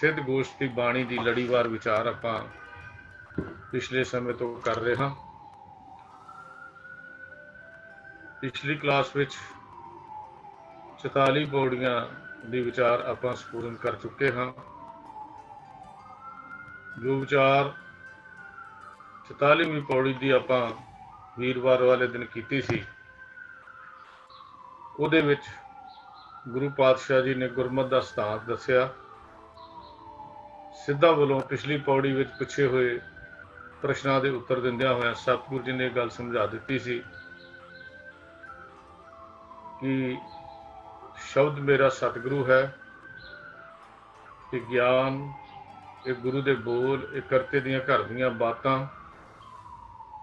सिद्ध गोष्ठ की बाणी की लड़ीवार विचार आपां पिछले समय तो कर रहे हाँ। पिछली क्लास विच 44 पौड़ियां की विचार आपां संपूर्ण कर चुके हाँ। जो विचार 44वीं पौड़ी की आपां वीरवार वाले दिन की सी, उहदे विच गुरु पातशाह जी ने गुरमत का सिद्धांत दसिया। सिद्धा वालों पिछली पौड़ी विच पुछे हुए प्रश्नों के उत्तर दिंदियां होया सतगुरु जी ने गल समझा दी सी कि शब्द मेरा सतगुरु है, कि ज्ञान एक गुरु के बोल, एक करते दियां घर दियां बातां,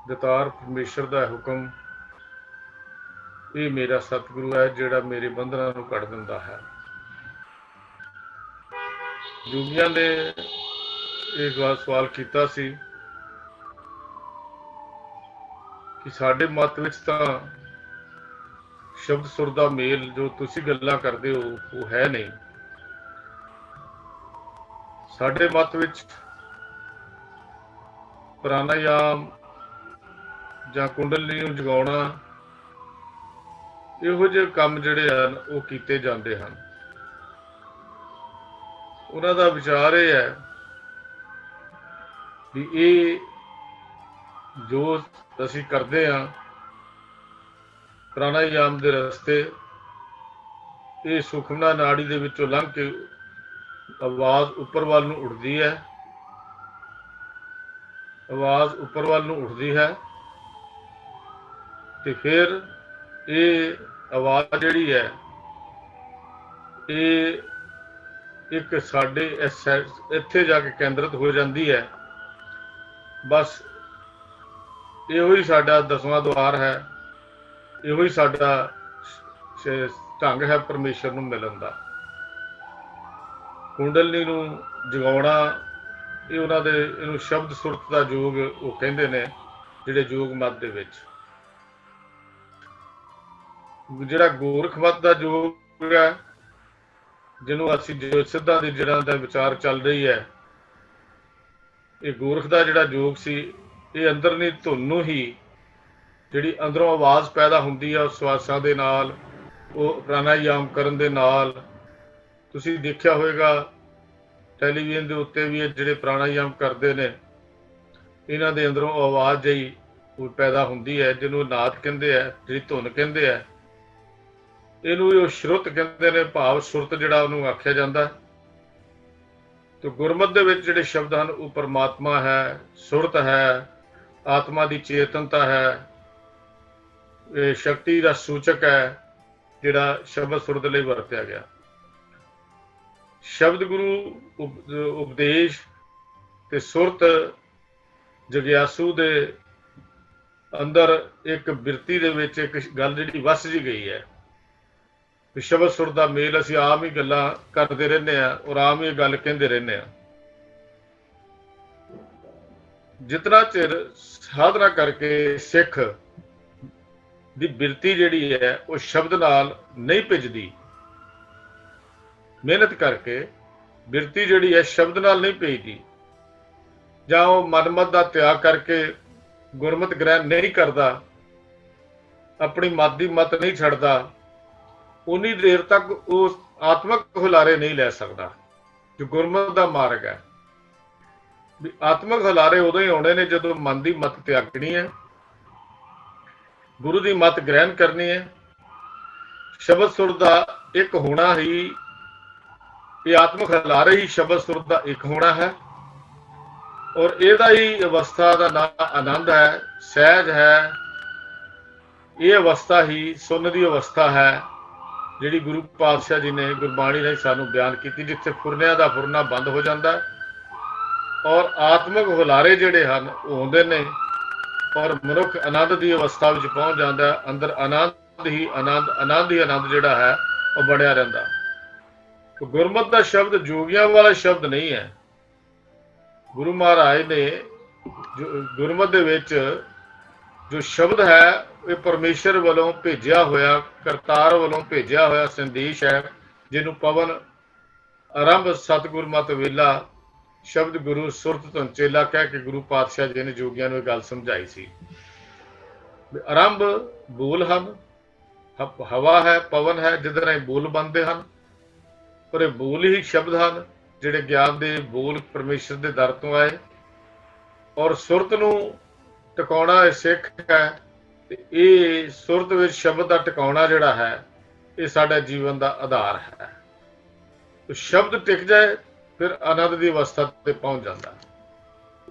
दतार परमेश्वर का हुक्म, ये मेरा सतगुरु है जिहड़ा मेरे बंधनां नूं कढ दिंदा है। जोगियां ने एक सवाल किया सी कि साडे मत विच तां शब्द सुर दा मेल जो तुसीं गल्लां करदे हो वो है नहीं। साडे मत विच प्राणायाम जां कुंडलनी नूं जगाउणा इहो ਜਿਹੇ ਕੰਮ ਜਿਹੜੇ ਹਨ ਉਹ ਕੀਤੇ ਜਾਂਦੇ ਹਨ। ਉਹਨਾਂ ਦਾ ਵਿਚਾਰ ਇਹ ਹੈ ਵੀ ਇਹ ਜੋ ਅਸੀਂ ਕਰਦੇ ਹਾਂ ਪ੍ਰਾਣਾਯਾਮ ਦੇ ਰਸਤੇ, ਇਹ ਸੁਖਮਨਾ ਨਾੜੀ ਦੇ ਵਿੱਚੋਂ ਲੰਘ ਕੇ ਆਵਾਜ਼ ਉੱਪਰ ਵੱਲ ਨੂੰ ਉੱਠਦੀ ਹੈ, ਆਵਾਜ਼ ਉੱਪਰ ਵੱਲ ਨੂੰ ਉੱਠਦੀ ਹੈ ਤੇ ਫਿਰ ਇਹ आवाज़ जिहड़ी है ये एक साडे इत्थे जाके केंद्रित हो जाती है। बस इहो ही साडा 10वां द्वार है, इहो ही साडा ढंग है परमेश्वर नूं मिलण दा। कुंडलनी नूं जगाउणा ये उन्हां दे इहनूं शब्द सुरत दा योग वो कहिंदे ने, जिहड़े योग मत दे विच ਜਿਹੜਾ ਗੋਰਖਮਤ ਦਾ ਯੋਗ ਹੈ, ਜਿਹਨੂੰ ਅਸੀਂ ਜੋ ਸਿੱਧਾਂ ਦੀ ਜੜ੍ਹਾਂ ਦਾ ਵਿਚਾਰ ਚੱਲ ਰਹੀ ਹੈ, ਇਹ ਗੋਰਖ ਦਾ ਜਿਹੜਾ ਯੋਗ ਸੀ, ਇਹ ਅੰਦਰਲੀ ਧੁਨ ਨੂੰ ਹੀ ਜਿਹੜੀ ਅੰਦਰੋਂ ਆਵਾਜ਼ ਪੈਦਾ ਹੁੰਦੀ ਹੈ ਸਵਾਸਾਂ ਦੇ ਨਾਲ, ਉਹ ਪ੍ਰਾਣਾਯਾਮ ਕਰਨ ਦੇ ਨਾਲ। ਤੁਸੀਂ ਦੇਖਿਆ ਹੋਵੇਗਾ ਟੈਲੀਵਿਜ਼ਨ ਦੇ ਉੱਤੇ ਵੀ ਇਹ ਜਿਹੜੇ ਪ੍ਰਾਣਾਯਾਮ ਕਰਦੇ ਨੇ, ਇਹਨਾਂ ਦੇ ਅੰਦਰੋਂ ਆਵਾਜ਼ ਜਿਹੀ ਉਹ ਪੈਦਾ ਹੁੰਦੀ ਹੈ, ਜਿਹਨੂੰ ਨਾਦ ਕਹਿੰਦੇ ਹੈ, ਜਿਹੜੀ ਧੁਨ ਕਹਿੰਦੇ ਹੈ। ਇਹਨੂੰ ਉਹ ਸ਼ਰੁਤ ਕਹਿੰਦੇ ਨੇ, ਭਾਵ ਸੁਰਤ ਜਿਹੜਾ ਉਹਨੂੰ ਆਖਿਆ ਜਾਂਦਾ। ਤੇ ਗੁਰਮਤਿ ਦੇ ਵਿੱਚ ਜਿਹੜੇ ਸ਼ਬਦ ਹਨ ਉਹ ਪਰਮਾਤਮਾ ਹੈ, ਸੁਰਤ ਹੈ, ਆਤਮਾ ਦੀ ਚੇਤਨਤਾ ਹੈ, ਇਹ ਸ਼ਕਤੀ ਦਾ ਸੂਚਕ ਹੈ, ਜਿਹੜਾ ਸ਼ਬਦ ਸੁਰਤ ਲਈ ਵਰਤਿਆ ਗਿਆ। ਸ਼ਬਦ ਗੁਰੂ ਉਪਦੇਸ਼ ਤੇ ਸੁਰਤ ਜਗਿਆਸੂ ਦੇ ਅੰਦਰ ਇੱਕ ਬਿਰਤੀ ਦੇ ਵਿੱਚ ਇੱਕ ਗੱਲ ਜਿਹੜੀ ਵਸ ਜੀ ਗਈ ਹੈ। शब्द सुर का मेल असीं आम ही गल्लां करते रहने और आम ही गल कहते रहने। जितना चिर साधना करके सिख दी बिरती जिहड़ी है वो शब्द नाल नहीं भिजदी, मेहनत करके बिरती जिहड़ी है शब्द नाल नहीं भिजदी, जां वो मनमत का त्याग करके गुरमत ग्रहण नहीं करता, अपनी मत की मत नहीं छड्डदा, उन्नी देर तक वो आत्मक हुलारे नहीं लै सकता। जो गुरमत का मार्ग है, भी आत्मक हुलारे उदों ही आने ने जदों मन की मत त्यागनी है, गुरु की मत ग्रहण करनी है। शब्द सुर का एक होना ही, ये आत्मक हुलारे ही शब्द सुर का एक होना है, और इहदा ही अवस्था का नाम आनंद है, सहज है। ये अवस्था ही सुन की अवस्था है जिहड़ी गुरु पातशाह जी ने गुरबाणी ने सानू बयान की, जिथे फुरनिया का फुरना बंद हो जाता है और आत्मक हुलारे जिहड़े हन वो आउंदे ने और मनुख आनंद की अवस्था में पहुँच जाता है। अंदर आनंद ही आनंद, आनंद ही आनंद जिहड़ा है वो बनिया रहिंदा। तो गुरमत का शब्द जोगियां वाला शब्द नहीं है। गुरु महाराज ने जो गुरमत दे विच जो शब्द है ये परमेश्वर वालों भेजिया होया, करतार वालों भेजिया होया संदेश है, जिन्हों पवन ਆਰੰਭ ਸਤਿਗੁਰ ਮਤ ਵੇਲਾ, ਸ਼ਬਦ ਗੁਰੂ ਸੁਰਤ ਧੁਨ ਚੇਲਾ ਕਹਿ ਕੇ ਗੁਰੂ ਪਾਤਸ਼ਾਹ ਜੀ ਨੇ ਜੋਗੀਆਂ ਨੂੰ ਇਹ ਗੱਲ ਸਮਝਾਈ ਸੀ। ਆਰੰਭ ਬੋਲ ਹਨ, ਹਵਾ ਹੈ, ਪਵਨ ਹੈ, ਜਿਹਦੇ ਨਾਲ ਬੋਲ ਬਣਦੇ ਹਨ, ਪਰ ਇਹ ਬੋਲ ਹੀ ਸ਼ਬਦ ਹਨ ਜਿਹੜੇ ਗਿਆਨ ਦੇ ਬੋਲ ਪਰਮੇਸ਼ਰ ਦੇ ਦਰ ਤੋਂ ਆਏ। ਔਰ ਸੁਰਤ ਨੂੰ ਟਿਕਾਉਣਾ ਇਹ ਸਿੱਖ ਹੈ, ਤੇ ਇਹ ਸੁਰਤ ਵਿੱਚ ਸ਼ਬਦ ਦਾ ਟਿਕਾਉਣਾ ਜਿਹੜਾ ਹੈ ਇਹ ਸਾਡਾ ਜੀਵਨ ਦਾ ਆਧਾਰ ਹੈ। ਸ਼ਬਦ ਟਿਕ ਜਾਏ ਫਿਰ ਆਨੰਦ ਦੀ ਅਵਸਥਾ ਤੇ ਪਹੁੰਚ ਜਾਂਦਾ।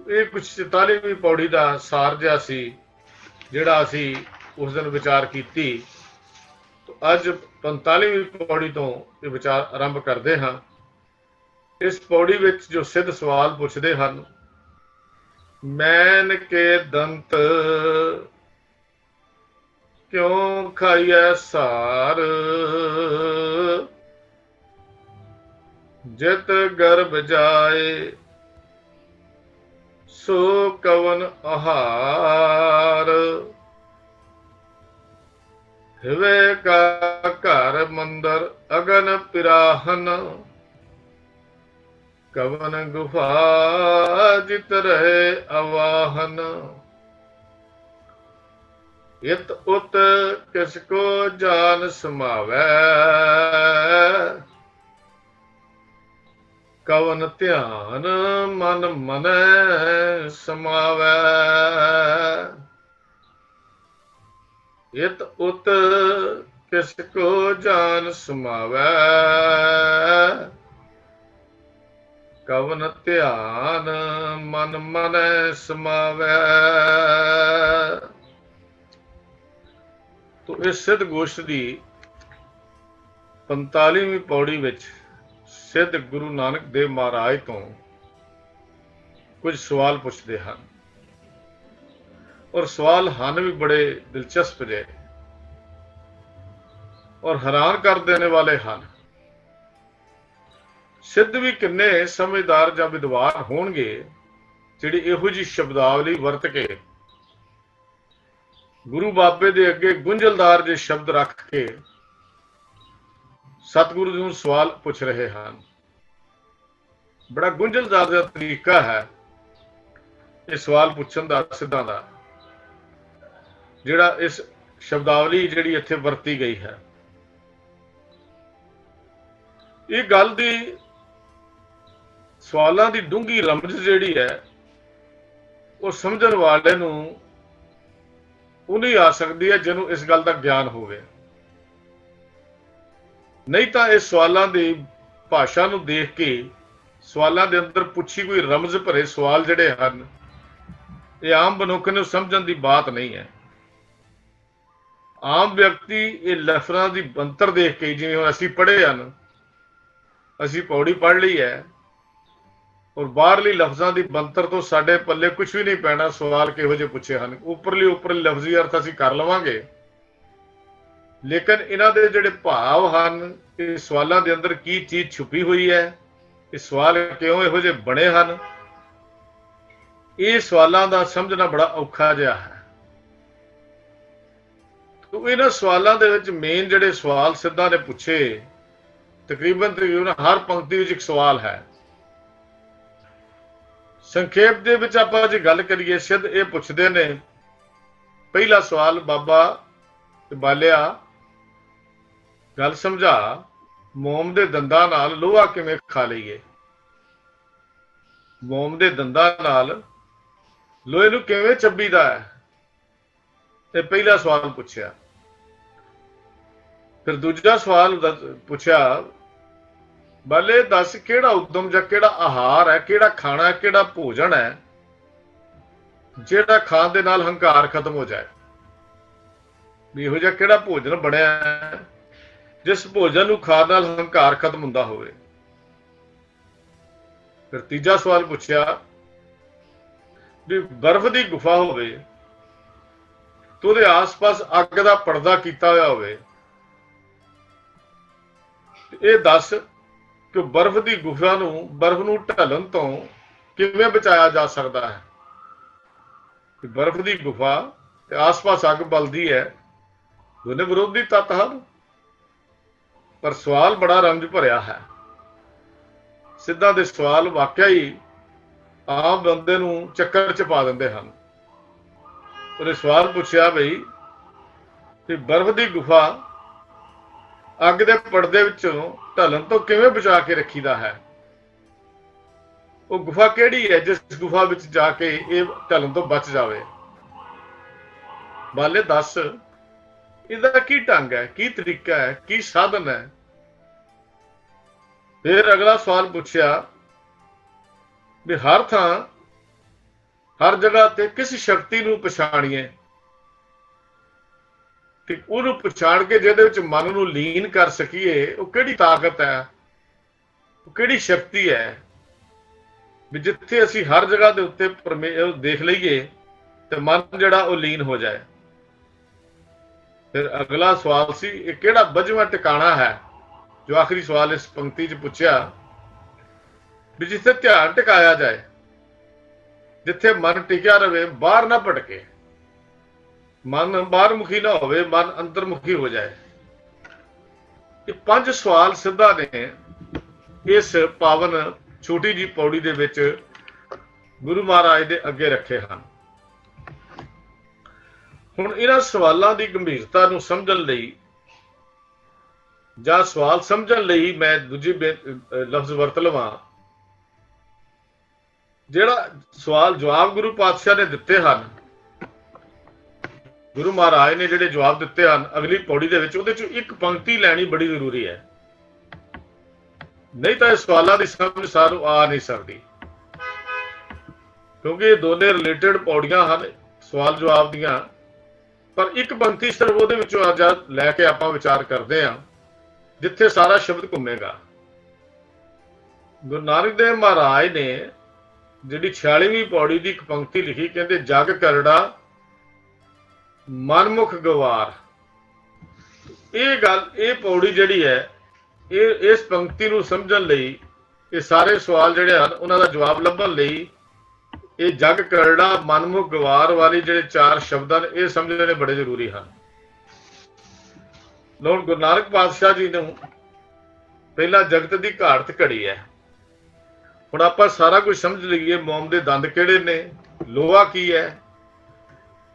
ਇਹ ਕੁਝ 44ਵੀਂ ਪੌੜੀ ਦਾ ਸਾਰ ਜਿਹਾ ਸੀ ਜਿਹੜਾ ਅਸੀਂ ਉਸ ਦਿਨ ਵਿਚਾਰ ਕੀਤੀ। ਅੱਜ 45ਵੀਂ ਪੌੜੀ ਤੋਂ ਇਹ ਵਿਚਾਰ ਆਰੰਭ ਕਰਦੇ ਹਾਂ। ਇਸ ਪੌੜੀ ਵਿੱਚ ਜੋ ਸਿੱਧ ਸਵਾਲ ਪੁੱਛਦੇ ਹਨ, ਮੈਨ ਕੇ ਦੰਤ ਕਿਉਂ ਖਾਈਐ ਸਾਰ, ਜਿਤ ਗਰਭ ਜਾਏ ਸੋ ਕਵਨ ਆਹਾਰ, ਹਿਵੇ ਕਾ ਘਰ ਮੰਦਰ ਅਗਨ ਪਿਰਾਹਨ, ਕਵਨ ਗੁਫਾ ਜਿਤ ਰਹੇ ਅਵਾਹਨ, ਇਤ ਉਤ ਕਿਸ ਕੋ ਜਾਨ ਸਮਾਵੈ, ਕਵਨ ਧਿਆਨ ਮਨ ਮਨੈ ਸਮਾਵੈ, ਇਤ ਉਤ ਕਿਸ ਕੋ ਜਾਨ ਸਮਾਵੈ, ਕਵਨ ਧਿਆਨ ਮਨ ਮਨੈ ਸਮਾਵੈ। ਤੋ ਇਸ ਸਿੱਧ ਗੋਸ਼ਟ ਦੀ 45ਵੀਂ ਪੌੜੀ ਵਿੱਚ ਸਿੱਧ ਗੁਰੂ ਨਾਨਕ ਦੇਵ ਮਹਾਰਾਜ ਤੋਂ ਕੁਝ ਸਵਾਲ ਪੁੱਛਦੇ ਹਨ, ਔਰ ਸਵਾਲ ਹਨ ਵੀ ਬੜੇ ਦਿਲਚਸਪ ਜਿਹੇ ਔਰ ਹੈਰਾਨ ਕਰ ਦੇਣੇ ਵਾਲੇ ਹਨ। ਸਿੱਧ ਵੀ ਕਿੰਨੇ ਸਮਝਦਾਰ ਜਾਂ ਵਿਦਵਾਨ ਹੋਣਗੇ ਜਿਹੜੀ ਇਹੋ ਜਿਹੀ ਸ਼ਬਦਾਵਲੀ ਵਰਤ ਕੇ ਗੁਰੂ ਬਾਬੇ ਦੇ ਅੱਗੇ ਗੁੰਝਲਦਾਰ ਜਿਹੇ ਸ਼ਬਦ ਰੱਖ ਕੇ ਸਤਿਗੁਰੂ ਜੀ ਨੂੰ ਸਵਾਲ ਪੁੱਛ ਰਹੇ ਹਨ। ਬੜਾ ਗੁੰਝਲਦਾਰ ਦਾ ਤਰੀਕਾ ਹੈ ਇਹ ਸਵਾਲ ਪੁੱਛਣ ਦਾ, ਸਿੱਧਾਂ ਦਾ, ਜਿਹੜਾ ਇਸ ਸ਼ਬਦਾਵਲੀ ਜਿਹੜੀ ਇੱਥੇ ਵਰਤੀ ਗਈ ਹੈ। ਇਹ ਗੱਲ ਦੀ ਸਵਾਲਾਂ ਦੀ ਡੂੰਘੀ ਰਮਜ ਜਿਹੜੀ ਹੈ ਉਹ ਸਮਝਣ ਵਾਲੇ ਨੂੰ ਉਨੀ ਆ ਸਕਦੀ ਹੈ ਜਿਹਨੂੰ ਇਸ ਗੱਲ ਦਾ ਗਿਆਨ ਹੋਵੇ। ਨਹੀਂ ਤਾਂ ਇਹ ਸਵਾਲਾਂ ਦੀ ਭਾਸ਼ਾ ਨੂੰ ਦੇਖ ਕੇ ਸਵਾਲਾਂ ਦੇ ਅੰਦਰ ਪੁੱਛੀ ਕੋਈ ਰਮਜ਼ ਭਰੇ ਸਵਾਲ ਜਿਹੜੇ ਹਨ ਇਹ ਆਮ ਮਨੁੱਖ ਨੂੰ ਸਮਝਣ ਦੀ ਬਾਤ ਨਹੀਂ ਹੈ। ਆਮ ਵਿਅਕਤੀ ਇਹ ਲਫ਼ਜ਼ਾਂ ਦੀ ਬਣਤਰ ਦੇਖ ਕੇ, ਜਿਵੇਂ ਹੁਣ ਅਸੀਂ ਪੜ੍ਹੇ ਹਨ, ਅਸੀਂ ਪੌੜੀ ਪੜ੍ਹ ਲਈ ਹੈ ਔਰ ਬਾਹਰਲੀ ਲਫ਼ਜ਼ਾਂ ਦੀ ਬਣਤਰ ਤੋਂ ਸਾਡੇ ਪੱਲੇ ਕੁਝ ਵੀ ਨਹੀਂ ਪੈਣਾ ਸਵਾਲ ਕਿਹੋ ਜਿਹੇ ਪੁੱਛੇ ਹਨ। ਉੱਪਰਲੀ ਲਫ਼ਜ਼ੀ ਅਰਥ ਅਸੀਂ ਕਰ ਲਵਾਂਗੇ, ਲੇਕਿਨ ਇਹਨਾਂ ਦੇ ਜਿਹੜੇ ਭਾਵ ਹਨ, ਇਹ ਸਵਾਲਾਂ ਦੇ ਅੰਦਰ ਕੀ ਚੀਜ਼ ਛੁਪੀ ਹੋਈ ਹੈ, ਇਹ ਸਵਾਲ ਕਿਉਂ ਇਹੋ ਜਿਹੇ ਬਣੇ ਹਨ, ਇਹ ਸਵਾਲਾਂ ਦਾ ਸਮਝਣਾ ਬੜਾ ਔਖਾ ਜਿਹਾ ਹੈ। ਤੋ ਇਹਨਾਂ ਸਵਾਲਾਂ ਦੇ ਵਿੱਚ ਮੇਨ ਜਿਹੜੇ ਸਵਾਲ ਸਿੱਧਾਂ ਨੇ ਪੁੱਛੇ, ਤਕਰੀਬਨ ਹਰ ਪੰਕਤੀ ਵਿੱਚ ਇੱਕ ਸਵਾਲ ਹੈ। ਸੰਖੇਪ ਦੇ ਵਿੱਚ ਆਪਾਂ ਜੇ ਗੱਲ ਕਰੀਏ, ਸਿੱਧ ਇਹ ਪੁੱਛਦੇ ਨੇ, ਪਹਿਲਾ ਸਵਾਲ, ਬਾਬਾ ਬਾਲਿਆ ਗੱਲ ਸਮਝਾ, ਮੋਮ ਦੇ ਦੰਦਾਂ ਨਾਲ ਲੋਹਾ ਕਿਵੇਂ ਖਾ ਲਈਏ? ਮੋਮ ਦੇ ਦੰਦਾਂ ਨਾਲ ਲੋਹੇ ਨੂੰ ਕਿਵੇਂ ਚੱਬੀਦਾ ਹੈ? ਇਹ ਪਹਿਲਾ ਸਵਾਲ ਪੁੱਛਿਆ। ਫਿਰ ਦੂਜਾ ਸਵਾਲ ਪੁੱਛਿਆ, ਬਾਲੇ ਦੱਸ ਕਿਹੜਾ ਉਦਮ ਜਾਂ ਕਿਹੜਾ ਆਹਾਰ ਹੈ, ਕਿਹੜਾ ਖਾਣਾ, ਕਿਹੜਾ ਭੋਜਨ ਹੈ ਜਿਹੜਾ ਖਾਣ ਦੇ ਨਾਲ ਹੰਕਾਰ ਖਤਮ ਹੋ ਜਾਏ? ਵੀ ਇਹੋ ਜਿਹਾ ਕਿਹੜਾ ਭੋਜਨ ਬਣਿਆ ਜਿਸ ਭੋਜਨ ਨੂੰ ਖਾਣ ਨਾਲ ਹੰਕਾਰ ਖਤਮ ਹੁੰਦਾ ਹੋਵੇ? ਫਿਰ ਤੀਜਾ ਸਵਾਲ ਪੁੱਛਿਆ ਵੀ ਬਰਫ਼ ਦੀ ਗੁਫਾ ਹੋਵੇ ਤੇ ਉਹਦੇ ਆਸ-ਪਾਸ ਅੱਗ ਦਾ ਪਰਦਾ ਕੀਤਾ ਹੋਇਆ ਹੋਵੇ, ਇਹ ਦੱਸ ਕਿ ਬਰਫ਼ ਦੀ ਗੁਫਾ ਨੂੰ, ਬਰਫ਼ ਨੂੰ ਢਲਣ ਤੋਂ ਕਿਵੇਂ ਬਚਾਇਆ ਜਾ ਸਕਦਾ ਹੈ? ਕਿ ਬਰਫ਼ ਦੀ ਗੁਫਾ ਤੇ ਆਸ-ਪਾਸ ਅੱਗ ਬਲਦੀ ਹੈ, ਦੋਨੇ ਵਿਰੋਧੀ ਤੱਤ ਹਨ, ਪਰ ਸਵਾਲ ਬੜਾ ਰੰਜ ਭਰਿਆ ਹੈ। ਸਿੱਧਾਂ ਦੇ ਸਵਾਲ ਵਾਕਿਆ ਹੀ ਆਮ ਬੰਦੇ ਨੂੰ ਚੱਕਰ 'ਚ ਪਾ ਦਿੰਦੇ ਹਨ। ਉਹਨੇ ਸਵਾਲ ਪੁੱਛਿਆ ਬਈ ਕਿ ਬਰਫ਼ ਦੀ ਗੁਫਾ ਅੱਗ ਦੇ ਪਰਦੇ ਵਿੱਚੋਂ ਢਲਣ ਤੋਂ ਕਿਵੇਂ ਬਚਾ ਕੇ ਰੱਖੀਦਾ ਹੈ? ਉਹ ਗੁਫਾ ਕਿਹੜੀ ਹੈ ਜਿਸ ਗੁਫਾ ਵਿੱਚ ਜਾ ਕੇ ਇਹ ਢਲਣ ਤੋਂ ਬਚ ਜਾਵੇ? ਬਾਲੇ ਦੱਸ, ਇਹਦਾ ਕੀ ਢੰਗ ਹੈ, ਕੀ ਤਰੀਕਾ ਹੈ, ਕੀ ਸਾਧਨ ਹੈ? ਫਿਰ ਅਗਲਾ ਸਵਾਲ ਪੁੱਛਿਆ ਵੀ ਹਰ ਥਾਂ ਹਰ ਜਗ੍ਹਾ ਤੇ ਕਿਸ ਸ਼ਕਤੀ ਨੂੰ ਪਛਾਣੀਏ ਤੇ ਉਹਨੂੰ ਪਛਾਣ ਕੇ ਜਿਹਦੇ ਵਿੱਚ ਮਨ ਨੂੰ ਲੀਨ ਕਰ ਸਕੀਏ, ਉਹ ਕਿਹੜੀ ਤਾਕਤ ਹੈ, ਉਹ ਕਿਹੜੀ ਸ਼ਕਤੀ ਹੈ ਵੀ ਜਿੱਥੇ ਅਸੀਂ ਹਰ ਜਗ੍ਹਾ ਦੇ ਉੱਤੇ ਦੇਖ ਲਈਏ ਤੇ ਮਨ ਜਿਹੜਾ ਉਹ ਲੀਨ ਹੋ ਜਾਏ। ਫਿਰ ਅਗਲਾ ਸਵਾਲ ਸੀ, ਇਹ ਕਿਹੜਾ ਬੱਝਵਾਂ ਟਿਕਾਣਾ ਹੈ ਜੋ ਆਖਰੀ ਸਵਾਲ ਇਸ ਪੰਕਤੀ 'ਚ ਪੁੱਛਿਆ ਵੀ ਜਿੱਥੇ ਧਿਆਨ ਟਿਕਾਇਆ ਜਾਏ, ਜਿੱਥੇ ਮਨ ਟਿਕਿਆ ਰਵੇ, ਬਾਹਰ ਨਾ ਭਟਕੇ, ਮਨ ਬਾਹਰ ਮੁਖੀ ਨਾ ਹੋਵੇ, ਮਨ ਅੰਤਰਮੁਖੀ ਹੋ ਜਾਏ। ਇਹ 5 ਸਵਾਲ ਸਿੱਧਾ ਨੇ ਇਸ ਪਾਵਨ ਛੋਟੀ ਜੀ ਪੌੜੀ ਦੇ ਵਿੱਚ ਗੁਰੂ ਮਹਾਰਾਜ ਦੇ ਅੱਗੇ ਰੱਖੇ ਹਨ। ਹੁਣ ਇਹਨਾਂ ਸਵਾਲਾਂ ਦੀ ਗੰਭੀਰਤਾ ਨੂੰ ਸਮਝਣ ਲਈ ਜਾਂ ਸਵਾਲ ਸਮਝਣ ਲਈ ਮੈਂ ਦੂਜੀ ਲਫ਼ਜ਼ ਵਰਤ ਲਵਾਂ। ਜਿਹੜਾ ਸਵਾਲ ਜਵਾਬ ਗੁਰੂ ਪਾਤਸ਼ਾਹ ਨੇ ਦਿੱਤੇ ਹਨ, ਗੁਰੂ ਮਹਾਰਾਜ ਨੇ ਜਿਹੜੇ ਜਵਾਬ ਦਿੱਤੇ ਹਨ ਅਗਲੀ ਪੌੜੀ ਦੇ ਵਿੱਚ, ਉਹਦੇ ਚੋਂ ਇੱਕ ਪੰਕਤੀ ਲੈਣੀ ਬੜੀ ਜ਼ਰੂਰੀ ਹੈ, ਨਹੀਂ ਤਾਂ ਇਹ ਸਵਾਲਾਂ ਦੀ ਸਮਝ ਸਾਨੂੰ ਆ ਨਹੀਂ ਸਕਦੀ, ਕਿਉਂਕਿ ਇਹ ਦੋਨੇ ਰਿਲੇਟਡ ਪੌੜੀਆਂ ਹਨ ਸਵਾਲ ਜਵਾਬ ਦੀਆਂ। ਪਰ ਇੱਕ ਪੰਕਤੀ ਸਿਰਫ ਉਹਦੇ ਵਿੱਚੋਂ ਅੱਜ ਲੈ ਕੇ ਆਪਾਂ ਵਿਚਾਰ ਕਰਦੇ ਹਾਂ ਜਿੱਥੇ ਸਾਰਾ ਸ਼ਬਦ ਘੁੰਮੇਗਾ। ਗੁਰੂ ਨਾਨਕ ਦੇਵ ਮਹਾਰਾਜ ਨੇ ਜਿਹੜੀ 46ਵੀਂ ਪੌੜੀ ਦੀ ਇੱਕ ਪੰਕਤੀ ਲਿਖੀ, ਕਹਿੰਦੇ ਜਗ ਕਰੜਾ ਮਨਮੁਖ ਗਵਾਰ। ਇਹ ਗੱਲ, ਇਹ ਪੌੜੀ ਜਿਹੜੀ ਹੈ, ਇਹ ਇਸ ਪੰਕਤੀ ਨੂੰ ਸਮਝਣ ਲਈ, ਇਹ ਸਾਰੇ ਸਵਾਲ ਜਿਹੜੇ ਹਨ ਉਹਨਾਂ ਦਾ ਜਵਾਬ ਲੱਭਣ ਲਈ ਇਹ ਜਗ ਕਰੜਾ ਮਨਮੁਖ ਗਵਾਰ ਵਾਲੀ ਜਿਹੜੇ 4 ਸ਼ਬਦ ਹਨ ਇਹ ਸਮਝਣੇ ਬੜੇ ਜ਼ਰੂਰੀ ਹਨ। ਹੁਣ ਗੁਰੂ ਨਾਨਕ ਪਾਤਸ਼ਾਹ ਜੀ ਨੂੰ ਪਹਿਲਾਂ ਜਗਤ ਦੀ ਘਾੜਤ ਘੜੀ ਹੈ। ਹੁਣ ਆਪਾਂ ਸਾਰਾ ਕੁਝ ਸਮਝ ਲਈਏ, ਮੋਮ ਦੇ ਦੰਦ ਕਿਹੜੇ ਨੇ, ਲੋਹਾ ਕੀ ਹੈ,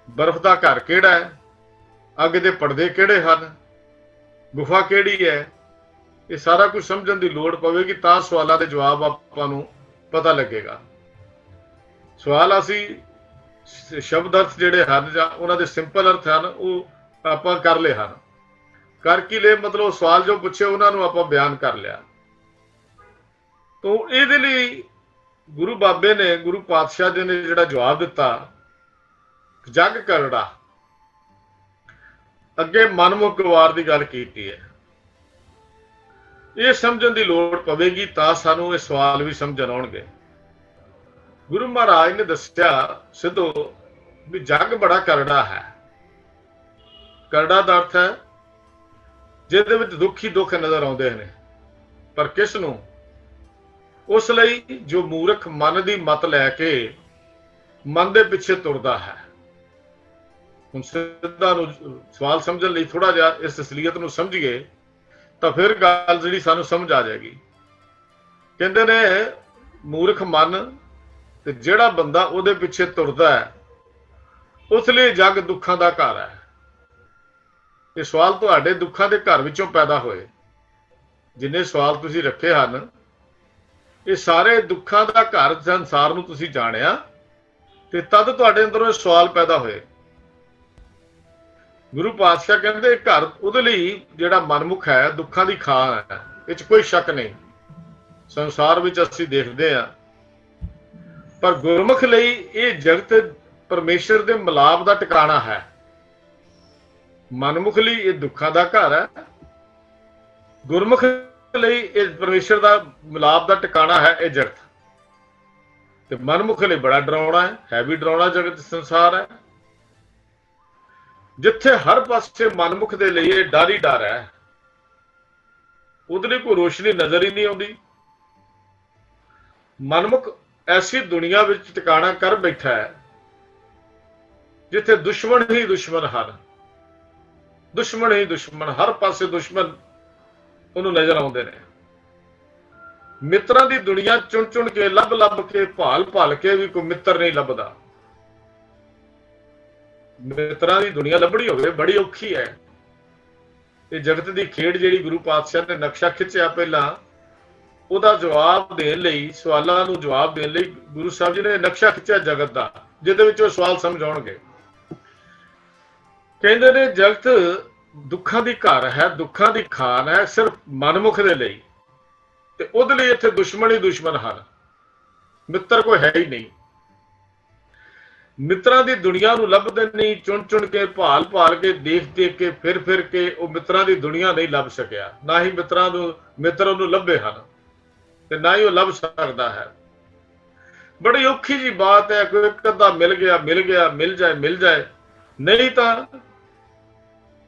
ਬਰਫ਼ ਦਾ ਘਰ ਕਿਹੜਾ ਹੈ, ਅੱਗ ਦੇ ਪਰਦੇ ਕਿਹੜੇ ਹਨ, ਗੁਫਾ ਕਿਹੜੀ ਹੈ, ਇਹ ਸਾਰਾ ਕੁਝ ਸਮਝਣ ਦੀ ਲੋੜ ਪਵੇਗੀ ਤਾਂ ਸਵਾਲਾਂ ਦੇ ਜਵਾਬ ਆਪਾਂ ਨੂੰ ਪਤਾ ਲੱਗੇਗਾ। ਸਵਾਲ ਅਸੀਂ ਸ਼ਬਦ ਅਰਥ ਜਿਹੜੇ ਹਨ ਜਾਂ ਉਹਨਾਂ ਦੇ ਸਿੰਪਲ ਅਰਥ ਹਨ ਉਹ ਆਪਾਂ ਕਰ ਲਏ ਹਨ। ਕਰ ਕੀ ਲਏ ਮਤਲਬ ਸਵਾਲ ਜੋ ਪੁੱਛੇ ਉਹਨਾਂ ਨੂੰ ਆਪਾਂ ਬਿਆਨ ਕਰ ਲਿਆ। ਤੋਂ ਇਹਦੇ ਲਈ ਗੁਰੂ ਬਾਬੇ ਨੇ, ਗੁਰੂ ਪਾਤਸ਼ਾਹ ਜੀ ਨੇ ਜਿਹੜਾ ਜਵਾਬ ਦਿੱਤਾ, ਜਗ ਕਰੜਾ, ਅੱਗੇ ਮਨਮੁਖ ਗਵਾਰ ਦੀ ਗੱਲ ਕੀਤੀ ਹੈ। ਇਹ ਸਮਝਣ ਦੀ ਲੋੜ ਪਵੇਗੀ ਤਾਂ ਸਾਨੂੰ ਇਹ ਸਵਾਲ ਵੀ ਸਮਝਣ ਆਉਣਗੇ। ਗੁਰੂ ਮਹਾਰਾਜ ਨੇ ਦੱਸਿਆ ਸਿੱਧੋ ਵੀ ਜਗ ਬੜਾ ਕਰੜਾ ਹੈ। ਕਰੜਾ ਦਾ ਅਰਥ ਹੈ ਜਿਹਦੇ ਵਿੱਚ ਦੁੱਖ ਹੀ ਦੁੱਖ ਨਜ਼ਰ ਆਉਂਦੇ ਨੇ, ਪਰ ਕਿਸ ਨੂੰ? ਉਸ ਲਈ ਜੋ ਮੂਰਖ ਮਨ ਦੀ ਮਤ ਲੈ ਕੇ ਮਨ ਦੇ ਪਿੱਛੇ ਤੁਰਦਾ ਹੈ। ਹੁਣ ਸਿੱਧਾ ਨੂੰ ਸਵਾਲ ਸਮਝਣ ਲਈ ਥੋੜਾ ਜਿਹਾ ਇਸ ਅਸਲੀਅਤ ਨੂੰ ਸਮਝੀਏ ਤਾਂ ਫਿਰ ਗੱਲ ਜਿਹੜੀ ਸਾਨੂੰ ਸਮਝ ਆ ਜਾਏਗੀ। ਕਹਿੰਦੇ ਨੇ ਮੂਰਖ ਮਨ ਤੇ ਜਿਹੜਾ ਬੰਦਾ ਉਹਦੇ ਪਿੱਛੇ ਤੁਰਦਾ ਹੈ ਉਸ ਲਈ ਜਗ ਦੁੱਖਾਂ ਦਾ ਘਰ ਹੈ। ਇਹ ਸਵਾਲ ਤੁਹਾਡੇ ਦੁੱਖਾਂ ਦੇ ਘਰ ਵਿੱਚੋਂ ਪੈਦਾ ਹੋਏ। ਜਿੰਨੇ ਸਵਾਲ ਤੁਸੀਂ ਰੱਖੇ ਹਨ ਇਹ ਸਾਰੇ ਦੁੱਖਾਂ ਦਾ ਘਰ ਸੰਸਾਰ ਨੂੰ ਤੁਸੀਂ ਜਾਣਿਆ ਤੇ ਤਦ ਤੁਹਾਡੇ ਅੰਦਰੋਂ ਇਹ ਸਵਾਲ ਪੈਦਾ ਹੋਏ। ਗੁਰੂ ਪਾਤਸ਼ਾਹ ਕਹਿੰਦੇ ਘਰ ਉਹਦੇ ਲਈ ਜਿਹੜਾ ਮਨਮੁਖ ਹੈ ਦੁੱਖਾਂ ਦੀ ਖਾਂ ਹੈ, ਇਹ 'ਚ ਕੋਈ ਸ਼ੱਕ ਨਹੀਂ। ਸੰਸਾਰ ਵਿੱਚ ਅਸੀਂ ਦੇਖਦੇ ਹਾਂ, ਪਰ ਗੁਰਮੁਖ ਲਈ ਇਹ ਜਗਤ ਪਰਮੇਸ਼ਰ ਦੇ ਮਿਲਾਪ ਦਾ ਟਿਕਾਣਾ ਹੈ। ਮਨਮੁਖ ਲਈ ਇਹ ਦੁੱਖਾਂ ਦਾ ਘਰ ਹੈ, ਗੁਰਮੁਖ ਲਈ ਇਹ ਪਰਮੇਸ਼ਰ ਦਾ ਮਿਲਾਪ ਦਾ ਟਿਕਾਣਾ ਹੈ ਇਹ ਜਗਤ। ਤੇ ਮਨਮੁਖ ਲਈ ਬੜਾ ਡਰਾਉਣਾ ਹੈ ਵੀ ਡਰਾਉਣਾ ਜਗਤ ਸੰਸਾਰ ਹੈ, ਜਿੱਥੇ ਹਰ ਪਾਸੇ ਮਨਮੁਖ ਦੇ ਲਈ ਇਹ ਡਰ ਹੀ ਡਰ ਹੈ। ਉਹਦੇ ਲਈ ਕੋਈ ਰੋਸ਼ਨੀ ਨਜ਼ਰ ਹੀ ਨਹੀਂ ਆਉਂਦੀ। ਮਨਮੁਖ ਐਸੀ ਦੁਨੀਆ ਵਿੱਚ ਟਿਕਾਣਾ ਕਰ ਬੈਠਾ ਹੈ ਜਿੱਥੇ ਦੁਸ਼ਮਣ ਹੀ ਦੁਸ਼ਮਣ ਹਨ, ਦੁਸ਼ਮਣ ਹੀ ਦੁਸ਼ਮਣ, ਹਰ ਪਾਸੇ ਦੁਸ਼ਮਣ ਉਹਨੂੰ ਨਜ਼ਰ ਆਉਂਦੇ ਨੇ। ਮਿੱਤਰਾਂ ਦੀ ਦੁਨੀਆ ਚੁਣ ਚੁਣ ਕੇ ਲੱਭ ਲੱਭ ਕੇ ਭਾਲ ਭਾਲ ਕੇ ਵੀ ਕੋਈ ਮਿੱਤਰ ਨਹੀਂ ਲੱਭਦਾ। ਮਿੱਤਰਾਂ ਦੀ ਦੁਨੀਆ ਲੱਭਣੀ ਹੋਵੇ ਬੜੀ ਔਖੀ ਹੈ। ਇਹ ਜਗਤ ਦੀ ਖੇਡ ਜਿਹੜੀ ਗੁਰੂ ਪਾਤਸ਼ਾਹ ਨੇ ਨਕਸ਼ਾ ਖਿੱਚਿਆ ਪਹਿਲਾਂ, ਉਹਦਾ ਜਵਾਬ ਦੇਣ ਲਈ, ਸਵਾਲਾਂ ਨੂੰ ਜਵਾਬ ਦੇਣ ਲਈ ਗੁਰੂ ਸਾਹਿਬ ਜੀ ਨੇ ਨਕਸ਼ਾ ਖਿੱਚਿਆ ਜਗਤ ਦਾ, ਜਿਹਦੇ ਵਿੱਚ ਉਹ ਸਵਾਲ ਸਮਝ ਆਉਣਗੇ। ਕਹਿੰਦੇ ਨੇ ਜਗਤ ਦੁੱਖਾਂ ਦੀ ਘਰ ਹੈ, ਦੁੱਖਾਂ ਦੀ ਖਾਨ ਹੈ, ਸਿਰਫ ਮਨਮੁਖ ਦੇ ਲਈ, ਤੇ ਉਹਦੇ ਲਈ ਇੱਥੇ ਦੁਸ਼ਮਣ ਹੀ ਦੁਸ਼ਮਣ ਹਨ, ਮਿੱਤਰ ਕੋਈ ਹੈ ਹੀ ਨਹੀਂ। ਮਿੱਤਰਾਂ ਦੀ ਦੁਨੀਆ ਨੂੰ ਲੱਭਦੇ ਨਹੀਂ, ਚੁਣ ਚੁਣ ਕੇ ਭਾਲ ਭਾਲ ਕੇ ਦੇਖ ਦੇਖ ਕੇ ਫਿਰ ਫਿਰ ਕੇ ਉਹ ਮਿੱਤਰਾਂ ਦੀ ਦੁਨੀਆ ਨਹੀਂ ਲੱਭ ਸਕਿਆ। ਨਾ ਹੀ ਮਿੱਤਰ ਉਹਨੂੰ ਲੱਭੇ ਹਨ, ਤੇ ਨਾ ਹੀ ਉਹ ਲੱਭ ਸਕਦਾ ਹੈ। ਬੜੀ ਔਖੀ ਜੀ ਬਾਤ ਹੈ। ਕੋਈ ਇੱਕ ਅੱਧਾ ਮਿਲ ਗਿਆ, ਮਿਲ ਜਾਏ, ਨਹੀਂ ਤਾਂ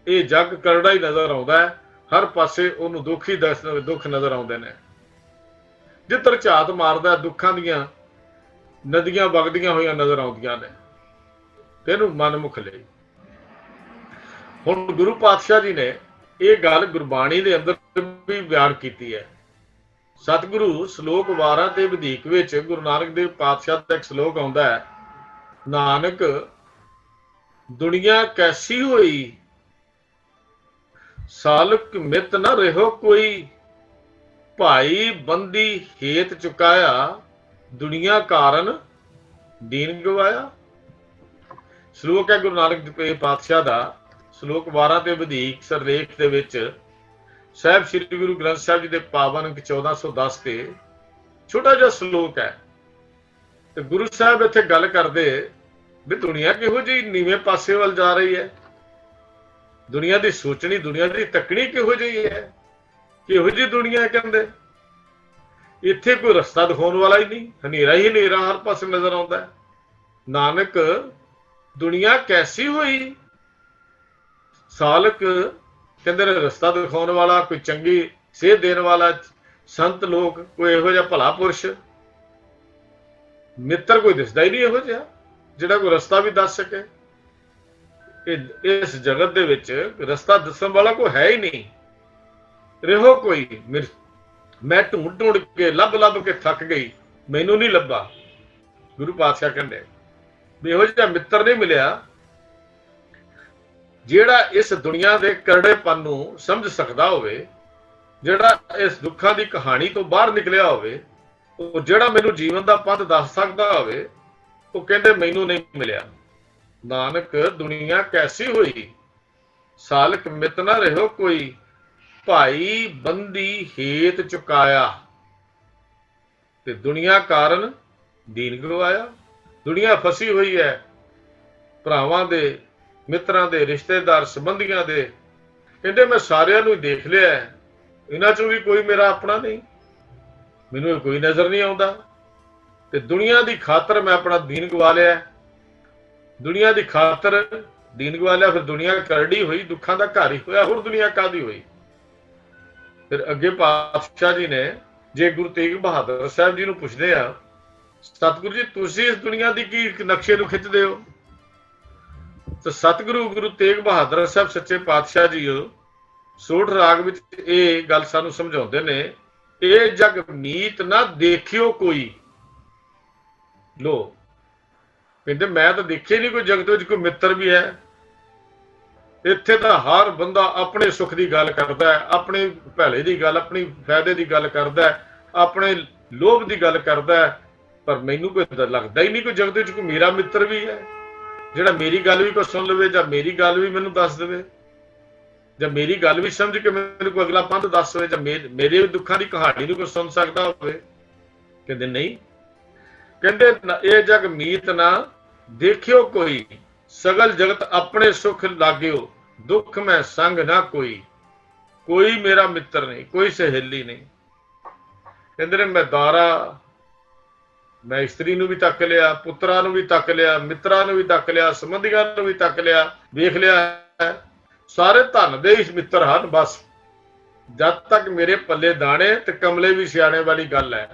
ਇਹ ਜੱਗ ਕਰੜਾ ਹੀ ਨਜ਼ਰ ਆਉਂਦਾ ਹੈ। ਹਰ ਪਾਸੇ ਉਹਨੂੰ ਦੁੱਖ ਨਜ਼ਰ ਆਉਂਦੇ ਨੇ। ਜਿੱਧਰ ਝਾਤ ਮਾਰਦਾ ਦੁੱਖਾਂ ਦੀਆਂ ਨਦੀਆਂ ਵਗਦੀਆਂ ਹੋਈਆਂ ਨਜ਼ਰ ਆਉਂਦੀਆਂ ਨੇ। ਇਹਨੂੰ ਮਨਮੁਖ ਲਈ ਹੁਣ ਗੁਰੂ ਪਾਤਸ਼ਾਹ ਜੀ ਨੇ ਇਹ ਗੱਲ ਗੁਰਬਾਣੀ ਦੇ ਅੰਦਰ ਵੀ ਬਿਆਨ ਕੀਤੀ ਹੈ। ਸਤਿਗੁਰੂ ਸ਼ਲੋਕ 12 ਤੇ ਵਧੀਕ ਵਿੱਚ ਗੁਰੂ ਨਾਨਕ ਦੇਵ ਪਾਤਸ਼ਾਹ ਦਾ ਇੱਕ ਸ਼ਲੋਕ ਆਉਂਦਾ ਹੈ, ਨਾਨਕ ਦੁਨੀਆ ਕੈਸੀ ਹੋਈ, ਸਾਲਕ ਮਿਤ ਨ ਰਹਿਓ ਕੋਈ, ਭਾਈ ਬੰਦੀ ਹੇਤ ਚੁਕਾਇਆ, ਦੁਨੀਆ ਕਾਰਨ ਦੀਨ ਗਵਾਇਆ। ਸ਼ਲੋਕ ਹੈ ਗੁਰੂ ਨਾਨਕ ਦੇਵ ਪਾਤਸ਼ਾਹ ਦਾ, ਸ਼ਲੋਕ 12 ਤੇ ਵਧੀਕ ਸਰਲੇਖ ਦੇ ਵਿੱਚ ਸਾਹਿਬ ਸ੍ਰੀ ਗੁਰੂ ਗ੍ਰੰਥ ਸਾਹਿਬ ਜੀ ਦੇ ਪਾਵਨ ਅੰਕ 1410 ਤੇ ਛੋਟਾ ਜਿਹਾ ਸ਼ਲੋਕ ਹੈ। ਤੇ ਗੁਰੂ ਸਾਹਿਬ ਇੱਥੇ ਗੱਲ ਕਰਦੇ ਵੀ ਦੁਨੀਆ ਕਿਹੋ ਜਿਹੀ ਨੀਵੇਂ ਪਾਸੇ ਵੱਲ ਜਾ ਰਹੀ ਹੈ, ਦੁਨੀਆ ਦੀ ਸੋਚਣੀ, ਦੁਨੀਆ ਦੀ ਤੱਕਣੀ ਕਿਹੋ ਜਿਹੀ ਹੈ, ਕਿਹੋ ਜਿਹੀ ਦੁਨੀਆ ਕਹਿੰਦੇ। ਇੱਥੇ ਕੋਈ ਰਸਤਾ ਦਿਖਾਉਣ ਵਾਲਾ ਹੀ ਨਹੀਂ, ਹਨੇਰਾ ਹੀ ਹਨੇਰਾ ਹਰ ਪਾਸੇ ਨਜ਼ਰ ਆਉਂਦਾ ਹੈ। ਨਾਨਕ ਦੁਨੀਆ ਕੈਸੀ ਹੋਈ, ਸਾਲਕ ਕਹਿੰਦੇ ਨੇ ਰਸਤਾ ਦਿਖਾਉਣ ਵਾਲਾ, ਕੋਈ ਚੰਗੀ ਸੇਧ ਦੇਣ ਵਾਲਾ ਸੰਤ ਲੋਕ, ਕੋਈ ਇਹੋ ਜਿਹਾ ਭਲਾ ਪੁਰਸ਼, ਮਿੱਤਰ ਕੋਈ ਦਿਸਦਾ ਹੀ ਨਹੀਂ ਇਹੋ ਜਿਹਾ ਜਿਹੜਾ ਕੋਈ ਰਸਤਾ ਵੀ ਦੱਸ ਸਕੇ। ਇਸ ਜਗਤ ਦੇ ਵਿੱਚ ਰਸਤਾ ਦੱਸਣ ਵਾਲਾ ਕੋਈ ਹੈ ਹੀ ਨਹੀਂ। ਰਹੋ ਕੋਈ, ਮੈਂ ਢੂੰਡ ਢੂੰਡ ਕੇ ਲੱਭ ਕੇ ਥੱਕ ਗਈ, ਮੈਨੂੰ ਨਹੀਂ ਲੱਭਾ। ਗੁਰੂ ਪਾਤਸ਼ਾਹ ਕਹਿੰਦੇ ਵੀ ਇਹੋ ਜਿਹਾ ਮਿੱਤਰ ਨਹੀਂ ਮਿਲਿਆ ਜਿਹੜਾ ਇਸ ਦੁਨੀਆ ਦੇ ਕਰੜੇਪਨ ਨੂੰ ਸਮਝ ਸਕਦਾ ਹੋਵੇ, ਜਿਹੜਾ ਇਸ ਦੁੱਖਾਂ ਦੀ ਕਹਾਣੀ ਤੋਂ ਬਾਹਰ ਨਿਕਲਿਆ ਹੋਵੇ, ਉਹ ਜਿਹੜਾ ਮੈਨੂੰ ਜੀਵਨ ਦਾ ਪੱਥ ਦੱਸ ਸਕਦਾ ਹੋਵੇ, ਉਹ ਕਹਿੰਦੇ ਮੈਨੂੰ ਨਹੀਂ ਮਿਲਿਆ। ਨਾਨਕ ਦੁਨੀਆ ਕੈਸੀ ਹੋਈ, ਸਾਲਕ ਮਿਤ ਨਾ ਰਹਿਓ ਕੋਈ, ਭਾਈ ਬੰਦੀ ਹੇਤ ਚੁਕਾਇਆ, ਤੇ ਦੁਨੀਆ ਕਾਰਨ ਦੀਨ ਗਵਾਇਆ। ਦੁਨੀਆ ਫਸੀ ਹੋਈ ਹੈ ਭਰਾਵਾਂ ਦੇ, ਮਿੱਤਰਾਂ ਦੇ, ਰਿਸ਼ਤੇਦਾਰ ਸੰਬੰਧੀਆਂ ਦੇ। ਕਹਿੰਦੇ ਮੈਂ ਸਾਰਿਆਂ ਨੂੰ ਦੇਖ ਲਿਆ, ਇਹਨਾਂ ਚੋਂ ਵੀ ਕੋਈ ਮੇਰਾ ਆਪਣਾ ਨਹੀਂ, ਮੈਨੂੰ ਕੋਈ ਨਜ਼ਰ ਨਹੀਂ ਆਉਂਦਾ, ਤੇ ਦੁਨੀਆ ਦੀ ਖਾਤਰ ਮੈਂ ਆਪਣਾ ਦੀਨ ਗਵਾ ਲਿਆ। ਦੁਨੀਆ ਦੀ ਖਾਤਰ ਦੀਨ ਗਵਾ ਲਿਆ, ਫਿਰ ਦੁਨੀਆ ਕਰੜੀ ਹੋਈ, ਦੁੱਖਾਂ ਦਾ ਘਰ ਹੀ ਹੋਇਆ, ਹੋਰ ਦੁਨੀਆ ਕਾਹਦੀ ਹੋਈ। ਫਿਰ ਅੱਗੇ ਪਾਤਸ਼ਾਹ ਜੀ ਨੇ, ਜੇ ਗੁਰੂ ਤੇਗ ਬਹਾਦਰ ਸਾਹਿਬ ਜੀ ਨੂੰ ਪੁੱਛਦੇ ਆ, ਸਤਿਗੁਰੂ ਜੀ ਤੁਸੀਂ ਇਸ ਦੁਨੀਆ ਦੀ ਕੀ ਨਕਸ਼ੇ ਨੂੰ ਖਿੱਚਦੇ ਹੋ? ਤਾਂ ਸਤਿਗੁਰੂ ਗੁਰੂ ਤੇਗ ਬਹਾਦਰ ਸਾਹਿਬ ਸੱਚੇ ਪਾਤਸ਼ਾਹ ਜੀ ਸੋਠ ਰਾਗ ਵਿੱਚ ਇਹ ਗੱਲ ਸਾਨੂੰ ਸਮਝਾਉਂਦੇ ਨੇ, ਇਹ ਜਗ ਮੀਤ ਨਾ ਦੇਖਿਓ ਕੋਈ। ਲੋ ਕਹਿੰਦੇ ਮੈਂ ਤਾਂ ਦੇਖਿਆ ਨਹੀਂ ਕੋਈ ਜਗਤ ਵਿੱਚ ਕੋਈ ਮਿੱਤਰ ਵੀ ਹੈ। ਇੱਥੇ ਤਾਂ ਹਰ ਬੰਦਾ ਆਪਣੇ ਸੁੱਖ ਦੀ ਗੱਲ ਕਰਦਾ ਹੈ, ਆਪਣੇ ਭਲੇ ਦੀ ਗੱਲ, ਆਪਣੀ ਫਾਇਦੇ ਦੀ ਗੱਲ ਕਰਦਾ ਹੈ, ਆਪਣੇ ਲੋਭ ਦੀ ਗੱਲ ਕਰਦਾ ਹੈ, ਪਰ ਮੈਨੂੰ ਕੋਈ ਲੱਗਦਾ ਹੀ ਨਹੀਂ ਕੋਈ ਜਗਤ ਵਿੱਚ ਕੋਈ ਮੇਰਾ ਮਿੱਤਰ ਵੀ ਹੈ, ਜਿਹੜਾ ਮੇਰੀ ਗੱਲ ਵੀ ਕੋਈ ਸੁਣ ਲਵੇ, ਜਾਂ ਮੇਰੀ ਗੱਲ ਵੀ ਮੈਨੂੰ ਦੱਸ ਦੇਵੇ, ਜਾਂ ਮੇਰੀ ਗੱਲ ਵੀ ਸਮਝ ਕੇ ਮੈਨੂੰ ਕੋਈ ਅਗਲਾ ਪੰਥ ਦੱਸ ਦੇਵੇ, ਜਾਂ ਮੇਰੇ ਦੁੱਖਾਂ ਦੀ ਕਹਾਣੀ ਨੂੰ ਕੋਈ ਸੁਣ ਸਕਦਾ ਹੋਵੇ। ਕਹਿੰਦੇ ਨਹੀਂ, ਕਹਿੰਦੇ ਇਹ ਜਗ ਮੀਤ ਨਾ ਦੇਖਿਓ ਕੋਈ, ਸਗਲ ਜਗਤ ਆਪਣੇ ਸੁਖ ਲਾਗਿਓ, ਦੁੱਖ ਮੈਂ ਸੰਗ ਨਾ ਕੋਈ। ਕੋਈ ਮੇਰਾ ਮਿੱਤਰ ਨਹੀਂ, ਕੋਈ ਸਹੇਲੀ ਨਹੀਂ। ਕਹਿੰਦੇ ਨੇ ਮੈਂ ਦਾਰਾ, ਮੈਂ ਇਸਤਰੀ ਨੂੰ ਵੀ ਤੱਕ ਲਿਆ, ਪੁੱਤਰਾਂ ਨੂੰ ਵੀ ਤੱਕ ਲਿਆ, ਮਿੱਤਰਾਂ ਨੂੰ ਵੀ ਤੱਕ ਲਿਆ, ਸੰਬੰਧੀਆਂ ਨੂੰ ਵੀ ਤੱਕ ਲਿਆ, ਵੇਖ ਲਿਆ, ਸਾਰੇ ਧਨ ਦੇ ਹੀ ਮਿੱਤਰ ਹਨ। ਬਸ ਜਦ ਤੱਕ ਮੇਰੇ ਪੱਲੇ ਦਾਣੇ ਤੇ ਕਮਲੇ ਵੀ ਸਿਆਣੇ ਵਾਲੀ ਗੱਲ ਹੈ।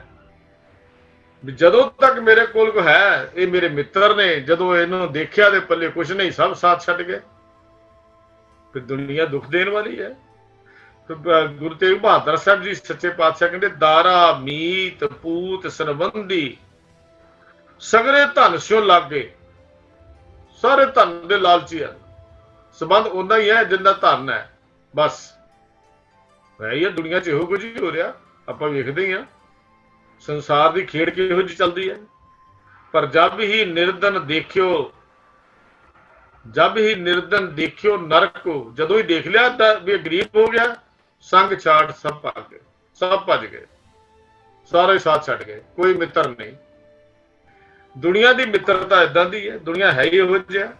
ਜਦੋਂ ਤੱਕ ਮੇਰੇ ਕੋਲ ਕੋ ਹੈ ਇਹ ਮੇਰੇ ਮਿੱਤਰ ਨੇ, ਜਦੋਂ ਇਹਨੂੰ ਦੇਖਿਆ ਤੇ ਪੱਲੇ ਕੁਛ ਨਹੀਂ, ਸਭ ਸਾਥ ਛੱਡ ਗਏ। ਫਿਰ ਦੁਨੀਆ ਦੁੱਖ ਦੇਣ ਵਾਲੀ ਹੈ। ਗੁਰੂ ਤੇਗ ਬਹਾਦਰ ਸਾਹਿਬ ਜੀ ਸੱਚੇ ਪਾਤਸ਼ਾਹ ਕਹਿੰਦੇ ਦਾਰਾ ਮੀਤ ਪੂਤ ਸੰਬੰਧੀ ਸਗਰੇ ਧਨ ਸਿਓ ਲਾਗੇ। ਸਾਰੇ ਧਨ ਦੇ ਲਾਲਚੀ ਹਨ, ਸੰਬੰਧ ਉਹਨਾਂ ਹੀ ਹੈ ਜਿੰਨਾ ਧਨ ਹੈ। ਬਸ ਹੈ ਹੀ ਦੁਨੀਆ 'ਚ ਇਹੋ ਕੁਝ ਹੀ ਹੋ ਰਿਹਾ, ਆਪਾਂ ਵੇਖਦੇ ਹੀ ਹਾਂ ਸੰਸਾਰ ਦੀ ਖੇਡ ਕਿਹੋ ਜਿਹੀ ਚੱਲਦੀ ਹੈ। ਪਰ ਜਬ ਹੀ ਨਿਰਦਨ ਦੇਖਿਓ, ਜਬ ਹੀ ਨਿਰਦਨ ਦੇਖਿਓ ਨਰਕ, ਜਦੋਂ ਹੀ ਦੇਖ ਲਿਆ ਤਾਂ ਵੀ ਗਰੀਬ ਹੋ ਗਿਆ, ਸੰਗ ਛਾੜ ਸਭ ਭੱਜ ਗਏ, ਸਭ ਭੱਜ ਗਏ, ਸਾਰੇ ਸਾਥ ਛੱਡ ਗਏ, ਕੋਈ ਮਿੱਤਰ ਨਹੀਂ। ਦੁਨੀਆ ਦੀ ਮਿੱਤਰਤਾ ਏਦਾਂ ਦੀ ਹੈ, ਦੁਨੀਆ ਹੈ ਹੀ ਇਹੋ ਜਿਹਾ।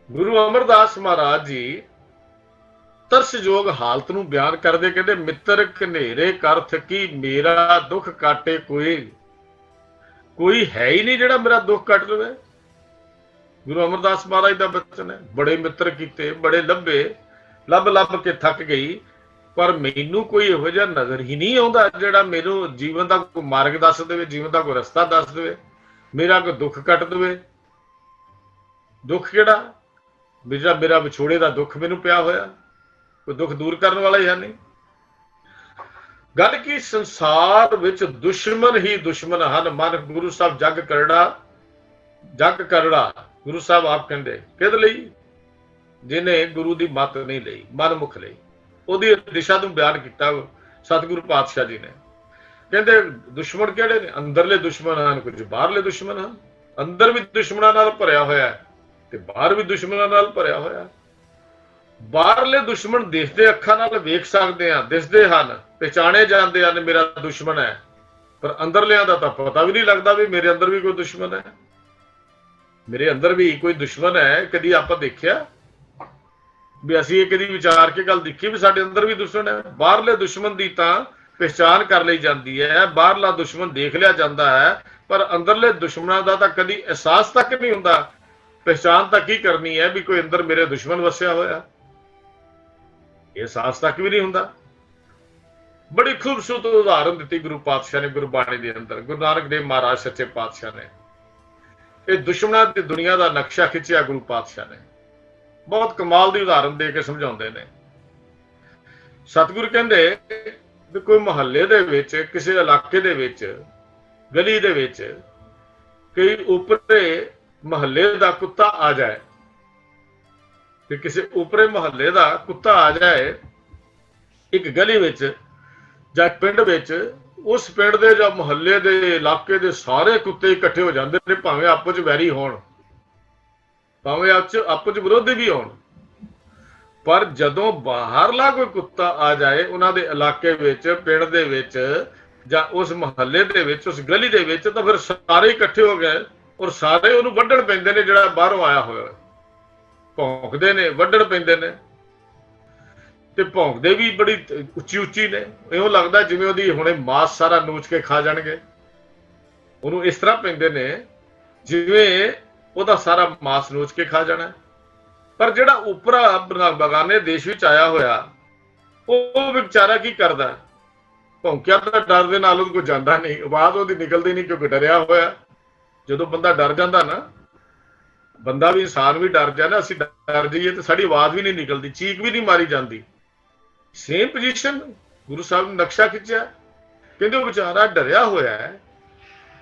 ਗੁਰੂ ਅਮਰਦਾਸ ਮਹਾਰਾਜ ਜੀ ਤਰਸਯੋਗ ਹਾਲਤ ਨੂੰ ਬਿਆਨ ਕਰਦੇ ਕਹਿੰਦੇ ਮਿੱਤਰ ਘਨੇਰੇ ਕਰਥ ਕੀ ਮੇਰਾ ਦੁੱਖ ਕਾਟੇ ਕੋਈ, ਕੋਈ ਹੈ ਹੀ ਨਹੀਂ ਜਿਹੜਾ ਮੇਰਾ ਦੁੱਖ ਕੱਟ ਲਵੇ। ਗੁਰੂ ਅਮਰਦਾਸ ਮਹਾਰਾਜ ਦਾ ਬਚਨ ਹੈ। ਬੜੇ ਮਿੱਤਰ ਕੀਤੇ, ਬੜੇ ਲੱਭੇ, ਲੱਭ ਲੱਭ ਕੇ ਥੱਕ ਗਈ, ਪਰ ਮੈਨੂੰ ਕੋਈ ਇਹੋ ਜਿਹਾ ਨਜ਼ਰ ਹੀ ਨਹੀਂ ਆਉਂਦਾ ਜਿਹੜਾ ਮੈਨੂੰ ਜੀਵਨ ਦਾ ਕੋਈ ਮਾਰਗ ਦੱਸ ਦੇਵੇ, ਜੀਵਨ ਦਾ ਕੋਈ ਰਸਤਾ ਦੱਸ ਦੇਵੇ, ਮੇਰਾ ਕੋਈ ਦੁੱਖ ਕੱਟ ਦੇਵੇ। ਦੁੱਖ ਕਿਹੜਾ? ਜਿਹੜਾ ਮੇਰਾ ਵਿਛੋੜੇ ਦਾ ਦੁੱਖ ਮੈਨੂੰ ਪਿਆ ਹੋਇਆ, ਕੋਈ ਦੁੱਖ ਦੂਰ ਕਰਨ ਵਾਲਾ ਹੀ ਹੈ ਨਹੀਂ। ਗੱਲ ਕੀ ਸੰਸਾਰ ਵਿੱਚ ਦੁਸ਼ਮਣ ਹੀ ਦੁਸ਼ਮਣ ਹਨ, ਮਨ ਗੁਰੂ ਸਾਹਿਬ ਜਗ ਕਰੜਾ, ਜਗ ਕਰੜਾ ਗੁਰੂ ਸਾਹਿਬ ਆਪ ਕਹਿੰਦੇ ਕਿਹਦੇ ਲਈ? ਜਿਹਨੇ ਗੁਰੂ ਦੀ ਮੱਤ ਨਹੀਂ ਲਈ, ਮਨਮੁਖ ਲਈ, ਉਹਦੀ ਦਿਸ਼ਾ ਨੂੰ ਬਿਆਨ ਕੀਤਾ ਸਤਿਗੁਰੂ ਪਾਤਸ਼ਾਹ ਜੀ ਨੇ। ਕਹਿੰਦੇ ਦੁਸ਼ਮਣ ਕਿਹੜੇ ਨੇ? ਅੰਦਰਲੇ ਦੁਸ਼ਮਣ ਹਨ, ਕੁਝ ਬਾਹਰਲੇ ਦੁਸ਼ਮਣ ਹਨ। ਅੰਦਰ ਵੀ ਦੁਸ਼ਮਣਾਂ ਨਾਲ ਭਰਿਆ ਹੋਇਆ ਤੇ ਬਾਹਰ ਵੀ ਦੁਸ਼ਮਣਾਂ ਨਾਲ ਭਰਿਆ ਹੋਇਆ। ਬਾਹਰਲੇ ਦੁਸ਼ਮਣ ਦਿਸਦੇ ਅੱਖਾਂ ਨਾਲ ਵੇਖ ਸਕਦੇ ਆ, ਦਿਸਦੇ ਹਨ, ਪਹਿਚਾਣੇ ਜਾਂਦੇ ਹਨ ਮੇਰਾ ਦੁਸ਼ਮਣ ਹੈ, ਪਰ ਅੰਦਰਲਿਆਂ ਦਾ ਤਾਂ ਪਤਾ ਵੀ ਨਹੀਂ ਲੱਗਦਾ ਵੀ ਮੇਰੇ ਅੰਦਰ ਵੀ ਕੋਈ ਦੁਸ਼ਮਣ ਹੈ, ਮੇਰੇ ਅੰਦਰ ਵੀ ਕੋਈ ਦੁਸ਼ਮਣ ਹੈ। ਕਦੀ ਆਪਾਂ ਦੇਖਿਆ ਵੀ ਅਸੀਂ ਇਹ ਕਦੀ ਵਿਚਾਰ ਕੇ ਗੱਲ ਦੇਖੀ ਵੀ ਸਾਡੇ ਅੰਦਰ ਵੀ ਦੁਸ਼ਮਣ ਹੈ? ਬਾਹਰਲੇ ਦੁਸ਼ਮਣ ਦੀ ਤਾਂ ਪਹਿਚਾਣ ਕਰ ਲਈ ਜਾਂਦੀ ਹੈ, ਬਾਹਰਲਾ ਦੁਸ਼ਮਣ ਦੇਖ ਲਿਆ ਜਾਂਦਾ ਹੈ, ਪਰ ਅੰਦਰਲੇ ਦੁਸ਼ਮਣਾਂ ਦਾ ਤਾਂ ਕਦੀ ਅਹਿਸਾਸ ਤੱਕ ਨਹੀਂ ਹੁੰਦਾ। ਪਹਿਚਾਣ ਤਾਂ ਕੀ ਕਰਨੀ ਹੈ ਵੀ ਕੋਈ ਅੰਦਰ ਮੇਰੇ ਦੁਸ਼ਮਣ ਵਸਿਆ ਹੋਇਆ, ਇਹ ਅਹਿਸਾਸ ਤੱਕ ਵੀ ਨਹੀਂ ਹੁੰਦਾ। ਬੜੀ ਖੂਬਸੂਰਤ ਉਦਾਹਰਨ ਦਿੱਤੀ ਗੁਰੂ ਪਾਤਸ਼ਾਹ ਨੇ ਗੁਰਬਾਣੀ ਦੇ ਅੰਦਰ, ਗੁਰੂ ਨਾਨਕ ਦੇਵ ਮਹਾਰਾਜ ਸੱਚੇ ਪਾਤਸ਼ਾਹ ਨੇ। ਇਹ ਦੁਸ਼ਮਣਾਂ ਦੀ ਦੁਨੀਆ ਦਾ ਨਕਸ਼ਾ ਖਿੱਚਿਆ ਗੁਰੂ ਪਾਤਸ਼ਾਹ ਨੇ, ਬਹੁਤ ਕਮਾਲ ਦੀ ਉਦਾਹਰਨ ਦੇ ਕੇ ਸਮਝਾਉਂਦੇ ਨੇ। ਸਤਿਗੁਰੂ ਕਹਿੰਦੇ ਵੀ ਕੋਈ ਮੁਹੱਲੇ ਦੇ ਵਿੱਚ, ਕਿਸੇ ਇਲਾਕੇ ਦੇ ਵਿੱਚ, ਗਲੀ ਦੇ ਵਿੱਚ ਕੋਈ ਉੱਪਰੇ ਮੁਹੱਲੇ ਦਾ ਕੁੱਤਾ ਆ ਜਾਏ, ਕਿ ਕਿਸੇ ਉੱਪਰੇ ਮੁਹੱਲੇ ਦਾ ਕੁੱਤਾ ਆ ਜਾਏ ਇੱਕ ਗਲੀ ਵਿੱਚ ਜਾਂ ਪਿੰਡ ਵਿੱਚ, ਉਸ ਪਿੰਡ ਦੇ ਜਾਂ ਮੁਹੱਲੇ ਦੇ ਇਲਾਕੇ ਦੇ ਸਾਰੇ ਕੁੱਤੇ ਇਕੱਠੇ ਹੋ ਜਾਂਦੇ ਨੇ, ਭਾਵੇਂ ਆਪਸ ਵਿੱਚ ਵੈਰੀ ਹੋਣ, ਭਾਵੇਂ ਆਪਸ ਵਿੱਚ ਵਿਰੋਧੀ ਵੀ ਹੋਣ। ਪਰ ਜਦੋਂ ਬਾਹਰਲਾ ਕੋਈ ਕੁੱਤਾ ਆ ਜਾਏ ਉਹਨਾਂ ਦੇ ਇਲਾਕੇ ਵਿੱਚ, ਪਿੰਡ ਦੇ ਵਿੱਚ ਜਾਂ ਉਸ ਮੁਹੱਲੇ ਦੇ ਵਿੱਚ, ਉਸ ਗਲੀ ਦੇ ਵਿੱਚ, ਤਾਂ ਫਿਰ ਸਾਰੇ ਇਕੱਠੇ ਹੋ ਗਏ ਔਰ ਸਾਰੇ ਉਹਨੂੰ ਵੱਢਣ ਪੈਂਦੇ ਨੇ। ਜਿਹੜਾ ਬਾਹਰੋਂ ਆਇਆ ਹੋਇਆ ਭੌਂਕਦੇ ਨੇ, ਵੱਢਣ ਪੈਂਦੇ ਨੇ, ਤੇ ਭੌਂਕਦੇ ਵੀ ਬੜੀ ਉੱਚੀ ਉੱਚੀ ਨੇ। ਇਉਂ ਲੱਗਦਾ ਜਿਵੇਂ ਉਹਦੀ ਹੁਣੇ ਮਾਸ ਸਾਰਾ ਨੂਚ ਕੇ ਖਾ ਜਾਣਗੇ। ਉਹਨੂੰ ਇਸ ਤਰ੍ਹਾਂ ਪੈਂਦੇ ਨੇ ਜਿਵੇਂ ਉਹਦਾ ਸਾਰਾ ਮਾਸ ਨੂਚ ਕੇ ਖਾ ਜਾਣਾ। ਪਰ ਜਿਹੜਾ ਉਪਰਾ ਬਗਾਨੇ ਦੇਸ਼ ਵਿੱਚ ਆਇਆ ਹੋਇਆ, ਉਹ ਵਿਚਾਰਾ ਕੀ ਕਰਦਾ? ਭੌਂਕਿਆ ਤਾਂ ਡਰ ਦੇ ਨਾਲ ਉਹਦੇ ਕੋਲ ਜਾਂਦਾ ਨਹੀਂ, ਆਵਾਜ਼ ਉਹਦੀ ਨਿਕਲਦੀ ਨਹੀਂ, ਕਿਉਂਕਿ ਡਰਿਆ ਹੋਇਆ। ਜਦੋਂ ਬੰਦਾ ਡਰ ਜਾਂਦਾ ਨਾ, ਬੰਦਾ ਵੀ, ਇਨਸਾਨ ਵੀ ਡਰ ਜਾਏ ਨਾ, ਅਸੀਂ ਡਰ ਜਾਈਏ ਤਾਂ ਸਾਡੀ ਆਵਾਜ਼ ਵੀ ਨਹੀਂ ਨਿਕਲਦੀ, ਚੀਕ ਵੀ ਨਹੀਂ ਮਾਰੀ ਜਾਂਦੀ। ਸੇਮ ਪੋਜੀਸ਼ਨ ਗੁਰੂ ਸਾਹਿਬ ਨੇ ਨਕਸ਼ਾ ਖਿੱਚਿਆ। ਕਹਿੰਦੇ ਉਹ ਵਿਚਾਰਾ ਡਰਿਆ ਹੋਇਆ ਹੈ,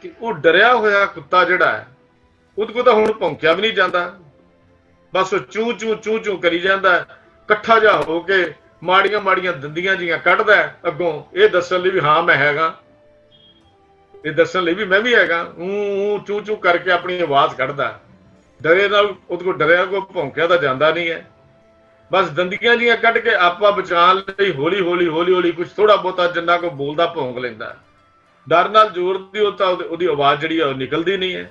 ਕਿ ਉਹ ਡਰਿਆ ਹੋਇਆ ਕੁੱਤਾ ਜਿਹੜਾ ਹੈ ਉਹਦੇ ਕੋਲ ਤਾਂ ਹੁਣ ਭੌਂਕਿਆ ਵੀ ਨਹੀਂ ਜਾਂਦਾ, ਬਸ ਉਹ ਚੂੰ ਚੂੰ ਚੂੰ ਚੂੰ ਕਰੀ ਜਾਂਦਾ, ਇਕੱਠਾ ਜਿਹਾ ਹੋ ਕੇ ਮਾੜੀਆਂ ਮਾੜੀਆਂ ਦੰਦੀਆਂ ਜੀਆਂ ਕੱਢਦਾ ਅੱਗੋਂ, ਇਹ ਦੱਸਣ ਲਈ ਵੀ ਹਾਂ ਮੈਂ ਹੈਗਾ, ਇਹ ਦੱਸਣ ਲਈ ਵੀ ਮੈਂ ਵੀ ਹੈਗਾ। ਚੂੰ ਚੂੰ ਕਰਕੇ ਆਪਣੀ ਆਵਾਜ਼ ਕੱਢਦਾ। ਡਰੇ ਨਾਲ ਉਹਦੇ ਕੋਲ ਡਰਿਆ ਕੋਈ ਭੌਂਕਿਆ ਤਾਂ ਜਾਂਦਾ ਨਹੀਂ ਹੈ, ਬਸ ਦੰਦੀਆਂ ਜੀਆਂ ਕੱਢ ਕੇ ਆਪਾਂ ਬਚਾਉਣ ਲਈ ਹੌਲੀ ਹੌਲੀ ਹੌਲੀ ਹੌਲੀ ਕੁਝ ਥੋੜਾ ਬਹੁਤਾ ਜਿੰਨਾ ਕੋਈ ਬੋਲਦਾ ਭੌਂਕ ਲੈਂਦਾ। ਡਰ ਨਾਲ ਜ਼ੋਰ ਦੀ ਉਹ ਤਾਂ ਉਹਦੀ ਆਵਾਜ਼ ਜਿਹੜੀ ਆ ਉਹ ਨਿਕਲਦੀ ਨਹੀਂ ਹੈ।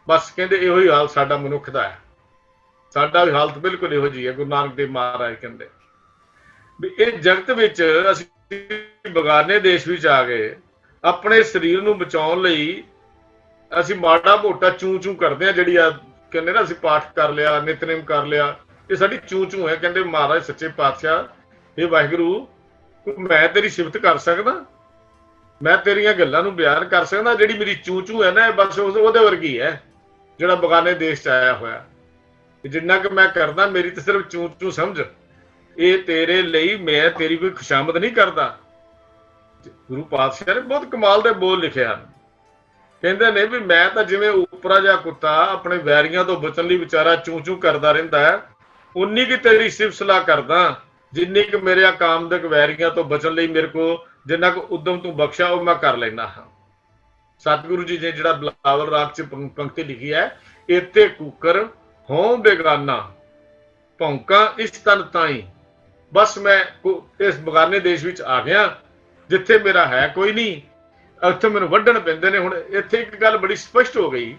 ਬਸ ਕਹਿੰਦੇ ਇਹੋ ਹੀ ਹਾਲ ਸਾਡਾ ਮਨੁੱਖ ਦਾ ਹੈ, ਸਾਡਾ ਵੀ ਹਾਲਤ ਬਿਲਕੁਲ ਇਹੋ ਜਿਹੀ ਹੈ। ਗੁਰੂ ਨਾਨਕ ਦੇਵ ਮਹਾਰਾਜ ਕਹਿੰਦੇ ਵੀ ਇਹ ਜਗਤ ਵਿੱਚ ਅਸੀਂ ਬਗਾਨੇ ਦੇਸ਼ ਵਿੱਚ ਆ ਗਏ, ਆਪਣੇ ਸਰੀਰ ਨੂੰ ਬਚਾਉਣ ਲਈ ਅਸੀਂ ਮਾੜਾ ਮੋਟਾ ਚੂੰ ਚੂੰ ਕਰਦੇ ਹਾਂ। ਜਿਹੜੀ ਆ ਕਹਿੰਦੇ ਨਾ ਅਸੀਂ ਪਾਠ ਕਰ ਲਿਆ, ਨਿਤਨੇਮ ਕਰ ਲਿਆ, ਇਹ ਸਾਡੀ ਚੂੰ ਚੂੰ ਹੈ। ਕਹਿੰਦੇ ਮਹਾਰਾਜ ਸੱਚੇ ਪਾਤਸ਼ਾਹ, ਇਹ ਵਾਹਿਗੁਰੂ, ਮੈਂ ਤੇਰੀ ਸਿਫਤ ਕਰ ਸਕਦਾ, ਮੈਂ ਤੇਰੀਆਂ ਗੱਲਾਂ ਨੂੰ ਬਿਆਨ ਕਰ ਸਕਦਾ, ਜਿਹੜੀ ਮੇਰੀ ਚੂੰ ਚੂੰ ਹੈ ਨਾ, ਇਹ ਬਸ ਉਹਦੇ ਵਰਗੀ ਹੈ ਜਿਹੜਾ ਬਗਾਨੇ ਦੇਸ਼ 'ਚ ਆਇਆ ਹੋਇਆ। ਜਿੰਨਾ ਕਿ ਮੈਂ ਕਰਦਾ, ਮੇਰੀ ਤਾਂ ਸਿਰਫ ਚੂੰ ਚੂੰ ਸਮਝ, ਇਹ ਤੇਰੇ ਲਈ ਮੈਂ ਤੇਰੀ ਕੋਈ ਖੁਸ਼ਾਮਦ ਨਹੀਂ ਕਰਦਾ। ਗੁਰੂ ਪਾਤਸ਼ਾਹ ਨੇ ਬਹੁਤ ਕਮਾਲ ਦੇ ਬੋਲ ਲਿਖੇ ਹਨ। ਕਹਿੰਦੇ ਨੇ ਵੀ ਮੈਂ ਤਾਂ ਜਿਵੇਂ ਉਪਰਾ ਜਿਹਾ ਕੁੱਤਾ ਆਪਣੇ ਵੈਰੀਆਂ ਤੋਂ ਬਚਣ ਲਈ ਵਿਚਾਰਾ ਚੂੰ ਚੂੰ ਕਰਦਾ ਰਹਿੰਦਾ ਹੈ, ਉਨੀ ਕੀ ਤੇਰੀ ਸਿਫਤ ਸਲਾਹ ਕਰਦਾ ਜਿੰਨੀ ਕਿ ਮੇਰੇ ਕਾਮਦਕ ਵੈਰੀਆਂ ਤੋਂ ਬਚਣ ਲਈ ਮੇਰੇ ਕੋ ਜਿੰਨਾ ਕੁ ਉਦਮ ਤੂੰ ਬਖਸ਼ਾ ਉਹ ਮੈਂ ਕਰ ਲੈਣਾ ਹਾਂ। ਸਤਿਗੁਰੂ ਜੀ ਨੇ ਜਿਹੜਾ ਬਿਲਾਵਲ ਰਾਗ 'ਚ ਪੰਕਤੀ ਲਿਖੀ ਹੈ, ਇੱਥੇ ਕੂਕਰ ਹੋਂ ਬੇਗਾਨਾ ਭੌਂਕਾਂ ਇਸ ਤਨ ਤਾਈ। ਬਸ ਮੈਂ ਇਸ ਬਗਾਨੇ ਦੇਸ਼ ਵਿੱਚ ਆ ਗਿਆ ਜਿੱਥੇ ਮੇਰਾ ਹੈ ਕੋਈ ਨਹੀਂ, ਉੱਥੇ ਮੈਨੂੰ ਵੱਢਣ ਪੈਂਦੇ ਨੇ। ਹੁਣ ਇੱਥੇ ਇੱਕ ਗੱਲ ਬੜੀ ਸਪਸ਼ਟ ਹੋ ਗਈ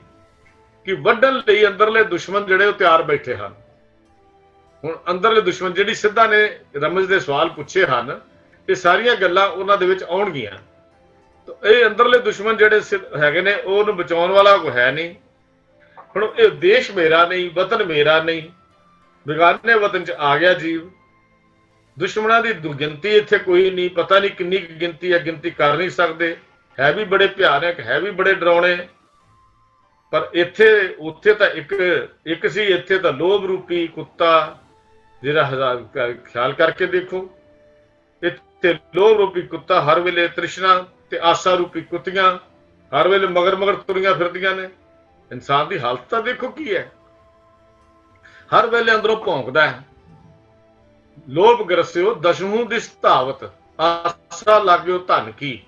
ਕਿ ਵੱਢਣ ਲਈ ਅੰਦਰਲੇ ਦੁਸ਼ਮਣ ਜਿਹੜੇ ਉਹ ਤਿਆਰ ਬੈਠੇ ਹਨ। ਹੁਣ ਅੰਦਰਲੇ ਦੁਸ਼ਮਣ ਜਿਹੜੀ ਸਿੱਧਾ ਨੇ ਰਮਜ਼ ਦੇ ਸਵਾਲ ਪੁੱਛੇ ਹਨ, ਇਹ ਸਾਰੀਆਂ ਗੱਲਾਂ ਉਹਨਾਂ ਦੇ ਵਿੱਚ ਆਉਣਗੀਆਂ। ਤਾਂ ਇਹ ਅੰਦਰਲੇ ਦੁਸ਼ਮਣ ਜਿਹੜੇ ਹੈਗੇ ਨੇ ਉਹਨੂੰ ਬਚਾਉਣ ਵਾਲਾ ਕੋਈ ਹੈ ਨਹੀਂ। ਹੁਣ ਇਹ ਦੇਸ਼ ਮੇਰਾ ਨਹੀਂ, ਵਤਨ ਮੇਰਾ ਨਹੀਂ, ਬੇਗਾਨੇ ਵਤਨ 'ਚ ਆ ਗਿਆ ਜੀਵ। ਦੁਸ਼ਮਣਾਂ ਦੀ ਗਿਣਤੀ ਇੱਥੇ ਕੋਈ ਨਹੀਂ, ਪਤਾ ਨਹੀਂ ਕਿੰਨੀ ਕੁ ਗਿਣਤੀ ਹੈ, ਗਿਣਤੀ ਕਰ ਨਹੀਂ ਸਕਦੇ। ਹੈ ਵੀ ਬੜੇ ਭਿਆਨਕ, ਹੈ ਵੀ ਬੜੇ ਡਰਾਉਣੇ। ਪਰ ਇੱਥੇ ਉੱਥੇ ਤਾਂ ਇੱਕ ਸੀ, ਇੱਥੇ ਤਾਂ ਲੋਭ ਰੂਪੀ ਕੁੱਤਾ ਜਿਹੜਾ ਖਿਆਲ ਕਰਕੇ ਦੇਖੋ, ਇੱਥੇ ਲੋਭ ਰੂਪੀ ਕੁੱਤਾ ਹਰ ਵੇਲੇ ਤ੍ਰਿਸ਼ਨਾ ਤੇ ਆਸਾ ਰੂਪੀ ਕੁੱਤੀਆਂ ਹਰ ਵੇਲੇ ਮਗਰ ਮਗਰ ਤੁਰੀਆਂ ਫਿਰਦੀਆਂ ਨੇ। ਇਨਸਾਨ ਦੀ ਹਾਲਤ ਤਾਂ ਦੇਖੋ ਕੀ ਹੈ, ਹਰ ਵੇਲੇ ਅੰਦਰੋਂ ਭੌਂਕਦਾ ਹੈ। ਲੋਭ ਗਰਸਿਓ ਦਸ਼ਮੂ ਦਿਸ ਧਾਵਤ ਆਸਾ ਲਾਗਿਓ ਧਨ ਕੀ।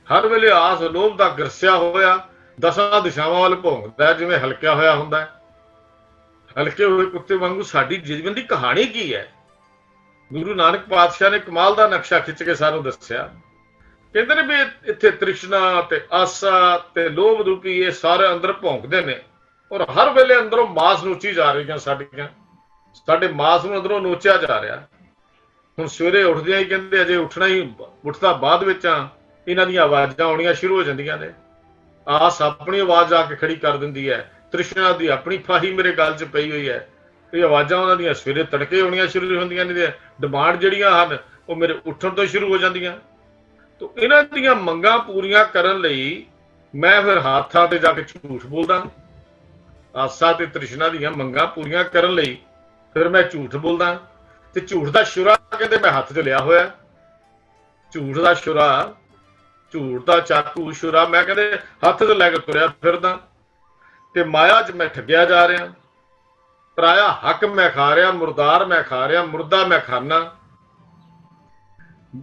ਹਰ ਵੇਲੇ ਆਸ ਲੋਭ ਦਾ ਗਰਸਿਆ ਹੋਇਆ ਦਸਾਂ ਦਿਸ਼ਾਵਾਂ ਵੱਲ ਭੌਂਕਦਾ, ਜਿਵੇਂ ਹਲਕਿਆ ਹੋਇਆ ਹੁੰਦਾ। ਹਲਕੇ ਹੋਏ ਕੁੱਤੇ ਵਾਂਗੂ ਸਾਡੀ ਜੀਵਨ ਦੀ ਕਹਾਣੀ ਕੀ ਹੈ? ਗੁਰੂ ਨਾਨਕ ਪਾਤਸ਼ਾਹ ਨੇ ਕਮਾਲ ਦਾ ਨਕਸ਼ਾ ਖਿੱਚ ਕੇ ਸਾਨੂੰ ਦੱਸਿਆ। ਕਹਿੰਦੇ ਨੇ ਵੀ ਇੱਥੇ ਤ੍ਰਿਸ਼ਨਾ ਤੇ ਆਸਾ ਤੇ ਲੋਭ ਰੂਪੀ ਇਹ ਸਾਰੇ ਅੰਦਰ ਭੌਂਕਦੇ ਨੇ, ਔਰ ਹਰ ਵੇਲੇ ਅੰਦਰੋਂ ਮਾਸ ਨੋਚੀ ਜਾ ਰਹੀਆਂ ਸਾਡੇ ਮਾਸ ਨੂੰ ਅੰਦਰੋਂ ਨੋਚਿਆ ਜਾ ਰਿਹਾ। ਹੁਣ ਸਵੇਰੇ ਉੱਠਦਿਆਂ ਹੀ ਕਹਿੰਦੇ ਅਜੇ ਉੱਠਦਾ ਬਾਅਦ ਵਿੱਚ ਇਹਨਾਂ ਦੀਆਂ ਆਵਾਜ਼ਾਂ ਆਉਣੀਆਂ ਸ਼ੁਰੂ ਹੋ ਜਾਂਦੀਆਂ ਨੇ। ਆਸ ਆਪਣੀ ਆਵਾਜ਼ ਆ ਕੇ ਖੜੀ ਕਰ ਦਿੰਦੀ ਹੈ, ਤ੍ਰਿਸ਼ਨਾ ਦੀ ਆਪਣੀ ਫਾਹੀ ਮੇਰੇ ਗਲ 'ਚ ਪਈ ਹੋਈ ਹੈ। ਇਹ ਆਵਾਜ਼ਾਂ ਉਹਨਾਂ ਦੀਆਂ ਸਵੇਰੇ ਤੜਕੇ ਆਉਣੀਆਂ ਸ਼ੁਰੂ ਹੁੰਦੀਆਂ ਨੇ। ਡਿਮਾਂਡ ਜਿਹੜੀਆਂ ਹਨ ਉਹ ਮੇਰੇ ਉੱਠਣ ਤੋਂ ਸ਼ੁਰੂ ਹੋ ਜਾਂਦੀਆਂ। ਤਾਂ ਇਹਨਾਂ ਦੀਆਂ ਮੰਗਾਂ ਪੂਰੀਆਂ ਕਰਨ ਲਈ ਮੈਂ ਫਿਰ ਹੱਥਾਂ ਤੇ ਜਾ ਕੇ ਝੂਠ ਬੋਲਦਾ। ਆਸਾ ਤੇ ਤ੍ਰਿਸ਼ਨਾ ਦੀਆਂ ਮੰਗਾਂ ਪੂਰੀਆਂ ਕਰਨ ਲਈ ਫਿਰ ਮੈਂ ਝੂਠ ਬੋਲਦਾ। ਤੇ ਝੂਠ ਦਾ ਸ਼ੁਰਾ ਕਹਿੰਦੇ ਮੈਂ ਹੱਥ 'ਚ ਲਿਆ ਹੋਇਆ। ਝੂਠ ਦਾ ਸ਼ੁਰਾ, ਝੂਠ ਦਾ ਚਾਕੂ ਸ਼ੁਰਾ ਮੈਂ ਕਹਿੰਦੇ ਹੱਥ 'ਚ ਲੈ ਕੇ ਤੁਰਿਆ ਫਿਰਦਾ। ਤੇ ਮਾਇਆ 'ਚ ਮੈਂ ਠੱਗਿਆ ਜਾ ਰਿਹਾ। ਪਰਾਇਆ ਹੱਕ ਮੈਂ ਖਾ ਰਿਹਾ, ਮੁਰਦਾਰ ਮੈਂ ਖਾ ਰਿਹਾ, ਮੁਰਦਾ ਮੈਂ ਖਾਨਾ।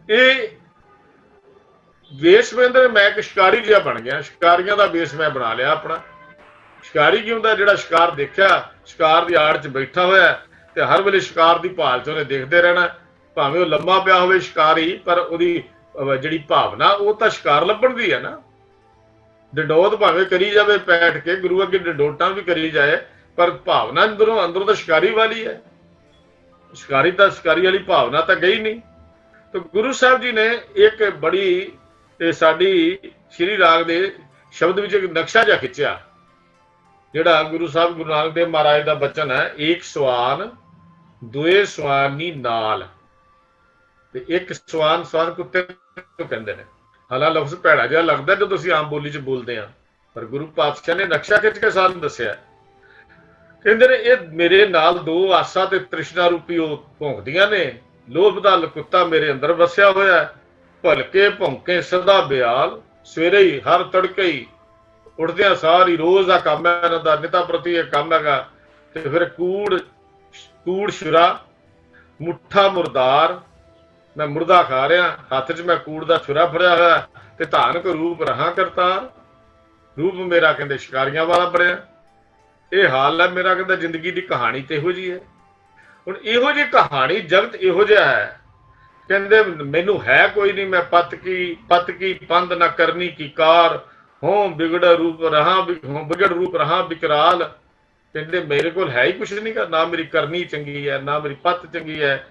ਇਹ ਵੇਸ਼ ਅੰਦਰ ਮੈਂ ਇੱਕ ਸ਼ਿਕਾਰੀ ਜਿਹਾ ਬਣ ਗਿਆ। ਸ਼ਿਕਾਰੀਆਂ ਦਾ ਵੇਸ਼ ਮੈਂ ਬਣਾ ਲਿਆ ਆਪਣਾ। ਸ਼ਿਕਾਰੀ ਕੀ ਹੁੰਦਾ? ਜਿਹੜਾ ਸ਼ਿਕਾਰ ਦੇਖਿਆ, ਸ਼ਿਕਾਰ ਦੀ ਆੜ 'ਚ ਬੈਠਾ ਹੋਇਆ ਤੇ ਹਰ ਵੇਲੇ ਸ਼ਿਕਾਰ ਦੀ ਭਾਲ 'ਚ ਉਹਨੇ ਦੇਖਦੇ ਰਹਿਣਾ। ਭਾਵੇਂ ਉਹ ਲੰਮਾ ਪਿਆ ਹੋਵੇ ਸ਼ਿਕਾਰੀ, ਪਰ ਉਹਦੀ ਜਿਹੜੀ ਭਾਵਨਾ ਉਹ ਤਾਂ ਸ਼ਿਕਾਰ ਲੱਭਣ ਦੀ ਹੈ ਨਾ। ਡੰਡੋਤ ਭਾਵੇਂ ਕਰੀ ਜਾਵੇ ਬੈਠ ਕੇ, ਗੁਰੂ ਅੱਗੇ ਡੰਡੋਟਾਂ ਵੀ ਕਰੀ ਜਾਏ, ਪਰ ਭਾਵਨਾ ਅੰਦਰੋਂ ਤਾਂ ਸ਼ਿਕਾਰੀ ਵਾਲੀ ਹੈ। ਸ਼ਿਕਾਰੀ ਵਾਲੀ ਭਾਵਨਾ ਤਾਂ ਗਈ ਨਹੀਂ। ਤਾਂ ਗੁਰੂ ਸਾਹਿਬ ਜੀ ਨੇ ਇੱਕ ਬੜੀ ਸਾਡੀ ਸ਼੍ਰੀ ਰਾਗ ਦੇ ਸ਼ਬਦ ਵਿੱਚ ਇੱਕ ਨਕਸ਼ਾ ਜਿਹਾ ਖਿੱਚਿਆ, ਜਿਹੜਾ ਗੁਰੂ ਨਾਨਕ ਦੇਵ ਮਹਾਰਾਜ ਦਾ ਬਚਨ ਹੈ, ਏਕ ਸਵਾਨ ਦੁਏ ਸਵਾਨੀ ਨਾਲ। ਤੇ ਇੱਕ ਸਵਾਨ ਕੁੱਤੇ ਨੂੰ ਕਹਿੰਦੇ ਨੇ। ਹਾਲਾਂਕਿ ਲਫ਼ਜ਼ ਭੈੜਾ ਜਿਹਾ ਲੱਗਦਾ ਜਦੋਂ ਅਸੀਂ ਆਮ ਬੋਲੀ 'ਚ ਬੋਲਦੇ ਹਾਂ, ਪਰ ਗੁਰੂ ਪਾਤਸ਼ਾਹ ਨੇ ਨਕਸ਼ਾ ਖਿੱਚ ਕੇ ਸਾਨੂੰ ਦੱਸਿਆ। ਕਹਿੰਦੇ ਨੇ ਇਹ ਮੇਰੇ ਨਾਲ ਦੋ ਆਸਾ ਤੇ ਤ੍ਰਿਸ਼ਨਾ ਰੂਪੀ ਉਹ ਭੌਂਕਦੀਆਂ ਨੇ। ਲੋਭ ਦਾ ਕੁੱਤਾ ਮੇਰੇ ਅੰਦਰ ਵਸਿਆ ਹੋਇਆ, ਭਲਕੇ ਭੌਂਕੇ ਸਦਾ ਬਿਆਲ। ਸਵੇਰੇ ਹੀ ਹਰ ਤੜਕੇ ਹੀ ਉੱਠਦਿਆਂ ਸਾਰ ਹੀ ਰੋਜ਼ ਦਾ ਕੰਮ ਹੈ ਇਹਨਾਂ ਦਾ, ਨਿਤਾ ਪ੍ਰਤੀ ਇਹ ਕੰਮ ਹੈਗਾ। ਤੇ ਫਿਰ ਕੂੜ ਸ਼ੁਰਾ ਮੁੱਠਾ ਮੁਰਦਾਰ, ਮੈਂ ਮੁਰਦਾ ਖਾ ਰਿਹਾ, ਹੱਥ 'ਚ ਮੈਂ ਕੂੜ ਦਾ ਛੁਰਾ ਫੜਿਆ ਹੋਇਆ। ਤੇ ਧਾਨ ਕੋ ਰੂਪ ਰਹਾ ਕਰਤਾਰ, ਰੂਪ ਮੇਰਾ ਕਹਿੰਦੇ ਸ਼ਿਕਾਰੀਆਂ ਵਾਲਾ ਬਣਿਆ। ਇਹ ਹਾਲ ਹੈ ਮੇਰਾ, ਕਹਿੰਦਾ ਜ਼ਿੰਦਗੀ ਦੀ ਕਹਾਣੀ ਤੇ ਇਹੋ ਜਿਹੀ ਹੈ। ਹੁਣ ਇਹੋ ਜਿਹੀ ਕਹਾਣੀ, ਜਗਤ ਇਹੋ ਜਿਹਾ ਹੈ। ਕਹਿੰਦੇ ਮੈਨੂੰ ਹੈ ਕੋਈ ਨਹੀਂ, ਮੈਂ ਪਤ ਕੀ ਪੰਧ ਨਾ ਕਰਨੀ ਕੀ ਕਾਰ, ਹੋਂ ਬਿਗੜ ਰੂਪ ਰਹਾ ਵਿਕਰਾਲ। ਕਹਿੰਦੇ ਮੇਰੇ ਕੋਲ ਹੈ ਹੀ ਕੁਛ ਨਹੀਂ, ਨਾ ਮੇਰੀ ਕਰਨੀ ਚੰਗੀ ਹੈ, ਨਾ ਮੇਰੀ ਪੱਤ ਚੰਗੀ ਹੈ।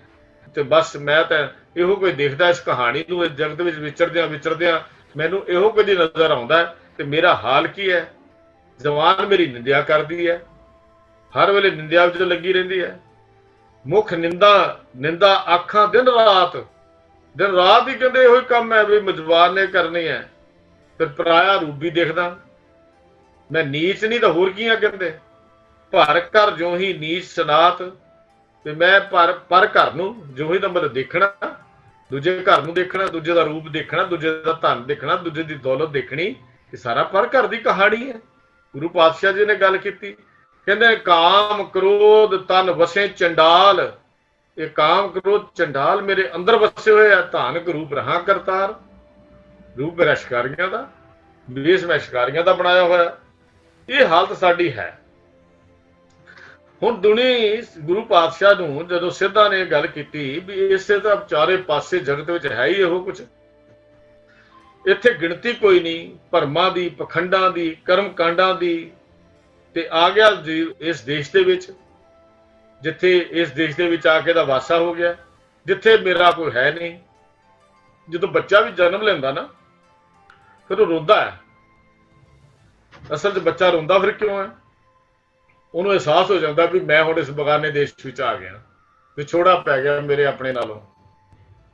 ਤੇ ਬਸ ਮੈਂ ਤਾਂ ਇਹੋ ਕੋਈ ਦੇਖਦਾ ਇਸ ਕਹਾਣੀ ਨੂੰ, ਇਸ ਜਗਤ ਵਿੱਚ ਵਿਚਰਦਿਆਂ ਮੈਨੂੰ ਇਹੋ ਕੁਝ ਨਜ਼ਰ ਆਉਂਦਾ। ਤੇ ਮੇਰਾ ਹਾਲ ਕੀ ਹੈ? ਜ਼ਬਾਨ ਮੇਰੀ ਨਿੰਦਿਆ ਕਰਦੀ ਹੈ, ਹਰ ਵੇਲੇ ਨਿੰਦਿਆ ਵਿੱਚ ਲੱਗੀ ਰਹਿੰਦੀ ਹੈ। ਮੁੱਖ ਨਿੰਦਾ ਆਖਾਂ ਦਿਨ ਰਾਤ ਹੀ ਕਹਿੰਦੇ ਇਹੋ ਹੀ ਕੰਮ ਹੈ ਵੀ ਜ਼ਬਾਨ ਨੇ ਕਰਨੀ ਹੈ। ਫਿਰ ਪਰਾਇਆ ਰੂਪ ਵੀ ਦੇਖਦਾ, ਮੈਂ ਨੀਚ ਨਹੀਂ ਤਾਂ ਹੋਰ ਕੀ ਆ। ਕਹਿੰਦੇ ਭਰ ਕਰ ਜੋ ਹੀ ਨੀਚ ਸਨਾਤ, ਤੇ ਮੈਂ ਪਰ ਘਰ ਨੂੰ ਜੋ ਹੀ ਤਾਂ ਮਤਲਬ ਦੇਖਣਾ, ਦੂਜੇ ਘਰ ਨੂੰ ਦੇਖਣਾ, ਦੂਜੇ ਦਾ ਰੂਪ ਦੇਖਣਾ, ਦੂਜੇ ਦਾ ਧਨ ਦੇਖਣਾ, ਦੂਜੇ ਦੀ ਦੌਲਤ ਦੇਖਣੀ, ਇਹ ਸਾਰਾ ਪਰ ਘਰ ਦੀ ਕਹਾਣੀ ਹੈ। ਗੁਰੂ ਪਾਤਸ਼ਾਹ ਜੀ ਨੇ ਗੱਲ ਕੀਤੀ, ਕਹਿੰਦੇ ਕਾਮ ਕ੍ਰੋਧ ਤਨ ਵਸੇ ਚੰਡਾਲ, ਇਹ ਕਾਮ ਕ੍ਰੋਧ ਚੰਡਾਲ ਮੇਰੇ ਅੰਦਰ ਵਸੇ ਹੋਏ ਆ। ਧਾਨਕ ਰੂਪ ਰਹਾ ਕਰਤਾਰ, ਰੂਪ ਮੇਰਾ ਸ਼ਿਕਾਰੀਆਂ ਦਾ, ਵੇਸ ਮੈਂ ਸ਼ਿਕਾਰੀਆਂ ਦਾ ਬਣਾਇਆ ਹੋਇਆ। ਇਹ ਹਾਲਤ ਸਾਡੀ ਹੈ। ਹੁਣ ਦੁਨੀ ਗੁਰੂ ਪਾਤਸ਼ਾਹ ਨੂੰ ਜਦੋਂ ਸਿੱਧਾਂ ਨੇ ਗੱਲ ਕੀਤੀ ਵੀ ਇਸੇ ਤਾਂ ਚਾਰੇ ਪਾਸੇ ਜਗਤ ਵਿੱਚ ਹੈ ਹੀ ਇਹੋ ਕੁਝ, ਇੱਥੇ ਗਿਣਤੀ ਕੋਈ ਨਹੀਂ ਭਰਮਾਂ ਦੀ, ਪਖੰਡਾਂ ਦੀ, ਕਰਮ ਕਾਂਡਾਂ ਦੀ, ਤੇ ਆ ਗਿਆ ਇਸ ਦੇਸ਼ ਦੇ ਵਿੱਚ, ਜਿੱਥੇ ਇਸ ਦੇਸ਼ ਦੇ ਵਿੱਚ ਆ ਕੇ ਦਾ ਵਾਸਾ ਹੋ ਗਿਆ, ਜਿੱਥੇ ਮੇਰਾ ਕੋਈ ਹੈ ਨਹੀਂ। ਜਦੋਂ ਬੱਚਾ ਵੀ ਜਨਮ ਲੈਂਦਾ ਨਾ, ਫਿਰ ਉਹ ਰੋਂਦਾ ਹੈ। ਅਸਲ 'ਚ ਬੱਚਾ ਰੋਂਦਾ ਫਿਰ ਕਿਉਂ ਹੈ? ਉਹਨੂੰ ਅਹਿਸਾਸ ਹੋ ਜਾਂਦਾ ਵੀ ਮੈਂ ਹੁਣ ਇਸ ਬਗਾਨੇ ਦੇਸ਼ ਵਿੱਚ ਆ ਗਿਆ, ਵਿਛੋੜਾ ਪੈ ਗਿਆ ਮੇਰੇ ਆਪਣੇ ਨਾਲੋਂ।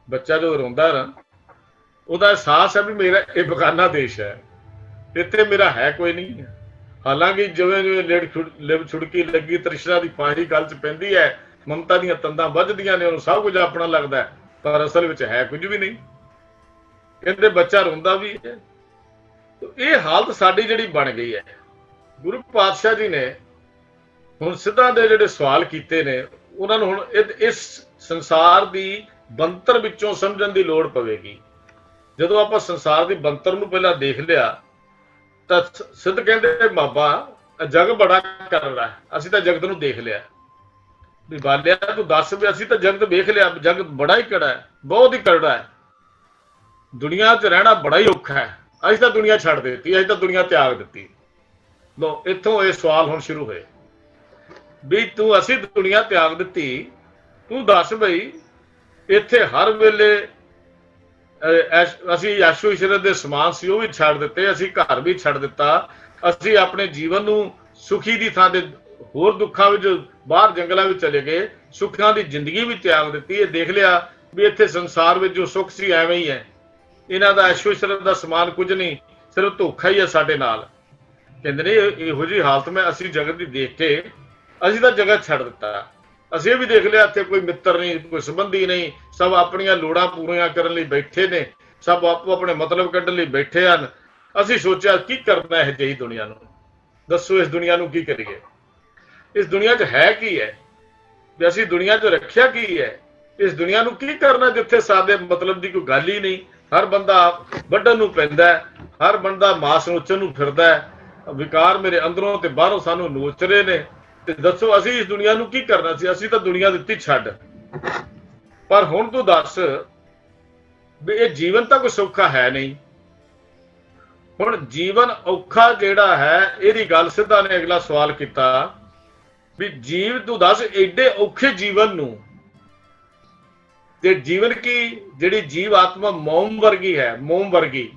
ਬੱਚਾ ਜਦੋਂ ਰੋਂਦਾ ਨਾ, ਉਹਦਾ ਅਹਿਸਾਸ ਹੈ ਵੀ ਮੇਰਾ ਇਹ ਬਗਾਨਾ ਦੇਸ਼ ਹੈ, ਇੱਥੇ ਮੇਰਾ ਹੈ ਕੋਈ ਨਹੀਂ। ਹਾਲਾਂਕਿ ਜਿਵੇਂ ਜਿਵੇਂ ਲਿਵ ਛੁੜਕੀ ਲੱਗੀ, ਤ੍ਰਿਸ਼ਨਾ ਦੀ ਫਾਹੀ ਗਲ 'ਚ ਪੈਂਦੀ ਹੈ, ਮਮਤਾ ਦੀਆਂ ਤੰਦਾਂ ਵੱਜਦੀਆਂ ਨੇ, ਉਹਨੂੰ ਸਭ ਕੁਝ ਆਪਣਾ ਲੱਗਦਾ, ਪਰ ਅਸਲ ਵਿੱਚ ਹੈ ਕੁਝ ਵੀ ਨਹੀਂ। ਕਹਿੰਦੇ ਬੱਚਾ ਰੋਂਦਾ ਵੀ ਹੈ। ਇਹ ਹਾਲਤ ਸਾਡੀ ਜਿਹੜੀ ਬਣ ਗਈ ਹੈ। ਗੁਰੂ ਪਾਤਸ਼ਾਹ ਜੀ ਨੇ ਹੁਣ ਸਿੱਧਾਂ ਦੇ ਜਿਹੜੇ ਸਵਾਲ ਕੀਤੇ ਨੇ, ਉਹਨਾਂ ਨੂੰ ਹੁਣ ਇਸ ਸੰਸਾਰ ਦੀ ਬਣਤਰ ਵਿੱਚੋਂ ਸਮਝਣ ਦੀ ਲੋੜ ਪਵੇਗੀ। ਜਦੋਂ ਆਪਾਂ ਸੰਸਾਰ ਦੀ ਬਣਤਰ ਨੂੰ ਪਹਿਲਾਂ ਦੇਖ ਲਿਆ ਤਾਂ ਸਿੱਧ ਕਹਿੰਦੇ ਬਾਬਾ ਜਗ ਬੜਾ ਕਰੜਾ ਹੈ, ਅਸੀਂ ਤਾਂ ਜਗਤ ਨੂੰ ਦੇਖ ਲਿਆ। ਵੀ ਬਾਲਿਆ ਤੂੰ ਦੱਸ ਵੀ ਅਸੀਂ ਤਾਂ ਜਗਤ ਵੇਖ ਲਿਆ, ਜਗਤ ਬੜਾ ਹੀ ਕੜਾ ਹੈ, ਬਹੁਤ ਹੀ ਕਰੜਾ ਹੈ, ਦੁਨੀਆ 'ਚ ਰਹਿਣਾ ਬੜਾ ਹੀ ਔਖਾ ਹੈ, ਅਸੀਂ ਤਾਂ ਦੁਨੀਆ ਛੱਡ ਦਿੱਤੀ, ਅਸੀਂ ਤਾਂ ਦੁਨੀਆ ਤਿਆਗ ਦਿੱਤੀ। ਲੋ ਇੱਥੋਂ ਇਹ ਸਵਾਲ ਹੁਣ ਸ਼ੁਰੂ ਹੋਏ ਵੀ ਤੂੰ ਅਸੀਂ ਦੁਨੀਆ ਤਿਆਗ ਦਿੱਤੀ, ਤੂੰ ਦੱਸ ਬਈ ਇੱਥੇ ਹਰ ਵੇਲੇ ਅਸੀਂ ਐਸ਼ੋ ਇਸ਼ਰਤ ਦੇ ਸਮਾਨ ਸੀ ਉਹ ਵੀ ਛੱਡ ਦਿੱਤੇ, ਅਸੀਂ ਘਰ ਵੀ ਛੱਡ ਦਿੱਤਾ, ਅਸੀਂ ਆਪਣੇ ਜੀਵਨ ਨੂੰ ਸੁਖੀ ਦੀ ਥਾਂ ਤੇ ਹੋਰ ਦੁੱਖਾਂ ਵਿੱਚ ਬਾਹਰ ਜੰਗਲਾਂ ਵਿੱਚ ਚਲੇ ਗਏ, ਸੁੱਖਾਂ ਦੀ ਜ਼ਿੰਦਗੀ ਵੀ ਤਿਆਗ ਦਿੱਤੀ। ਇਹ ਦੇਖ ਲਿਆ ਵੀ ਇੱਥੇ ਸੰਸਾਰ ਵਿੱਚ ਜੋ ਸੁੱਖ ਸੀ ਐਵੇਂ ਹੀ ਹੈ, ਇਹਨਾਂ ਦਾ ਐਸ਼ੋ ਇਸ਼ਰਤ ਦਾ ਸਮਾਨ ਕੁਝ ਨਹੀਂ, ਸਿਰਫ ਧੋਖਾ ਹੀ ਹੈ ਸਾਡੇ ਨਾਲ। ਕਹਿੰਦੇ ਨੇ ਇਹੋ ਜਿਹੀ ਹਾਲਤ ਮੈਂ ਅਸੀਂ ਜਗਤ ਦੀ ਦੇਖ ਕੇ ਅਸੀਂ ਤਾਂ ਜਗਤ ਛੱਡ ਦਿੱਤਾ। ਅਸੀਂ ਇਹ ਵੀ ਦੇਖ ਲਿਆ ਇੱਥੇ ਕੋਈ ਮਿੱਤਰ ਨਹੀਂ, ਕੋਈ ਸੰਬੰਧੀ ਨਹੀਂ, ਸਭ ਆਪਣੀਆਂ ਲੋੜਾਂ ਪੂਰੀਆਂ ਕਰਨ ਲਈ ਬੈਠੇ ਨੇ, ਸਭ ਆਪੋ ਆਪਣੇ ਮਤਲਬ ਕੱਢਣ ਲਈ ਬੈਠੇ ਹਨ। ਅਸੀਂ ਸੋਚਿਆ ਕੀ ਕਰਨਾ ਇਹ ਜਿਹੀ ਦੁਨੀਆ ਨੂੰ, ਦੱਸੋ ਇਸ ਦੁਨੀਆ ਨੂੰ ਕੀ ਕਰੀਏ, ਇਸ ਦੁਨੀਆ 'ਚ ਹੈ ਕੀ ਹੈ, ਵੀ ਅਸੀਂ ਦੁਨੀਆ 'ਚ ਰੱਖਿਆ ਕੀ ਹੈ, ਇਸ ਦੁਨੀਆ ਨੂੰ ਕੀ ਕਰਨਾ ਜਿੱਥੇ ਸਾਡੇ ਮਤਲਬ ਦੀ ਕੋਈ ਗੱਲ ਹੀ ਨਹੀਂ। ਹਰ ਬੰਦਾ ਵੱਢਣ ਨੂੰ ਪੈਂਦਾ, ਹਰ ਬੰਦਾ ਮਾਸ ਨੋਚਣ ਨੂੰ ਫਿਰਦਾ ਹੈ, ਵਿਕਾਰ ਮੇਰੇ ਅੰਦਰੋਂ ਤੇ ਬਾਹਰੋਂ ਸਾਨੂੰ ਨੋਚ ਰਹੇ ਨੇ। ਤੇ ਦੱਸੋ ਅਸੀਂ ਇਸ ਦੁਨੀਆ ਨੂੰ ਕੀ ਕਰਨਾ ਸੀ, ਅਸੀਂ ਤਾਂ ਦੁਨੀਆ ਦਿੱਤੀ ਛੱਡ। ਪਰ ਹੁਣ ਤੂੰ ਦੱਸ ਵੀ ਇਹ ਜੀਵਨ ਤਾਂ ਕੋਈ ਸੌਖਾ ਹੈ ਨਹੀਂ। ਹੁਣ ਜੀਵਨ ਔਖਾ ਜਿਹੜਾ ਹੈ, ਇਹਦੀ ਗੱਲ ਸਿੱਧਾ ਨੇ ਅਗਲਾ ਸਵਾਲ ਕੀਤਾ ਵੀ ਜੀਵ ਤੂੰ ਦੱਸ ਐਡੇ ਔਖੇ ਜੀਵਨ ਨੂੰ, ਤੇ ਜੀਵਨ ਕੀ ਜਿਹੜੀ ਜੀਵ ਆਤਮਾ ਮੋਮ ਵਰਗੀ ਹੈ, ਮੋਮ ਵਰਗੀ,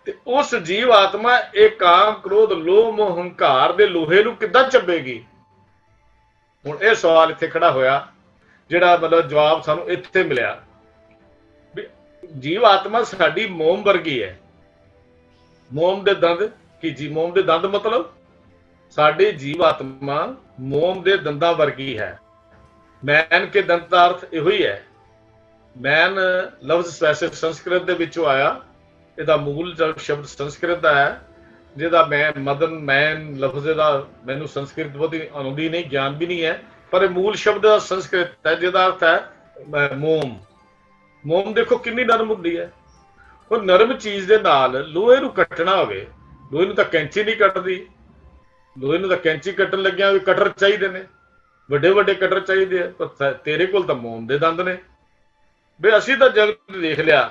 ਤੇ ਉਸ ਜੀਵ ਆਤਮਾ ਇਹ ਕਾਮ ਕ੍ਰੋਧ ਲੋਭ ਮੋਹ ਹੰਕਾਰ ਦੇ ਲੋਹੇ ਨੂੰ ਕਿੱਦਾਂ ਚੱਬੇਗੀ। ਹੁਣ ਇਹ ਸਵਾਲ ਇੱਥੇ ਖੜਾ ਹੋਇਆ, ਜਿਹੜਾ ਮਤਲਬ ਜਵਾਬ ਸਾਨੂੰ ਇੱਥੇ ਮਿਲਿਆ ਵੀ ਜੀਵ ਆਤਮਾ ਸਾਡੀ ਮੋਮ ਵਰਗੀ ਹੈ। ਮੋਮ ਦੇ ਦੰਦ ਕੀ ਜੀ, ਮੋਮ ਦੇ ਦੰਦ ਮਤਲਬ ਸਾਡੀ ਜੀਵ ਆਤਮਾ ਮੋਮ ਦੇ ਦੰਦਾਂ ਵਰਗੀ ਹੈ। ਮੈਨ ਕੇ ਦੰਦ ਦਾ ਅਰਥ ਇਹੋ ਹੀ ਹੈ। ਮੈਨ ਲਫ਼ਜ਼ ਵੈਸੇ ਸੰਸਕ੍ਰਿਤ ਦੇ ਵਿੱਚੋਂ ਆਇਆ, ਇਹਦਾ ਮੂਲ ਸ਼ਬਦ ਸੰਸਕ੍ਰਿਤ ਦਾ ਹੈ, ਜਿਹਦਾ ਮੈਨ ਲਫ਼ਜ਼ ਦਾ ਮੈਨੂੰ ਸੰਸਕ੍ਰਿਤ ਬਹੁਤੀ ਆਉਂਦੀ ਨਹੀਂ, ਗਿਆਨ ਵੀ ਨਹੀਂ ਹੈ, ਪਰ ਇਹ ਮੂਲ ਸ਼ਬਦ ਸੰਸਕ੍ਰਿਤ ਹੈ, ਜਿਹਦਾ ਅਰਥ ਹੈ ਮੋਮ। ਮੋਮ ਦੇਖੋ ਕਿੰਨੀ ਨਰਮ ਹੁੰਦੀ ਹੈ। ਉਹ ਨਰਮ ਚੀਜ਼ ਦੇ ਨਾਲ ਲੋਹੇ ਨੂੰ ਕੱਟਣਾ ਹੋਵੇ, ਲੋਹੇ ਨੂੰ ਤਾਂ ਕੈਂਚੀ ਨਹੀਂ ਕੱਟਦੀ, ਲੋਹੇ ਨੂੰ ਤਾਂ ਕੈਂਚੀ ਕੱਟਣ ਲੱਗਿਆ ਵੀ ਕਟਰ ਚਾਹੀਦੇ ਨੇ, ਵੱਡੇ ਵੱਡੇ ਕਟਰ ਚਾਹੀਦੇ ਆ, ਪਰ ਤੇਰੇ ਕੋਲ ਤਾਂ ਮੋਮ ਦੇ ਦੰਦ ਨੇ। ਵੀ ਅਸੀਂ ਤਾਂ ਜਗਤ ਦੇਖ ਲਿਆ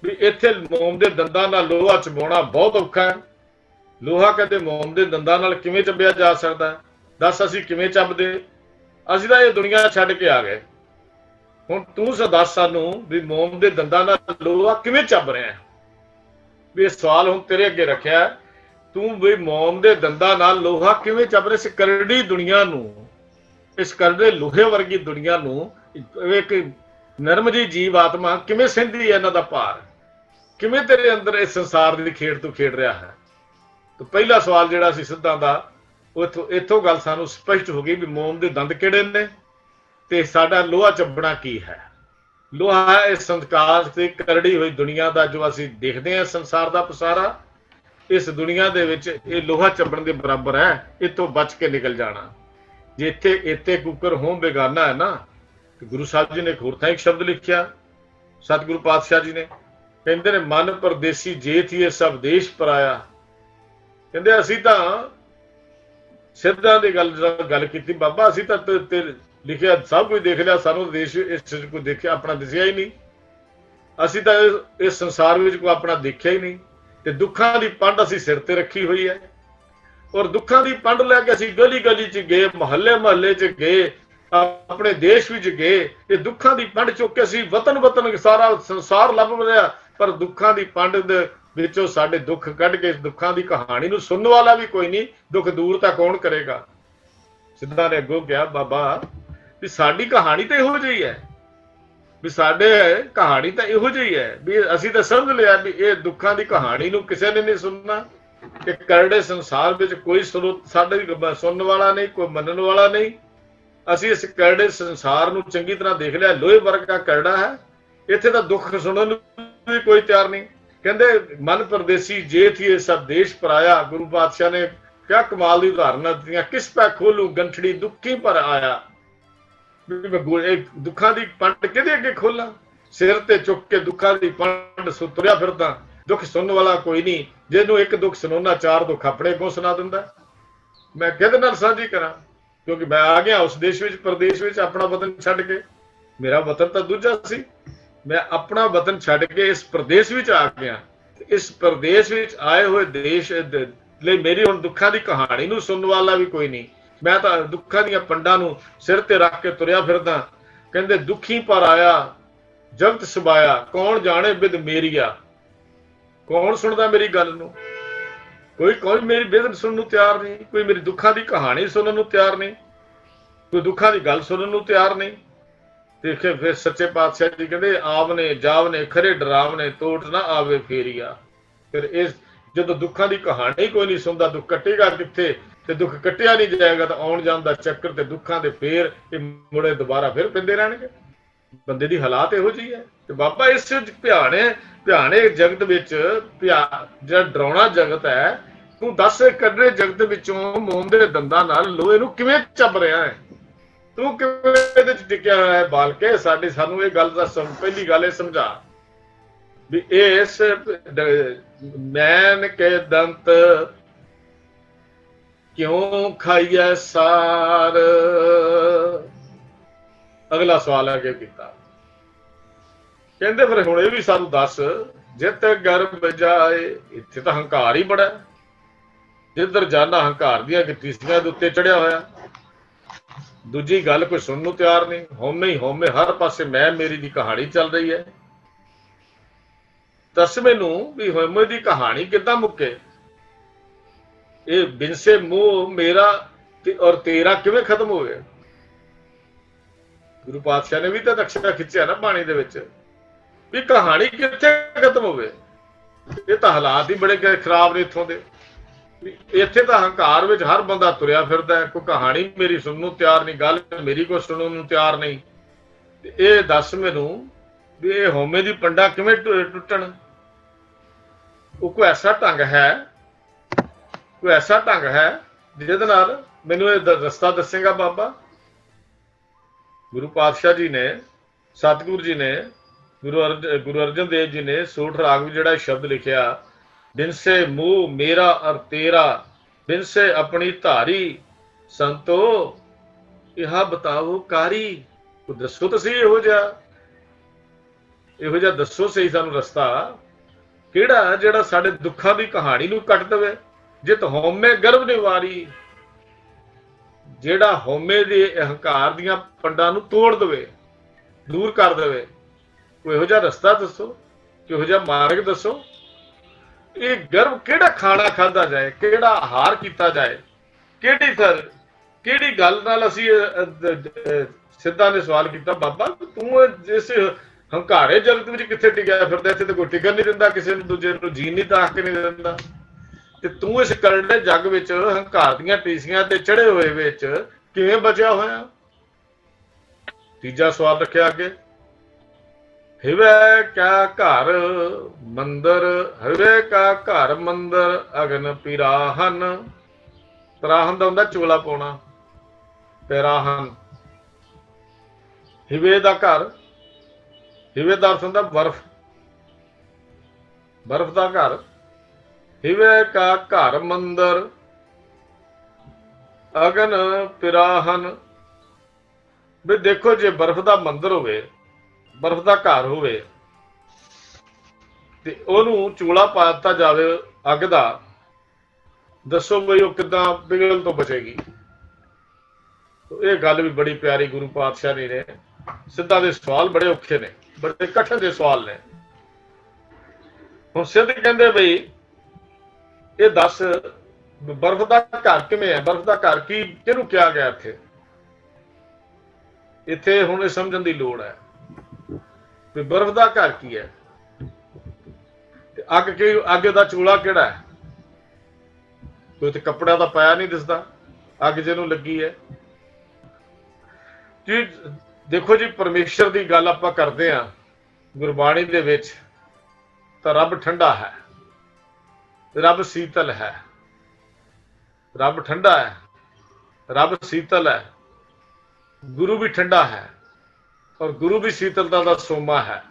ਵੀ ਇੱਥੇ ਮੋਮ ਦੇ ਦੰਦਾਂ ਨਾਲ ਲੋਹਾ ਚਬਾਉਣਾ ਬਹੁਤ ਔਖਾ ਹੈ। ਲੋਹਾ ਕਹਿੰਦੇ ਮੋਮ ਦੇ ਦੰਦਾਂ ਨਾਲ ਕਿਵੇਂ ਚੱਬਿਆ ਜਾ ਸਕਦਾ, ਦੱਸ ਅਸੀਂ ਕਿਵੇਂ ਚੱਬਦੇ। ਅਸੀਂ ਤਾਂ ਇਹ ਦੁਨੀਆ ਛੱਡ ਕੇ ਆ ਗਏ। ਹੁਣ ਤੂੰ ਦੱਸ ਸਾਨੂੰ ਵੀ ਮੋਮ ਦੇ ਦੰਦਾਂ ਨਾਲ ਲੋਹਾ ਕਿਵੇਂ ਚੱਬ ਰਿਹਾ। ਵੀ ਇਹ ਸਵਾਲ ਹੁਣ ਤੇਰੇ ਅੱਗੇ ਰੱਖਿਆ, ਤੂੰ ਵੀ ਮੋਮ ਦੇ ਦੰਦਾਂ ਨਾਲ ਲੋਹਾ ਕਿਵੇਂ ਚੱਬ ਰਿਹਾ। ਇਸ ਕਰੜੀ ਦੁਨੀਆ ਨੂੰ, ਇਸ ਕਰੜੇ ਲੋਹੇ ਵਰਗੀ ਦੁਨੀਆ ਨੂੰ ਇੱਕ ਨਰਮ ਜੀ ਜੀਵ ਆਤਮਾ ਕਿਵੇਂ ਸਹਿੰਦੀ ਹੈ ਇਹਨਾਂ ਦਾ ਭਾਰ, ਕਿਵੇਂ ਤੇਰੇ ਅੰਦਰ ਇਸ ਸੰਸਾਰ ਦੀ ਖੇਡ ਤੂੰ ਖੇਡ ਰਿਹਾ ਹੈ। ਤਾਂ ਪਹਿਲਾ ਸਵਾਲ ਜਿਹੜਾ ਸੀ ਸਿੱਧਾਂ ਦਾ ਇੱਥੋਂ ਗੱਲ ਸਾਨੂੰ ਸਪਸ਼ਟ ਹੋ ਗਈ ਵੀ ਮੋਮ ਦੇ ਦੰਦ ਕਿਹੜੇ ਨੇ ਤੇ ਸਾਡਾ ਲੋਹਾ ਚੱਬਣਾ ਕੀ ਹੈ। ਲੋਹਾ ਇਸ ਸੰਸਕਾਰ ਤੇ ਕਰੜੀ ਹੋਈ ਦੁਨੀਆ ਦਾ ਜੋ ਅਸੀਂ ਦੇਖਦੇ ਹਾਂ ਸੰਸਾਰ ਦਾ ਪਸਾਰਾ, ਇਸ ਦੁਨੀਆ ਦੇ ਵਿੱਚ ਇਹ ਲੋਹਾ ਚੱਬਣ ਦੇ ਬਰਾਬਰ ਹੈ। ਇੱਥੋਂ ਬਚ ਕੇ ਨਿਕਲ ਜਾਣਾ। ਜੇ ਇੱਥੇ ਕੁੱਕਰ ਹੋਂ ਬੇਗਾਨਾ ਹੈ ਨਾ, ਤੇ ਗੁਰੂ ਸਾਹਿਬ ਜੀ ਨੇ ਇੱਕ ਹੋਰ ਥਾਂ ਇੱਕ ਸ਼ਬਦ ਲਿਖਿਆ, ਸਤਿਗੁਰੂ ਪਾਤਸ਼ਾਹ ਜੀ ਨੇ ਕਹਿੰਦੇ ਨੇ ਮਨ ਪਰਦੇਸੀ ਜੇ ਥੀਏ ਸਭ ਦੇਸ਼ ਪਰਾਇਆ। ਕਹਿੰਦੇ ਅਸੀਂ ਤਾਂ ਸਿੱਧਾਂ ਦੀ ਗੱਲ ਕੀਤੀ ਬਾਬਾ, ਅਸੀਂ ਤਾਂ ਲਿਖਿਆ ਸਭ ਕੁਝ ਦੇਖ ਲਿਆ, ਸਾਨੂੰ ਦੇਸ਼ ਇਸ ਕੋਈ ਦੇਖਿਆ ਆਪਣਾ ਦਿਸਿਆ ਹੀ ਨਹੀਂ। ਅਸੀਂ ਤਾਂ ਇਸ ਸੰਸਾਰ ਵਿੱਚ ਕੋਈ ਆਪਣਾ ਦੇਖਿਆ ਹੀ ਨਹੀਂ। ਤੇ ਦੁੱਖਾਂ ਦੀ ਪੰਡ ਅਸੀਂ ਸਿਰ ਤੇ ਰੱਖੀ ਹੋਈ ਹੈ, ਔਰ ਦੁੱਖਾਂ ਦੀ ਪੰਡ ਲੈ ਕੇ ਅਸੀਂ ਗਲੀ ਗਲੀ ਚ ਗਏ, ਮੁਹੱਲੇ ਚ ਗਏ, ਆਪਣੇ ਦੇਸ਼ ਵਿੱਚ ਗਏ, ਇਹ ਦੁੱਖਾਂ ਦੀ ਪੰਡ ਚੁੱਕ ਕੇ ਅਸੀਂ ਵਤਨ ਸਾਰਾ ਸੰਸਾਰ ਲੱਭ ਰਿਹਾ, ਪਰ ਦੁੱਖਾਂ ਦੀ ਪੰਡ ਦੇ ਵਿੱਚੋਂ ਸਾਡੇ ਦੁੱਖ ਕੱਢ ਕੇ ਦੁੱਖਾਂ ਦੀ ਕਹਾਣੀ ਨੂੰ ਸੁਣਨ ਵਾਲਾ ਵੀ ਕੋਈ ਨਹੀਂ। ਦੁੱਖ ਦੂਰ ਤਾਂ ਕੌਣ ਕਰੇਗਾ। ਸਿੱਧਾਂ ਨੇ ਅੱਗੋਂ ਕਿਹਾ ਬਾਬਾ ਵੀ ਸਾਡੀ ਕਹਾਣੀ ਤਾਂ ਇਹੋ ਜਿਹੀ ਹੈ, ਵੀ ਸਾਡੇ ਕਹਾਣੀ ਤਾਂ ਇਹੋ ਜਿਹੀ ਹੈ ਵੀ ਅਸੀਂ ਤਾਂ ਸਮਝ ਲਿਆ ਵੀ ਇਹ ਦੁੱਖਾਂ ਦੀ ਕਹਾਣੀ ਨੂੰ ਕਿਸੇ ਨੇ ਨਹੀਂ ਸੁਣਨਾ। ਕਿ ਕਰੜੇ ਸੰਸਾਰ ਵਿੱਚ ਕੋਈ ਸਾਡੇ ਸੁਣਨ ਵਾਲਾ ਨਹੀਂ, ਕੋਈ ਮੰਨਣ ਵਾਲਾ ਨਹੀਂ। ਅਸੀਂ ਇਸ ਕਰੜੇ ਸੰਸਾਰ ਨੂੰ ਚੰਗੀ ਤਰ੍ਹਾਂ ਦੇਖ ਲਿਆ, ਲੋਹੇ ਵਰਗਾ ਕਰੜਾ ਹੈ। ਇੱਥੇ ਤਾਂ ਦੁੱਖ ਸੁਣਨ ਨੂੰ ਵੀ ਕੋਈ ਤਿਆਰ ਨਹੀਂ। ਕਹਿੰਦੇ ਮਨ ਪਰਦੇਸੀ ਜੇ ਥੀਏ ਸਭ ਦੇਸ਼ ਪਰਾਇਆ। ਗੁਰੂ ਪਾਤਸ਼ਾਹ ਨੇ ਕਿਆ ਕਮਾਲ ਦੀ ਉਦਾਹਰਨਾਂ ਦਿੱਤੀਆਂ। ਕਿਸ ਪੈ ਖੋਲੂ ਗੰਠੜੀ ਦੁੱਖੀ ਪਰ ਆਇਆ। ਦੁੱਖਾਂ ਦੀ ਪੰਡ ਕਿਹਦੇ ਅੱਗੇ ਖੋਲਾਂ? ਸਿਰ ਤੇ ਚੁੱਕ ਕੇ ਦੁੱਖਾਂ ਦੀ ਪੰਡ ਤੁਰਿਆ ਫਿਰਦਾ। ਦੁੱਖ ਸੁਣਨ ਵਾਲਾ ਕੋਈ ਨਹੀਂ। ਜਿਹਨੂੰ ਇੱਕ ਦੁੱਖ ਸੁਣਾਉਣਾ, ਚਾਰ ਦੁੱਖ ਆਪਣੇ ਅੱਗੋਂ ਸੁਣਾ ਦਿੰਦਾ। ਮੈਂ ਕਿਹਦੇ ਨਾਲ ਸਾਂਝੀ ਕਰਾਂ? ਕਿਉਂਕਿ ਮੈਂ ਆ ਗਿਆ ਉਸ ਦੇਸ਼ ਵਿੱਚ, ਪ੍ਰਦੇਸ਼ ਵਿੱਚ, ਆਪਣਾ ਵਤਨ ਛੱਡ ਕੇ। ਮੇਰਾ ਵਤਨ ਤਾਂ ਦੂਜਾ ਸੀ। ਮੈਂ ਆਪਣਾ ਵਤਨ ਛੱਡ ਕੇ ਇਸ ਪ੍ਰਦੇਸ਼ ਵਿੱਚ ਆ ਗਿਆ। ਇਸ ਪ੍ਰਦੇਸ਼ ਵਿੱਚ ਆਏ ਹੋਏ ਦੇਸ਼ ਲਈ ਮੇਰੀ ਹੁਣ ਦੁੱਖਾਂ ਦੀ ਕਹਾਣੀ ਨੂੰ ਸੁਣਨ ਵਾਲਾ ਵੀ ਕੋਈ ਨਹੀਂ। ਮੈਂ ਤਾਂ ਦੁੱਖਾਂ ਦੀਆਂ ਪੰਡਾਂ ਨੂੰ ਸਿਰ ਤੇ ਰੱਖ ਕੇ ਤੁਰਿਆ ਫਿਰਦਾ। ਕਹਿੰਦੇ ਦੁੱਖੀ ਪਰ ਆਇਆ ਜਗਤ ਸਬਾਇਆ, ਕੌਣ ਜਾਣੇ ਬਿਦ ਮੇਰੀਆ। ਕੌਣ ਸੁਣਦਾ ਮੇਰੀ ਗੱਲ ਨੂੰ? ਕੋਈ ਮੇਰੀ ਬਿਦ ਸੁਣਨ ਨੂੰ ਤਿਆਰ ਨਹੀਂ। ਕੋਈ ਮੇਰੀ ਦੁੱਖਾਂ ਦੀ ਕਹਾਣੀ ਸੁਣਨ ਨੂੰ ਤਿਆਰ ਨਹੀਂ। ਕੋਈ ਦੁੱਖਾਂ ਦੀ ਗੱਲ ਸੁਣਨ ਨੂੰ ਤਿਆਰ ਨਹੀਂ। ਦੇਖੇ ਫਿਰ ਸੱਚੇ ਪਾਤਸ਼ਾਹ ਜੀ ਕਹਿੰਦੇ ਆਵਨੇ ਜਾਵਨੇ ਖਰੇ ਡਰਾਵਨੇ ਤੋਟ ਨਾ ਆਵੇ ਫੇਰੀਆ। ਫਿਰ ਇਸ ਜਦੋਂ ਦੁੱਖਾਂ ਦੀ ਕਹਾਣੀ ਕੋਈ ਨਹੀਂ ਸੁਣਦਾ, ਦੁੱਖ ਕੱਟੇਗਾ ਕਿੱਥੇ? ਤੇ ਦੁੱਖ ਕੱਟਿਆ ਨਹੀਂ ਜਾਏਗਾ ਤਾਂ ਆਉਣ ਜਾਣ ਦਾ ਚੱਕਰ ਤੇ ਦੁੱਖਾਂ ਦੇ ਫੇਰ ਇਹ ਮੁੜੇ ਦੁਬਾਰਾ ਫਿਰ ਪੈਂਦੇ ਰਹਿਣਗੇ। ਬੰਦੇ ਦੀ ਹਾਲਾਤ ਇਹੋ ਜਿਹੀ ਹੈ। ਤੇ ਬਾਬਾ ਇਸ ਭਿਆਣੇ ਜਗਤ ਵਿੱਚ ਜਿਹੜਾ ਡਰਾਉਣਾ ਜਗਤ ਹੈ, ਤੂੰ ਦੱਸ ਕੱਢੇ ਜਗਤ ਵਿੱਚੋਂ ਮੋਮ ਦੇ ਦੰਦਾਂ ਨਾਲ ਲੋਹੇ ਨੂੰ ਕਿਵੇਂ ਚੱਬ ਰਿਹਾ ਹੈ? ਤੂੰ ਕਿਵੇਂ ਇਹਦੇ ਚ ਟਿਕਿਆ ਹੋਇਆ ਹੈ ਬਾਲਕੇ? ਸਾਨੂੰ ਇਹ ਗੱਲ ਦਾ ਪਹਿਲੀ ਗੱਲ ਇਹ ਸਮਝਾ ਵੀ ਇਸ ਮੈਨ ਕੇ ਦੰਤ ਕਿਉਂ ਖਾਈਐ ਸਾਰ। ਅਗਲਾ ਸਵਾਲ ਅੱਗੇ ਕੀਤਾ। ਕਹਿੰਦੇ ਫਿਰ ਹੁਣ ਇਹ ਵੀ ਸਾਨੂੰ ਦੱਸ, ਜਿੱਤ ਗਰਭ ਜਾਏ। ਇੱਥੇ ਤਾਂ ਹੰਕਾਰ ਹੀ ਬੜਾ, ਜਿੱਧਰ ਜਾਣਾ ਹੰਕਾਰ ਦੀਆਂ ਗਤੀਸੀਆਂ ਦੇ ਉੱਤੇ ਚੜਿਆ ਹੋਇਆ। ਦੂਜੀ ਗੱਲ ਕੋਈ ਸੁਣਨ ਨੂੰ ਤਿਆਰ ਨਹੀਂ। ਹਉਮੈ ਹੀ ਹਉਮੈ, ਹਰ ਪਾਸੇ ਮੈਂ ਮੇਰੀ ਦੀ ਕਹਾਣੀ ਚੱਲ ਰਹੀ ਹੈ। ਦੱਸ ਮੈਨੂੰ ਵੀ ਹਉਮੈ ਦੀ ਕਹਾਣੀ ਕਿੱਦਾਂ ਮੁੱਕੇ? ਇਹ ਬਿਨਸੇ ਮੋਹ ਮੇਰਾ ਔਰ ਤੇਰਾ ਕਿਵੇਂ ਖਤਮ ਹੋ ਗਿਆ? ਗੁਰੂ ਪਾਤਸ਼ਾਹ ਨੇ ਵੀ ਤਾਂ ਨਕਸ਼ਾ ਖਿੱਚਿਆ ਨਾ ਬਾਣੀ ਦੇ ਵਿੱਚ ਵੀ ਕਹਾਣੀ ਕਿੱਥੇ ਖਤਮ ਹੋਵੇ। ਇਹ ਤਾਂ ਹਾਲਾਤ ਹੀ ਬੜੇ ਖਰਾਬ ਨੇ ਇੱਥੋਂ ਦੇ। ਇੱਥੇ ਤਾਂ ਹੰਕਾਰ ਵਿੱਚ ਹਰ ਬੰਦਾ ਤੁਰਿਆ ਫਿਰਦਾ ਹੈ। ਕੋਈ ਕਹਾਣੀ ਮੇਰੀ ਸੁਣਨ ਨੂੰ ਤਿਆਰ ਨਹੀਂ, ਗੱਲ ਮੇਰੀ ਕੋਈ ਸੁਣਨ ਨੂੰ ਤਿਆਰ ਨਹੀਂ। ਤੇ ਇਹ ਦੱਸ ਮੈਨੂੰ ਵੀ ਇਹ ਹਉਮੈ ਦੀ ਪੰਡਾ ਕਿਵੇਂ ਟੁੱਟਣ? ਉਹ ਕੋਈ ਐਸਾ ਢੰਗ ਹੈ ਜਿਹਦੇ ਨਾਲ ਮੈਨੂੰ ਇਹ ਰਸਤਾ ਦੱਸੇਗਾ ਬਾਬਾ? ਗੁਰੂ ਪਾਤਸ਼ਾਹ ਜੀ ਨੇ, ਸਤਿਗੁਰੂ ਜੀ ਨੇ, ਗੁਰੂ ਅਰਜਨ ਦੇਵ ਜੀ ਨੇ ਸੋਠ ਰਾਗ ਵਿੱਚ ਜਿਹੜਾ ਸ਼ਬਦ ਲਿਖਿਆ, ਬਿਨਸੇ ਮੂੰਹ ਮੇਰਾ ਔਰ ਤੇਰਾ, ਬਿਨਸੇ ਆਪਣੀ ਧਾਰੀ ਸੰਤੋ ਇਹ ਬਤਾਓ ਕਾਰੀ। ਦੱਸੋ ਤੁਸੀਂ ਇਹੋ ਜਿਹਾ ਦੱਸੋ ਸਹੀ ਸਾਨੂੰ ਰਸਤਾ ਕਿਹੜਾ ਜਿਹੜਾ ਸਾਡੇ ਦੁੱਖਾਂ ਦੀ ਕਹਾਣੀ ਨੂੰ ਕੱਟ ਦੇਵੇ। ਜਿਤ ਹਉਮੈ ਗਰਭ ਨਿਵਾਰੀ, ਜਿਹੜਾ ਹਉਮੈ ਦੇ ਹੰਕਾਰ ਦੀਆਂ ਪੰਡਾਂ ਨੂੰ ਤੋੜ ਦੇਵੇ, ਦੂਰ ਕਰ ਦੇਵੇ। ਕੋਈ ਇਹੋ ਜਿਹਾ ਰਸਤਾ ਦੱਸੋ, ਕਿਹੋ ਜਿਹਾ ਮਾਰਗ ਦੱਸੋ। ਇਹ ਗਰਭ ਕਿਹੜਾ ਖਾਣਾ ਖਾਧਾ ਜਾਏ, ਕਿਹੜਾ ਆਹਾਰ ਕੀਤਾ ਜਾਏ, ਕਿਹੜੀ ਗੱਲ ਨਾਲ? ਅਸੀਂ ਸਿੱਧਾ ਨੇ ਸਵਾਲ ਕੀਤਾ, ਬਾਬਾ ਤੂੰ ਇਸ ਹੰਕਾਰੇ ਜਗਤ ਵਿੱਚ ਕਿੱਥੇ ਟਿਕਿਆ ਫਿਰਦਾ? ਇੱਥੇ ਤਾਂ ਕੋਈ ਟਿਕਣ ਨਹੀਂ ਦਿੰਦਾ, ਕਿਸੇ ਨੂੰ ਦੂਜੇ ਨੂੰ ਜੀਣ ਨਹੀਂ ਤਾਕ ਕੇ ਨਹੀਂ ਦਿੰਦਾ। ਤੇ ਤੂੰ ਇਸ ਕਰੜੇ ਜੱਗ ਵਿੱਚ ਹੰਕਾਰ ਦੀਆਂ ਟੀਸੀਆਂ ਤੇ ਚੜੇ ਹੋਏ ਵਿੱਚ ਕਿਵੇਂ ਬਚਿਆ ਹੋਇਆ? ਤੀਜਾ ਸਵਾਲ ਰੱਖਿਆ ਅੱਗੇ, ਹਿਵੈ ਕਾ ਘਰ ਮੰਦਰ, ਹਿਵੈ ਕਾ ਘਰ ਮੰਦਰ ਅਗਨ ਪਿਰਾਹਨ। ਪਿਰਾਹਨ ਦਾ ਹੁੰਦਾ ਚੋਲਾ ਪਾਉਣਾ, ਪਿਰਾਹਨ। ਹਿਵੇ ਦਾ ਘਰ, ਹਿਵੇ ਦਾ ਅਰਥ ਹੁੰਦਾ ਬਰਫ਼, ਬਰਫ਼ ਦਾ ਘਰ। ਹਿਵੇ ਕਾ ਘਰ ਮੰਦਰ ਅਗਨ ਪਿਰਾਹਨ। ਵੀ ਦੇਖੋ, ਜੇ ਬਰਫ਼ ਦਾ ਮੰਦਰ ਹੋਵੇ, ਬਰਫ਼ ਦਾ ਘਰ ਹੋਵੇ, ਤੇ ਉਹਨੂੰ ਚੂਲਾ ਪਾ ਦਿੱਤਾ ਜਾਵੇ ਅੱਗ ਦਾ, ਦੱਸੋ ਬਈ ਉਹ ਕਿੱਦਾਂ ਪਿਘਲਣ ਤੋਂ ਬਚੇਗੀ? ਇਹ ਗੱਲ ਵੀ ਬੜੀ ਪਿਆਰੀ ਗੁਰੂ ਪਾਤਸ਼ਾਹ ਜੀ ਨੇ, ਸਿੱਧਾਂ ਦੇ ਸਵਾਲ ਬੜੇ ਔਖੇ ਨੇ, ਬੜੇ ਕਠਿਨ ਦੇ ਸਵਾਲ ਨੇ। ਹੁਣ ਸਿੱਧ ਕਹਿੰਦੇ ਬਈ ਇਹ ਦੱਸ, ਬਰਫ਼ ਦਾ ਘਰ ਕਿਵੇਂ ਹੈ? ਬਰਫ਼ ਦਾ ਘਰ ਕੀ, ਕਿਹਨੂੰ ਕਿਹਾ ਗਿਆ? ਇੱਥੇ ਹੁਣ ਇਹ ਸਮਝਣ ਦੀ ਲੋੜ ਹੈ ਵੀ ਬਰਫ਼ ਦਾ ਘਰ ਕੀ ਹੈ, ਤੇ ਅੱਗ ਕੀ, ਅੱਗ ਦਾ ਚੂਲਾ ਕਿਹੜਾ ਹੈ? ਕੋਈ ਤੇ ਕੱਪੜਾ ਤਾਂ ਪਾਇਆ ਨਹੀਂ ਦਿਸਦਾ, ਅੱਗ ਜਿਹਨੂੰ ਲੱਗੀ ਹੈ ਜੀ। ਦੇਖੋ ਜੀ, ਪਰਮੇਸ਼ਰ ਦੀ ਗੱਲ ਆਪਾਂ ਕਰਦੇ ਹਾਂ ਗੁਰਬਾਣੀ ਦੇ ਵਿੱਚ, ਤਾਂ ਰੱਬ ਠੰਡਾ ਹੈ, ਰੱਬ ਸੀਤਲ ਹੈ, ਰੱਬ ਠੰਡਾ ਹੈ, ਰੱਬ ਸੀਤਲ ਹੈ, ਗੁਰੂ ਵੀ ਠੰਡਾ ਹੈ, ਔਰ ਗੁਰੂ ਵੀ ਸੀਤਲਤਾ ਦਾ ਸੋਮਾ ਹੈ,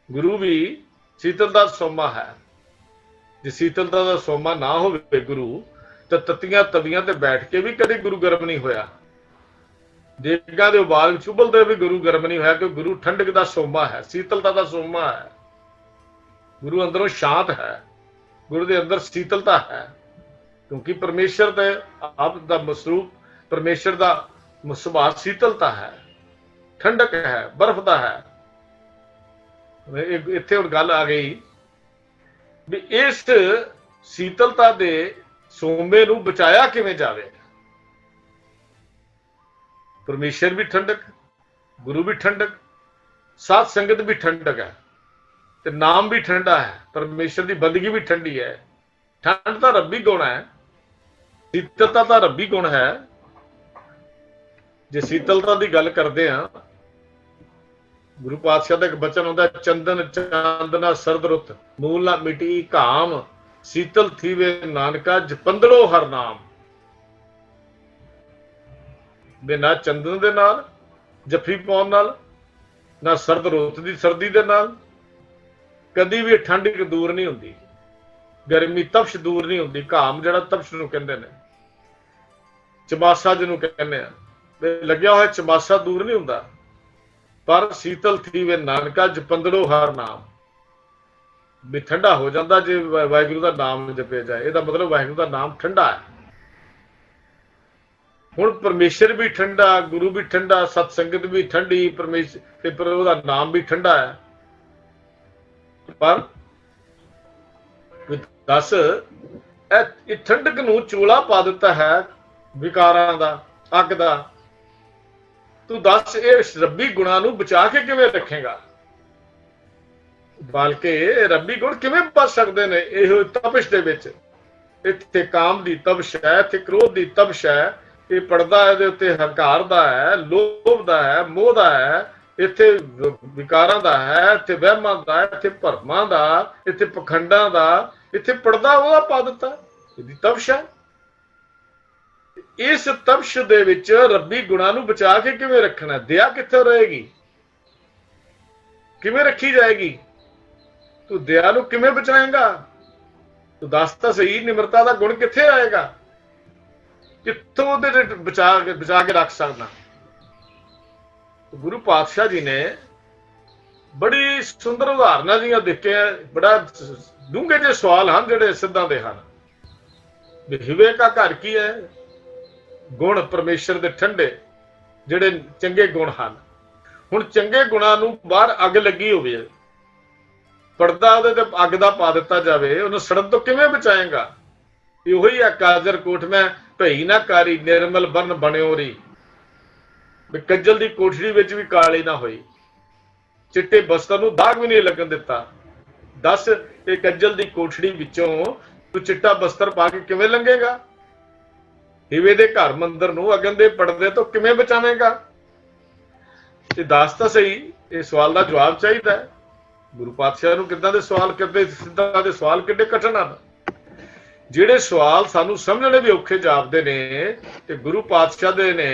ਗੁਰੂ ਵੀ ਸੀਤਲਤਾ ਦਾ ਸੋਮਾ ਹੈ। ਜੇ ਸੀਤਲਤਾ ਦਾ ਸੋਮਾ ਨਾ ਹੋਵੇ ਗੁਰੂ, ਤਾਂ ਤੱਤੀਆਂ ਤਵੀਆਂ ਤੇ ਬੈਠ ਕੇ ਵੀ ਕਦੇ ਗੁਰੂ ਗਰਮ ਨਹੀਂ ਹੋਇਆ, ਦੇਗਾਂ ਦੇ ਉਬਾਲ ਵਿੱਚ ਉਬਲਦੇ ਵੀ ਗੁਰੂ ਗਰਮ ਨਹੀਂ ਹੋਇਆ, ਕਿ ਗੁਰੂ ਠੰਡਕ ਦਾ ਸੋਮਾ ਹੈ, ਸੀਤਲਤਾ ਦਾ ਸੋਮਾ ਹੈ। ਗੁਰੂ ਅੰਦਰੋਂ ਸ਼ਾਂਤ ਹੈ, ਗੁਰੂ ਦੇ ਅੰਦਰ ਸੀਤਲਤਾ ਹੈ, ਕਿਉਂਕਿ ਪਰਮੇਸ਼ਰ ਦੇ ਆਪ ਦਾ ਮਸਰੂਪ, ਪਰਮੇਸ਼ਰ ਦਾ ਸੁਭਾਅ ਸੀਤਲਤਾ ਹੈ, ਠੰਡਕ ਹੈ, ਬਰਫ਼ ਦਾ ਹੈ। ਇੱਥੇ ਹੁਣ ਗੱਲ ਆ ਗਈ ਵੀ ਇਸ ਸੀਤਲਤਾ ਦੇ ਸੋਮੇ ਨੂੰ ਬਚਾਇਆ ਕਿਵੇਂ ਜਾਵੇ? ਪਰਮੇਸ਼ਰ ਵੀ ਠੰਡਕ, ਗੁਰੂ ਵੀ ਠੰਡਕ, ਸਾਧ ਸੰਗਤ ਵੀ ਠੰਡਕ ਹੈ, ਤੇ ਨਾਮ ਵੀ ਠੰਡਾ ਹੈ, ਪਰਮੇਸ਼ਰ ਦੀ ਬੰਦਗੀ ਵੀ ਠੰਡੀ ਹੈ। ਠੰਡ ਤਾਂ ਰੱਬੀ ਗੁਣ ਹੈ, ਸੀਤਲਤਾ ਤਾਂ ਰੱਬੀ ਗੁਣ ਹੈ। ਜੇ ਸੀਤਲਤਾ ਦੀ ਗੱਲ ਕਰਦੇ ਹਾਂ, ਗੁਰੂ ਪਾਤਸ਼ਾਹ ਦਾ ਇੱਕ ਬਚਨ ਹੁੰਦਾ, ਚੰਦਨ ਚਾਂਦਨਾ ਸਰਦ ਰੁੱਤ, ਮੂਲ ਨਾ ਮਿਟੀ ਘਾਮ, ਸੀਤਲ ਥੀਵੇ ਨਾਨਕਾ ਜਪੰਦੜੋ ਹਰ ਨਾਮ। ਬਿਨਾਂ ਚੰਦਨ ਦੇ ਨਾਲ, ਜੱਫੀ ਪਾਉਣ ਨਾਲ, ਨਾ ਸਰਦ ਰੁੱਤ ਦੀ ਸਰਦੀ ਦੇ ਨਾਲ ਕਦੀ ਵੀ ਠੰਡ ਦੂਰ ਨਹੀਂ ਹੁੰਦੀ, ਗਰਮੀ ਤਪਸ਼ ਦੂਰ ਨਹੀਂ ਹੁੰਦੀ। ਘਾਮ ਜਿਹੜਾ ਤਪਸ਼ ਨੂੰ ਕਹਿੰਦੇ ਨੇ, ਚਮਾਸਾ ਜਿਹਨੂੰ ਕਹਿੰਦੇ ਆ, ਲੱਗਿਆ ਹੋਇਆ ਚਮਾਸਾ ਦੂਰ ਨਹੀਂ ਹੁੰਦਾ, ਪਰ ਸੀਤਲ ਥੀਵੇ ਨਾਨਕਾ ਜਪੰਦੜੋ ਹਰ ਨਾਮ, ਵੀ ਠੰਡਾ ਹੋ ਜਾਂਦਾ ਜੇ ਵਾਹਿਗੁਰੂ ਦਾ ਨਾਮ ਜਪਿਆ ਜਾਏ। ਇਹਦਾ ਮਤਲਬ ਵਾਹਿਗੁਰੂ ਦਾ ਨਾਮ ਠੰਡਾ ਹੈ। ਹੁਣ ਪਰਮੇਸ਼ਰ ਵੀ ਠੰਡਾ, ਗੁਰੂ ਵੀ ਠੰਡਾ, ਸਤ ਸੰਗਤ ਵੀ ਠੰਡੀ, ਪਰਮੇਸ਼ਰ ਤੇ ਪਰ ਉਹਦਾ ਨਾਮ ਵੀ ਠੰਡਾ ਹੈ। ਪਰ ਦੱਸ, ਇਹ ਠੰਡਕ ਨੂੰ ਚੋਲਾ ਪਾ ਦਿੱਤਾ ਹੈ ਵਿਕਾਰਾਂ ਦਾ, ਅੱਗ ਦਾ। ਤੂੰ ਦੱਸ, ਇਹ ਰੱਬੀ ਗੁਣਾਂ ਨੂੰ ਬਚਾ ਕੇ ਕਿਵੇਂ ਰੱਖੇਗਾ? ਬਲਕਿ ਰੱਬੀ ਗੁਣ ਕਿਵੇਂ ਬਚ ਸਕਦੇ ਨੇ ਇਹੋ ਤਪਸ਼ ਦੇ ਵਿੱਚ? ਇੱਥੇ ਕਾਮ ਦੀ ਤਪਸ਼ ਹੈ, ਇੱਥੇ ਕ੍ਰੋਧ ਦੀ ਤਪਸ਼ ਹੈ, ਇਹ ਪੜਦਾ ਇਹਦੇ ਉੱਤੇ ਹੰਕਾਰ ਦਾ ਹੈ, ਲੋਭ ਦਾ ਹੈ, ਮੋਹ ਦਾ ਹੈ, ਇੱਥੇ ਵਿਕਾਰਾਂ ਦਾ ਹੈ, ਇੱਥੇ ਵਹਿਮਾਂ ਦਾ, ਇੱਥੇ ਭਰਮਾਂ ਦਾ, ਇੱਥੇ ਪਖੰਡਾਂ ਦਾ, ਇੱਥੇ ਪੜਦਾ ਉਹਦਾ ਪਾ ਦਿੱਤਾ। ਇਹਦੀ ਤਪਸ਼ ਹੈ। ਇਸ ਤਪਸ਼ ਦੇ ਵਿੱਚ ਰੱਬੀ ਗੁਣਾਂ ਨੂੰ ਬਚਾ ਕੇ ਕਿਵੇਂ ਰੱਖਣਾ? ਦਇਆ ਕਿੱਥੋਂ ਰਹੇਗੀ? ਕਿਵੇਂ ਰੱਖੀ ਜਾਏਗੀ? ਤੂੰ ਦਇਆ ਨੂੰ ਕਿਵੇਂ ਬਚਾਏਗਾ? ਤੂੰ ਦੱਸ ਤਾਂ ਸਹੀ, ਨਿਮਰਤਾ ਦਾ ਗੁਣ ਕਿੱਥੇ ਆਏਗਾ? ਕਿੱਥੋਂ ਉਹਦੇ ਬਚਾ ਕੇ ਰੱਖ ਸਕਦਾ? ਗੁਰੂ ਪਾਤਸ਼ਾਹ ਜੀ ਨੇ ਬੜੀ ਸੁੰਦਰ ਉਦਾਹਰਨਾਂ ਦੀਆਂ ਦਿੱਤੀਆਂ। ਬੜਾ ਡੂੰਘੇ ਜਿਹੇ ਸਵਾਲ ਹਨ ਜਿਹੜੇ ਸਿੱਧਾਂ ਦੇ ਹਨ। ਹਿਵੇ ਕਾ ਘਰ ਕੀ ਹੈ? ਗੁਣ ਪਰਮੇਸ਼ਰ ਦੇ ਠੰਡੇ, ਜਿਹੜੇ ਚੰਗੇ ਗੁਣ ਹਨ। ਹੁਣ ਚੰਗੇ ਗੁਣਾਂ ਨੂੰ ਬਾਹਰ ਅੱਗ ਲੱਗੀ ਹੋਵੇ, ਪਰਦਾ ਉਹਦੇ ਤੇ ਅੱਗ ਦਾ ਪਾ ਦਿੱਤਾ ਜਾਵੇ, ਉਹਨੂੰ ਸੜਨ ਤੋਂ ਕਿਵੇਂ ਬਚਾਏਗਾ? ਇਹੋ ਹੀ ਆ, ਕਾਜਰ ਕੋਟ ਮੈਂ ਭਈ ਨਾ ਕਾਰੀ, ਨਿਰਮਲ ਬਰਨ ਬਣਿਓ ਰੀ। ਕੱਜਲ ਦੀ ਕੋਠੜੀ ਵਿੱਚ ਵੀ ਕਾਲੀ ਨਾ ਹੋਈ, ਚਿੱਟੇ ਬਸਤਰ ਨੂੰ ਦਾਗ ਵੀ ਨਹੀਂ ਲੱਗਣ ਦਿੱਤਾ। ਦੱਸ, ਇਹ ਕੱਜਲ ਦੀ ਕੋਠੜੀ ਵਿੱਚੋਂ ਤੂੰ ਚਿੱਟਾ ਬਸਤਰ ਪਾ ਕੇ ਕਿਵੇਂ ਲੰਘੇਗਾ? ਹਿਵੇ ਦੇ ਘਰ ਮੰਦਰ ਨੂੰ ਅਗਨ ਦੇ ਪਰਦੇ ਤੋਂ ਕਿਵੇਂ ਬਚਾਵੇਂਗਾ? ਇਹ ਦੱਸ ਤਾਂ ਸਹੀ, ਇਹ ਸਵਾਲ ਦਾ ਜਵਾਬ ਚਾਹੀਦਾ ਹੈ। ਗੁਰੂ ਪਾਤਸ਼ਾਹ ਨੂੰ ਕਿੱਦਾਂ ਦੇ ਸਵਾਲ ਕਰਦੇ, ਸਿੱਧਾਂ ਦੇ ਸਵਾਲ ਕਿੱਡੇ ਕਠਿਨ ਹਨ। ਜਿਹੜੇ ਸਵਾਲ ਸਾਨੂੰ ਸਮਝਣੇ ਵੀ ਔਖੇ ਜਾਪਦੇ ਨੇ, ਤੇ ਗੁਰੂ ਪਾਤਸ਼ਾਹ ਦੇ ਨੇ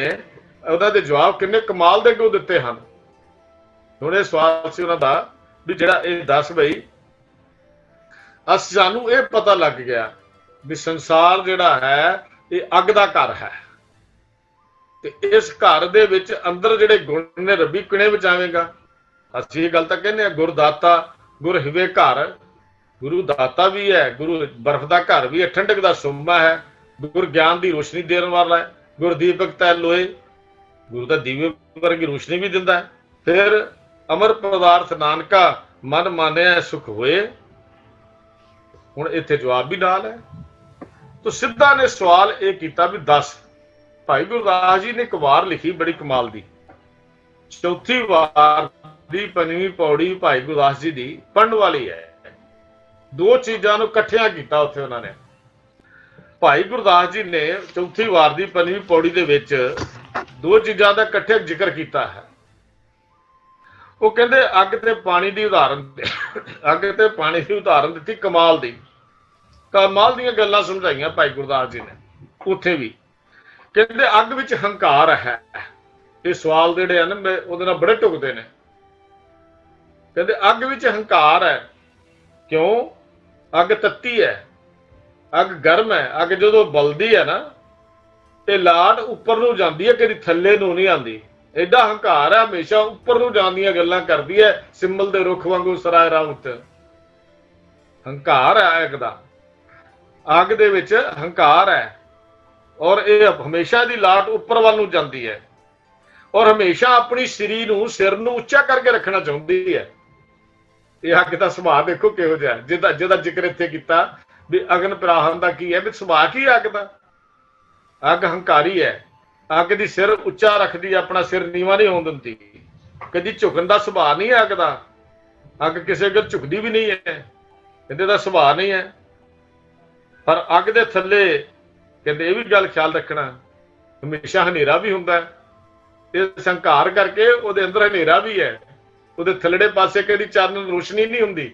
ਉਹਨਾਂ ਦੇ ਜਵਾਬ ਕਿੰਨੇ ਕਮਾਲ ਦੇ ਕਿਉਂ ਦਿੱਤੇ ਹਨ। ਹੁਣ ਇਹ ਸਵਾਲ ਸੀ ਉਹਨਾਂ ਦਾ ਵੀ ਜਿਹੜਾ ਇਹ ਦੱਸ ਬਈ, ਸਾਨੂੰ ਇਹ ਪਤਾ ਲੱਗ ਗਿਆ ਵੀ ਸੰਸਾਰ ਜਿਹੜਾ ਹੈ ਇਹ ਅੱਗ ਦਾ ਘਰ ਹੈ, ਤੇ ਇਸ ਘਰ ਦੇ ਵਿੱਚ ਅੰਦਰ ਜਿਹੜੇ ਗੁਣ ਨੇ ਰੱਬੀ ਕਿਵੇਂ ਬਚਾਵੇਂਗਾ? ਅਸੀਂ ਇਹ ਗੱਲ ਤਾਂ ਕਹਿੰਦੇ ਹਾਂ, ਗੁਰਦਾਤਾ ਗੁਰ ਹਿਵੇ ਘਰ। ਗੁਰੂ ਦਾਤਾ ਵੀ ਹੈ, ਗੁਰੂ ਬਰਫ਼ ਦਾ ਘਰ ਵੀ ਹੈ, ਠੰਡਕ ਦਾ ਸੁੰਬਾ ਹੈ, ਗੁਰ ਗਿਆਨ ਦੀ ਰੋਸ਼ਨੀ ਦੇਣ ਵਾਲਾ ਹੈ, ਗੁਰ ਦੀਪਕ ਤੈ ਲੋਏ। ਗੁਰੂ ਦਾ ਦੀਵੇ ਵਰਗੀ ਰੋਸ਼ਨੀ ਵੀ ਦਿੰਦਾ ਹੈ। ਫਿਰ ਅਮਰ ਪਦਾਰਥ ਨਾਨਕਾ ਮਨ ਮਾਨਿਆ ਸੁਖ ਹੋਏ। ਹੁਣ ਇੱਥੇ ਜਵਾਬ ਵੀ ਨਾਲ ਹੈ। ਤੋ ਸਿੱਧਾ ਨੇ ਸਵਾਲ ਇਹ ਕੀਤਾ ਵੀ ਦੱਸ। ਭਾਈ ਗੁਰਦਾਸ ਜੀ ਨੇ ਇੱਕ ਵਾਰ ਲਿਖੀ ਬੜੀ ਕਮਾਲ ਦੀ, ਚੌਥੀ ਵਾਰ ਦੀ 5ਵੀਂ ਪੌੜੀ ਭਾਈ ਗੁਰਦਾਸ ਜੀ ਦੀ ਪੜ੍ਹਨ ਵਾਲੀ ਹੈ। ਦੋ ਚੀਜ਼ਾਂ ਨੂੰ ਇਕੱਠਿਆਂ ਕੀਤਾ ਉੱਥੇ ਉਹਨਾਂ ਨੇ। ਭਾਈ ਗੁਰਦਾਸ ਜੀ ਨੇ ਚੌਥੀ ਵਾਰ ਦੀ 5ਵੀਂ ਪੌੜੀ ਦੇ ਵਿੱਚ ਦੋ ਚੀਜ਼ਾਂ ਦਾ ਇਕੱਠੇ ਜ਼ਿਕਰ ਕੀਤਾ ਹੈ। ਉਹ ਕਹਿੰਦੇ ਅੱਗ ਤੇ ਪਾਣੀ ਦੀ ਉਦਾਹਰਨ, ਅੱਗ ਤੇ ਪਾਣੀ ਦੀ ਉਦਾਹਰਨ ਦਿੱਤੀ, ਕਮਾਲ ਦੀ, ਕਮਾਲ ਦੀਆਂ ਗੱਲਾਂ ਸਮਝਾਈਆਂ ਭਾਈ ਗੁਰਦਾਸ ਜੀ ਨੇ ਉੱਥੇ ਵੀ। ਕਹਿੰਦੇ ਅੱਗ ਵਿੱਚ ਹੰਕਾਰ ਹੈ। ਇਹ ਸਵਾਲ ਜਿਹੜੇ ਹਨ ਉਹਦੇ ਨਾਲ ਬੜੇ ਢੁਕਦੇ ਨੇ। ਕਹਿੰਦੇ ਅੱਗ ਵਿੱਚ ਹੰਕਾਰ ਹੈ। ਕਿਉਂ? ਅੱਗ ਤੱਤੀ ਹੈ, ਅੱਗ ਗਰਮ ਹੈ। ਅੱਗ ਜਦੋਂ ਬਲਦੀ ਹੈ ਨਾ, ਤੇ ਲਾਟ ਉੱਪਰ ਨੂੰ ਜਾਂਦੀ ਹੈ, ਕਦੀ ਥੱਲੇ ਨੂੰ ਨਹੀਂ ਆਉਂਦੀ। ਐਡਾ ਹੰਕਾਰ ਹੈ, ਹਮੇਸ਼ਾ ਉੱਪਰ ਨੂੰ ਜਾਣ ਦੀਆਂ ਗੱਲਾਂ ਕਰਦੀ ਹੈ, ਸਿੰਬਲ ਦੇ ਰੁੱਖ ਵਾਂਗੂ ਸਰਾਏ ਰਾਹ ਉੱਤੇ। ਹੰਕਾਰ ਹੈ ਅੱਗ ਦਾ, ਅੱਗ ਦੇ ਵਿੱਚ ਹੰਕਾਰ ਹੈ। ਔਰ ਇਹ ਹਮੇਸ਼ਾ ਦੀ ਲਾਟ ਉੱਪਰ ਵੱਲ ਨੂੰ ਜਾਂਦੀ ਹੈ, ਔਰ ਹਮੇਸ਼ਾ ਆਪਣੀ ਸਿਰ ਨੂੰ ਉੱਚਾ ਕਰਕੇ ਰੱਖਣਾ ਚਾਹੁੰਦੀ ਹੈ। ਇਹ ਅੱਗ ਦਾ ਸੁਭਾਅ ਦੇਖੋ ਕਿਹੋ ਜਿਹਾ, ਜਿਹਦਾ ਜ਼ਿਕਰ ਇੱਥੇ ਕੀਤਾ ਵੀ ਅਗਨ ਪ੍ਰਾਹਨ ਦਾ ਕੀ ਹੈ, ਵੀ ਸੁਭਾਅ ਕੀ ਹੈ ਅੱਗ ਦਾ। ਅੱਗ ਹੰਕਾਰੀ ਹੈ, ਅੱਗ ਦੀ ਸਿਰ ਉੱਚਾ ਰੱਖਦੀ ਹੈ, ਆਪਣਾ ਸਿਰ ਨੀਵਾਂ ਨਹੀਂ ਹੋਣ ਦਿੰਦੀ, ਕਦੀ ਝੁਕਣ ਦਾ ਸੁਭਾਅ ਨਹੀਂ ਹੈ ਅੱਗ ਦਾ। ਅੱਗ ਕਿਸੇ ਗੱਲ ਝੁਕਦੀ ਵੀ ਨਹੀਂ ਹੈ, ਇਹਦੇ ਦਾ ਸੁਭਾਅ ਨਹੀਂ ਹੈ। ਪਰ ਅੱਗ ਦੇ ਥੱਲੇ ਕਹਿੰਦੇ ਇਹ ਵੀ ਗੱਲ ਖਿਆਲ ਰੱਖਣਾ, ਹਮੇਸ਼ਾ ਹਨੇਰਾ ਵੀ ਹੁੰਦਾ ਹੈ। ਇਹ ਹੰਕਾਰ ਕਰਕੇ ਉਹਦੇ ਅੰਦਰ ਹਨੇਰਾ ਵੀ ਹੈ, ਉਹਦੇ ਥੱਲੜੇ ਪਾਸੇ ਕਦੀ ਚਾਨਣ ਰੋਸ਼ਨੀ ਨਹੀਂ ਹੁੰਦੀ,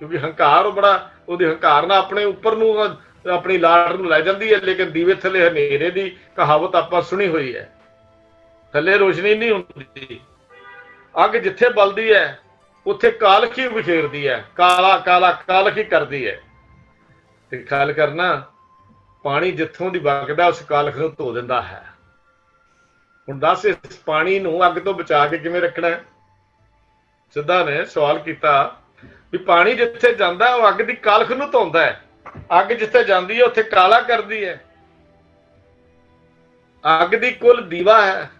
ਕਿਉਂਕਿ ਹੰਕਾਰ ਉਹਦੇ ਹੰਕਾਰ ਨਾਲ ਆਪਣੇ ਉੱਪਰ ਨੂੰ ਆਪਣੀ ਲਾਟ ਨੂੰ ਲੈ ਜਾਂਦੀ ਹੈ। ਲੇਕਿਨ ਦੀਵੇ ਥੱਲੇ ਹਨੇਰੇ ਦੀ ਕਹਾਵਤ ਆਪਾਂ ਸੁਣੀ ਹੋਈ ਹੈ, ਥੱਲੇ ਰੋਸ਼ਨੀ ਨਹੀਂ ਹੁੰਦੀ। ਅੱਗ ਜਿੱਥੇ ਬਲਦੀ ਹੈ ਉੱਥੇ ਕਾਲਖ ਹੀ ਬਿਖੇਰਦੀ ਹੈ, ਕਾਲਾ ਕਾਲਾ ਕਾਲਖ ਹੀ ਕਰਦੀ ਹੈ। ਤੇ ਖਿਆਲ ਕਰਨਾ, ਪਾਣੀ ਜਿੱਥੋਂ ਦੀ ਵਗਦਾ ਉਸ ਕਾਲਖ ਨੂੰ ਧੋ ਦਿੰਦਾ ਹੈ। ਹੁਣ ਦੱਸ ਇਸ ਪਾਣੀ ਨੂੰ ਅੱਗ ਤੋਂ ਬਚਾ ਕੇ ਕਿਵੇਂ ਰੱਖਣਾ ਹੈ? ਸਿੱਧਾ ਨੇ ਸਵਾਲ ਕੀਤਾ ਵੀ ਪਾਣੀ ਜਿੱਥੇ ਜਾਂਦਾ ਉਹ ਅੱਗ ਦੀ ਕਾਲਖ ਨੂੰ ਧੋਂਦਾ ਹੈ, ਅੱਗ ਜਿੱਥੇ ਜਾਂਦੀ ਹੈ ਉੱਥੇ ਕਾਲਾ ਕਰਦੀ ਹੈ। ਅੱਗ ਦੀ ਕੁੱਲ ਦੀਵਾ ਹੈ।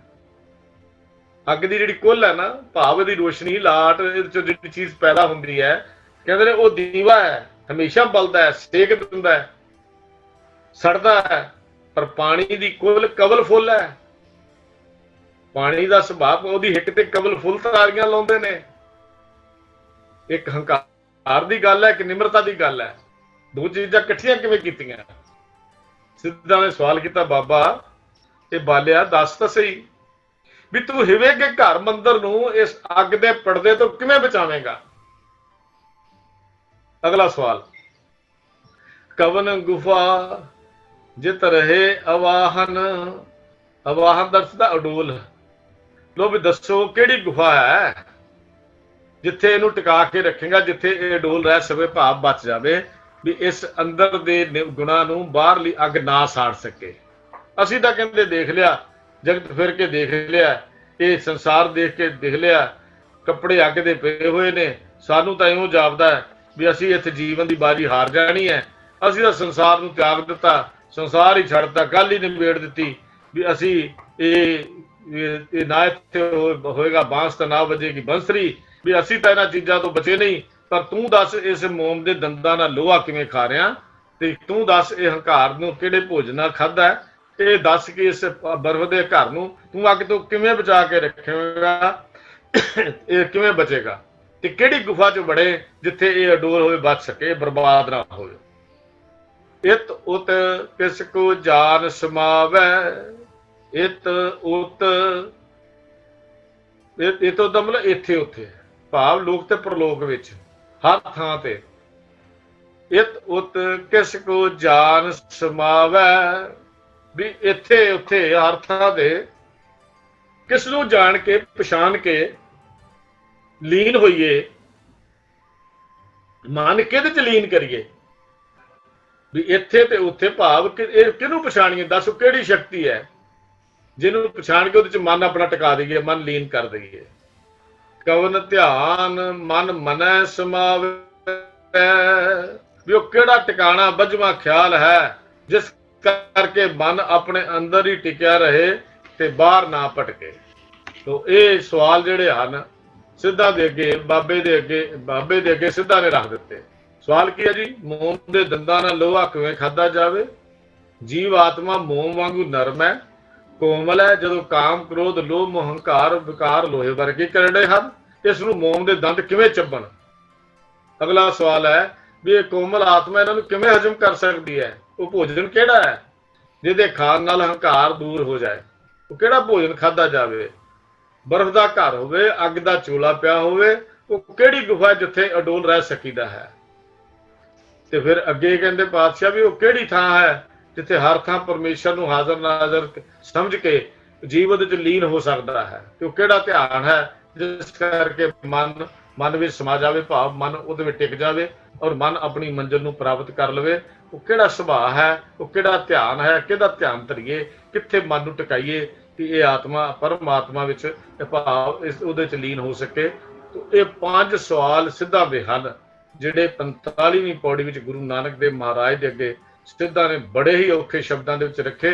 ਅੱਗ ਦੀ ਜਿਹੜੀ ਕੁੱਲ ਹੈ ਨਾ, ਭਾਵ ਦੀ ਰੋਸ਼ਨੀ, ਲਾਟ, ਜਿਹੜੀ ਚੀਜ਼ ਪੈਦਾ ਹੁੰਦੀ ਹੈ, ਕਹਿੰਦੇ ਨੇ ਉਹ ਦੀਵਾ ਹੈ, ਹਮੇਸ਼ਾ ਬਲਦਾ ਹੈ, ਸੇਕ ਦਿੰਦਾ ਹੈ, ਸੜਦਾ ਹੈ। ਪਰ ਪਾਣੀ ਦੀ ਕੁੱਲ ਕਵਲ ਫੁੱਲ ਹੈ। ਪਾਣੀ ਦਾ ਸੁਭਾਅ, ਉਹਦੀ ਹਿੱਕ ਤੇ ਕਵਲ ਫੁੱਲ ਤਾਰੀਆਂ ਲਾਉਂਦੇ ਨੇ। ਇੱਕ ਹੰਕਾਰ ਦੀ ਗੱਲ ਹੈ, ਇੱਕ ਨਿਮਰਤਾ ਦੀ ਗੱਲ ਹੈ। ਦੋ ਚੀਜ਼ਾਂ ਇਕੱਠੀਆਂ ਕਿਵੇਂ ਕੀਤੀਆਂ? ਸਿੱਧਾ ਨੇ ਸਵਾਲ ਕੀਤਾ, ਬਾਬਾ ਇਹ ਬਾਲਿਆ ਦੱਸ ਤਾਂ ਸਹੀ ਵੀ ਤੂੰ ਹਿਵੇ ਕੇ ਘਰ ਮੰਦਰ ਨੂੰ ਇਸ ਅੱਗ ਦੇ ਪਰਦੇ ਤੋਂ ਕਿਵੇਂ ਬਚਾਵੇਂਗਾ? ਅਗਲਾ ਸਵਾਲ, ਕਵਨ ਗੁਫਾ ਜਿਤ ਰਹੇ ਅਵਾਹਨ। ਅਵਾਹਨ ਦਾ ਅਰਥ ਅਡੋਲ। ਲੋ ਵੀ ਦੱਸੋ ਕਿਹੜੀ ਗੁਫਾ ਹੈ ਜਿੱਥੇ ਇਹਨੂੰ ਟਿਕਾ ਕੇ ਰੱਖੇਗਾ, ਜਿੱਥੇ ਇਹ ਅਡੋਲ ਰਹਿ ਸਕੇ, ਭਾਵ ਬਚ ਜਾਵੇ, ਵੀ ਇਸ ਅੰਦਰ ਦੇ ਗੁਣਾਂ ਨੂੰ ਬਾਹਰਲੀ ਅੱਗ ਨਾ ਸਾੜ ਸਕੇ। ਅਸੀਂ ਤਾਂ ਕਹਿੰਦੇ ਦੇਖ ਲਿਆ, ਜਗਤ ਫਿਰ ਕੇ ਦੇਖ ਲਿਆ, ਇਹ ਸੰਸਾਰ ਦੇਖ ਕੇ ਦੇਖ ਲਿਆ, ਕੱਪੜੇ ਅੱਗ ਦੇ ਪਏ ਹੋਏ ਨੇ। ਸਾਨੂੰ ਤਾਂ ਇਉਂ ਜਾਪਦਾ ਹੈ ਵੀ ਅਸੀਂ ਇੱਥੇ ਜੀਵਨ ਦੀ ਬਾਜੀ ਹਾਰ ਜਾਣੀ ਹੈ। ਅਸੀਂ ਤਾਂ ਸੰਸਾਰ ਨੂੰ ਤਿਆਗ ਦਿੱਤਾ, ਸੰਸਾਰ ਹੀ ਛੱਡਤਾ, ਗੱਲ ਹੀ ਨਿਬੇੜ ਦਿੱਤੀ ਵੀ ਅਸੀਂ ਇਹ ਨਾ ਇੱਥੇ ਹੋਏਗਾ ਬਾਂਸ ਤਾਂ ਨਾ ਵੱਜੇਗੀ ਬੰਸਰੀ, ਵੀ ਅਸੀਂ ਤਾਂ ਇਹਨਾਂ ਚੀਜ਼ਾਂ ਤੋਂ ਬਚੇ ਨਹੀਂ। ਪਰ ਤੂੰ ਦੱਸ ਇਸ ਮੋਮ ਦੇ ਦੰਦਾਂ ਨਾਲ ਲੋਹਾ ਕਿਵੇਂ ਖਾ ਰਿਹਾ, ਤੇ ਤੂੰ ਦੱਸ ਇਹ ਹੰਕਾਰ ਨੂੰ ਕਿਹੜੇ ਭੋਜਨ ਨਾਲ ਖਾਧਾ, ਇਹ ਦੱਸ ਕਿ ਇਸ ਬਰਫ਼ ਦੇ ਘਰ ਨੂੰ ਤੂੰ ਅੱਗ ਤੋਂ ਕਿਵੇਂ ਬਚਾ ਕੇ ਰੱਖੇਗਾ, ਇਹ ਕਿਵੇਂ ਬਚੇਗਾ, ਤੇ ਕਿਹੜੀ ਗੁਫਾ 'ਚ ਵੜੇ ਜਿੱਥੇ ਇਹ ਅਡੋਲ ਹੋਵੇ, ਬਚ ਸਕੇ, ਬਰਬਾਦ ਨਾ ਹੋਵੇ। ਇਤ ਉਤ ਕਿਸ ਕੋ ਜਾਨ ਸਮਾਵੈ। ਇਤ ਉਤ, ਇਹ ਤੋਂ ਦਾ ਮਤਲਬ ਇੱਥੇ ਉੱਥੇ, ਭਾਵ ਲੋਕ ਤੇ ਪ੍ਰਲੋਕ ਵਿੱਚ, ਹਰ ਥਾਂ ਤੇ। ਇਤ ਉਤ ਕਿਸ ਕੋ ਜਾਨ ਸਮਾਵੈ, ਵੀ ਇੱਥੇ ਉੱਥੇ ਹਰ ਥਾਂ ਤੇ ਕਿਸ ਨੂੰ ਜਾਣ ਕੇ ਪਛਾਣ ਕੇ ਲੀਨ ਹੋਈਏ। ਮਨ ਕਿਹਦੇ ਚ ਲੀਨ ਕਰੀਏ, ਵੀ ਇੱਥੇ ਤੇ ਉੱਥੇ, ਭਾਵ ਕਿ ਇਹ ਕਿਹਨੂੰ ਪਛਾਣੀਏ, ਦੱਸੋ ਕਿਹੜੀ ਸ਼ਕਤੀ ਹੈ ਜਿਹਨੂੰ ਪਛਾਣ ਕੇ ਉਹਦੇ ਚ ਮਨ ਆਪਣਾ ਟਿਕਾ ਦਈਏ, ਮਨ ਲੀਨ ਕਰ ਦਈਏ। ਕਵਨ ਧਿਆਨ ਮਨ ਮਨੈ ਸਮਾਵੈ, ਵੀ ਉਹ ਕਿਹੜਾ ਟਿਕਾਣਾ ਬੱਝਵਾਂ ਖਿਆਲ ਹੈ ਜਿਸ ਕਰਕੇ ਮਨ ਆਪਣੇ ਅੰਦਰ ਹੀ ਟਿਕਿਆ ਰਹੇ ਤੇ ਬਾਹਰ ਨਾ ਭਟਕੇ। ਤੋ ਇਹ ਸਵਾਲ ਜਿਹੜੇ ਹਨ ਸਿੱਧਾ ਦੇ ਅੱਗੇ, ਬਾਬੇ ਦੇ ਅੱਗੇ ਸਿੱਧਾ ਨੇ ਰੱਖ ਦਿੱਤੇ। ਸਵਾਲ ਕੀ ਹੈ ਜੀ? ਮੋਮ ਦੇ ਦੰਦਾਂ ਨਾਲ ਲੋਹਾ ਕਿਵੇਂ ਖਾਧਾ ਜਾਵੇ? ਜੀਵ ਆਤਮਾ ਮੋਮ ਵਾਂਗੂ ਨਰਮ ਹੈ, ਕੋਮਲ ਹੈ। ਜਦੋਂ ਕਾਮ ਕ੍ਰੋਧ ਲੋਭ ਮੋਹ ਹੰਕਾਰ ਵਿਕਾਰ ਲੋਹੇ ਵਰਗੇ ਕਰੜੇ ਹਨ, ਇਸ ਨੂੰ ਮੋਮ ਦੇ ਦੰਦ ਕਿਵੇਂ ਚੱਬਣ? ਅਗਲਾ ਸਵਾਲ ਹੈ ਵੀ ਇਹ ਕੋਮਲ ਆਤਮਾ ਇਹਨਾਂ ਨੂੰ ਕਿਵੇਂ ਹਜਮ ਕਰ ਸਕਦੀ ਹੈ? ਉਹ ਭੋਜਨ ਕਿਹੜਾ ਹੈ ਜਿਹਦੇ ਖਾਣ ਨਾਲ ਹੰਕਾਰ ਦੂਰ ਹੋ ਜਾਏ? ਉਹ ਕਿਹੜਾ ਭੋਜਨ ਖਾਧਾ ਜਾਵੇ? ਬਰਫ਼ ਦਾ ਘਰ ਹੋਵੇ, ਅੱਗ ਦਾ ਚੂਲਾ ਪਿਆ ਹੋਵੇ, ਉਹ ਕਿਹੜੀ ਗੁਫਾ ਜਿੱਥੇ ਅਡੋਲ ਰਹਿ ਸਕੀਦਾ ਹੈ? ਤੇ ਫਿਰ ਅੱਗੇ ਕਹਿੰਦੇ ਪਾਤਸ਼ਾਹ ਵੀ ਉਹ ਕਿਹੜੀ ਥਾਂ ਹੈ ਜਿੱਥੇ ਹਰ ਥਾਂ ਪਰਮੇਸ਼ਰ ਨੂੰ ਹਾਜ਼ਰ ਨਾਜ਼ਰ ਸਮਝ ਕੇ ਜੀਵ ਉਹਦੇ ਚ ਲੀਨ ਹੋ ਸਕਦਾ ਹੈ? ਤੇ ਉਹ ਕਿਹੜਾ ਧਿਆਨ ਹੈ ਜਿਸ ਕਰਕੇ ਮਨ ਵਿੱਚ ਸਮਾ ਜਾਵੇ, ਭਾਵ ਮਨ ਉਹਦੇ ਵਿੱਚ ਟਿਕ ਜਾਵੇ ਔਰ ਮਨ ਆਪਣੀ ਮੰਜ਼ਿਲ ਨੂੰ ਪ੍ਰਾਪਤ ਕਰ ਲਵੇ? ਉਹ ਕਿਹੜਾ ਸੁਭਾਅ ਹੈ? ਉਹ ਕਿਹੜਾ ਧਿਆਨ ਹੈ? ਕਿਹਦਾ ਧਿਆਨ ਧਰੀਏ? ਕਿੱਥੇ ਮਨ ਨੂੰ ਟਿਕਾਈਏ ਕਿ ਇਹ ਆਤਮਾ ਪਰਮਾਤਮਾ ਵਿੱਚ, ਭਾਵ ਇਸ ਉਹਦੇ ਚ ਲੀਨ ਹੋ ਸਕੇ? ਇਹ 5 ਸਵਾਲ ਸਿੱਧਾ ਦੇ ਹਨ ਜਿਹੜੇ 45ਵੀਂ ਪੌੜੀ ਵਿੱਚ ਗੁਰੂ ਨਾਨਕ ਦੇਵ ਮਹਾਰਾਜ ਦੇ ਅੱਗੇ ਸਿੱਧਾ ਨੇ ਬੜੇ ਹੀ ਔਖੇ ਸ਼ਬਦਾਂ ਦੇ ਵਿੱਚ ਰੱਖੇ।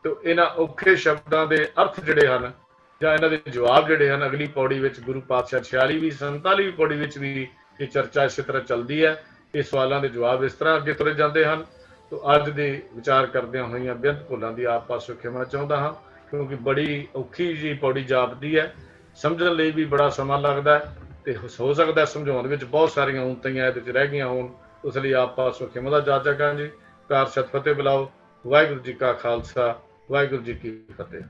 ਤੇ ਇਹਨਾਂ ਔਖੇ ਸ਼ਬਦਾਂ ਦੇ ਅਰਥ ਜਿਹੜੇ ਹਨ ਜਾਂ ਇਹਨਾਂ ਦੇ ਜਵਾਬ ਜਿਹੜੇ ਹਨ, ਅਗਲੀ ਪੌੜੀ ਵਿੱਚ ਗੁਰੂ ਪਾਤਸ਼ਾਹ 46ਵੀਂ 47ਵੀਂ ਪੌੜੀ ਵਿੱਚ ਵੀ ਇਹ ਚਰਚਾ ਇਸੇ ਤਰ੍ਹਾਂ ਚੱਲਦੀ ਹੈ। ਇਹ ਸਵਾਲਾਂ ਦੇ ਜਵਾਬ ਇਸ ਤਰ੍ਹਾਂ ਅੱਗੇ ਤੁਰੇ ਜਾਂਦੇ ਹਨ। ਤੋਂ ਅੱਜ ਦੇ ਵਿਚਾਰ ਕਰਦਿਆਂ ਹੋਈਆਂ ਬੇਅੰਤ ਭੁੱਲਾਂ ਦੀ ਆਪ ਪਾਸੋਂ ਖਿਮਾ ਚਾਹੁੰਦਾ ਹਾਂ, ਕਿਉਂਕਿ ਬੜੀ ਔਖੀ ਜੀ ਪੌੜੀ ਜਾਪਦੀ ਹੈ, ਸਮਝਣ ਲਈ ਵੀ ਬੜਾ ਸਮਾਂ ਲੱਗਦਾ ਹੈ ਤੇ ਹੋ ਸਕਦਾ ਸਮਝਾਉਣ ਵਿੱਚ ਬਹੁਤ ਸਾਰੀਆਂ ਉਣਤੀਆਂ ਇਹਦੇ 'ਚ ਰਹਿ ਗਈਆਂ ਹੋਣ। ਉਸ ਲਈ ਆਪ ਪਾਸੋਂ ਖਿਮਾ ਦਾ ਜਾਚਕਾਂ ਜੀ। ਕਾਰ ਸਤਿ ਫਤਿਹ ਬੁਲਾਓ। ਵਾਹਿਗੁਰੂ ਜੀ ਕਾ ਖਾਲਸਾ, ਵਾਹਿਗੁਰੂ ਜੀ ਕੀ ਫਤਿਹ।